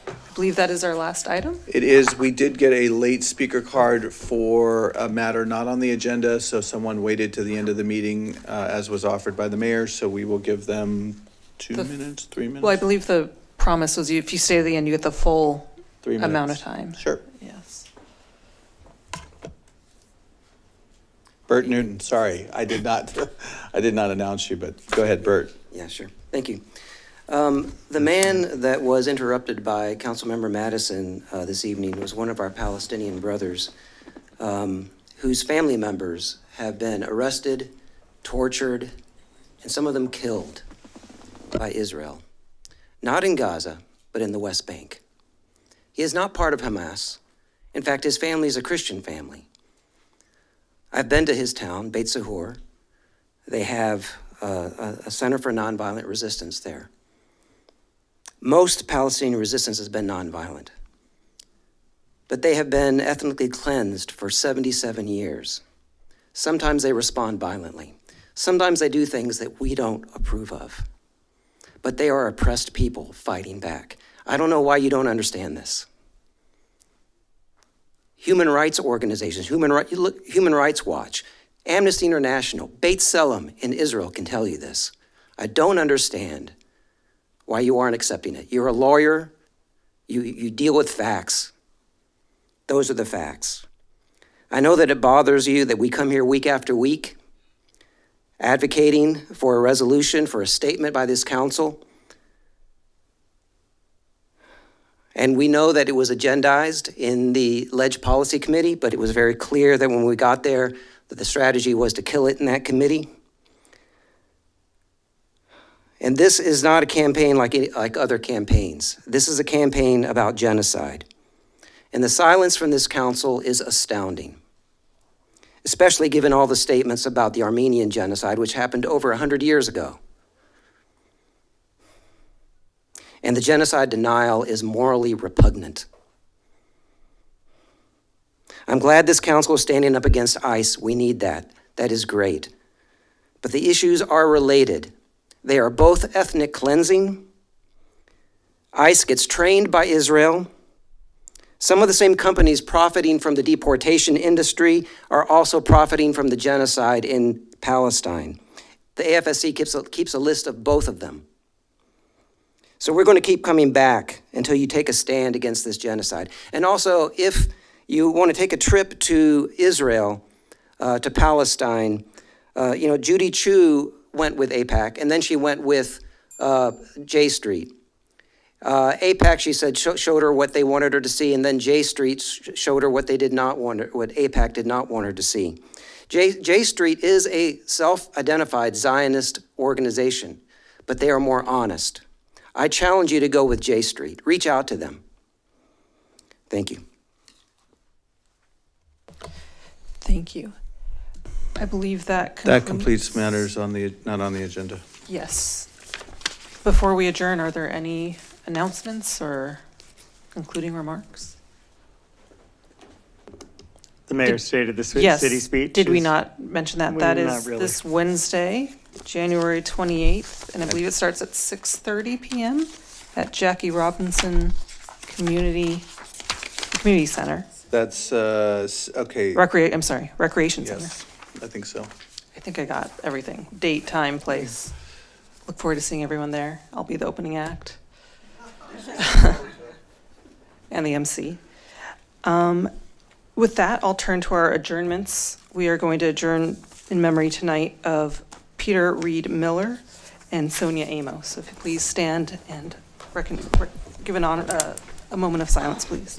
I believe that is our last item. It is. We did get a late speaker card for a matter not on the agenda, so someone waited to the end of the meeting, as was offered by the mayor, so we will give them 3 minutes. Well, I believe the promise was if you stay to the end, you get the full 3 minutes. amount of time. Sure. Yes. Bert Newton, sorry, I did not announce you, but go ahead, Bert. Yeah, sure. Thank you. The man that was interrupted by Councilmember Madison this evening was one of our Palestinian brothers whose family members have been arrested, tortured, and some of them killed by Israel. Not in Gaza, but in the West Bank. He is not part of Hamas. In fact, his family is a Christian family. I've been to his town, Beit Sahur. They have a Center for Nonviolent Resistance there. Most Palestinian resistance has been nonviolent, but they have been ethnically cleansed for 77 years. Sometimes they respond violently. Sometimes they do things that we don't approve of, but they are oppressed people fighting back. I don't know why you don't understand this. Human rights organizations, Human Rights Watch, Amnesty International, Beit Selam in Israel can tell you this. I don't understand why you aren't accepting it. You're a lawyer. You deal with facts. Those are the facts. I know that it bothers you that we come here week after week advocating for a resolution, for a statement by this council. And we know that it was agendized in the Ledge Policy Committee, but it was very clear that when we got there that the strategy was to kill it in that committee. And this is not a campaign like other campaigns. This is a campaign about genocide. And the silence from this council is astounding, especially given all the statements about the Armenian genocide, which happened over 100 years ago. and the genocide denial is morally repugnant. I'm glad this council is standing up against ICE. We need that. That is great. But the issues are related. They are both ethnic cleansing. ICE gets trained by Israel. Some of the same companies profiting from the deportation industry are also profiting from the genocide in Palestine. The AFSC keeps a list of both of them. So we're going to keep coming back until you take a stand against this genocide. And also, if you want to take a trip to Israel, to Palestine, Judy Chu went with AIPAC, and then she went with J Street. AIPAC, she said, showed her what they wanted her to see, and then J Street showed her what they did not want her, what AIPAC did not want her to see. J Street is a self-identified Zionist organization, but they are more honest. I challenge you to go with J Street. Reach out to them. Thank you. Thank you. I believe that completes matters on the, not on the agenda. Yes. Before we adjourn, are there any announcements or concluding remarks? The mayor stated the Yes. city speech. Did we is- not mention that? We That did not is really. this Wednesday, January 28th, and I believe it starts at 6:30 PM at Jackie Robinson Community Center. That's, okay. Recreation Center. Yes, I think so. I think I got everything. Date, time, place. Look forward to seeing everyone there. I'll be the opening act. And the MC. With that, I'll turn to our adjournments. We are going to adjourn in memory tonight of Peter Reed Miller and Sonia Amos. So if you please stand and give a moment of silence, please.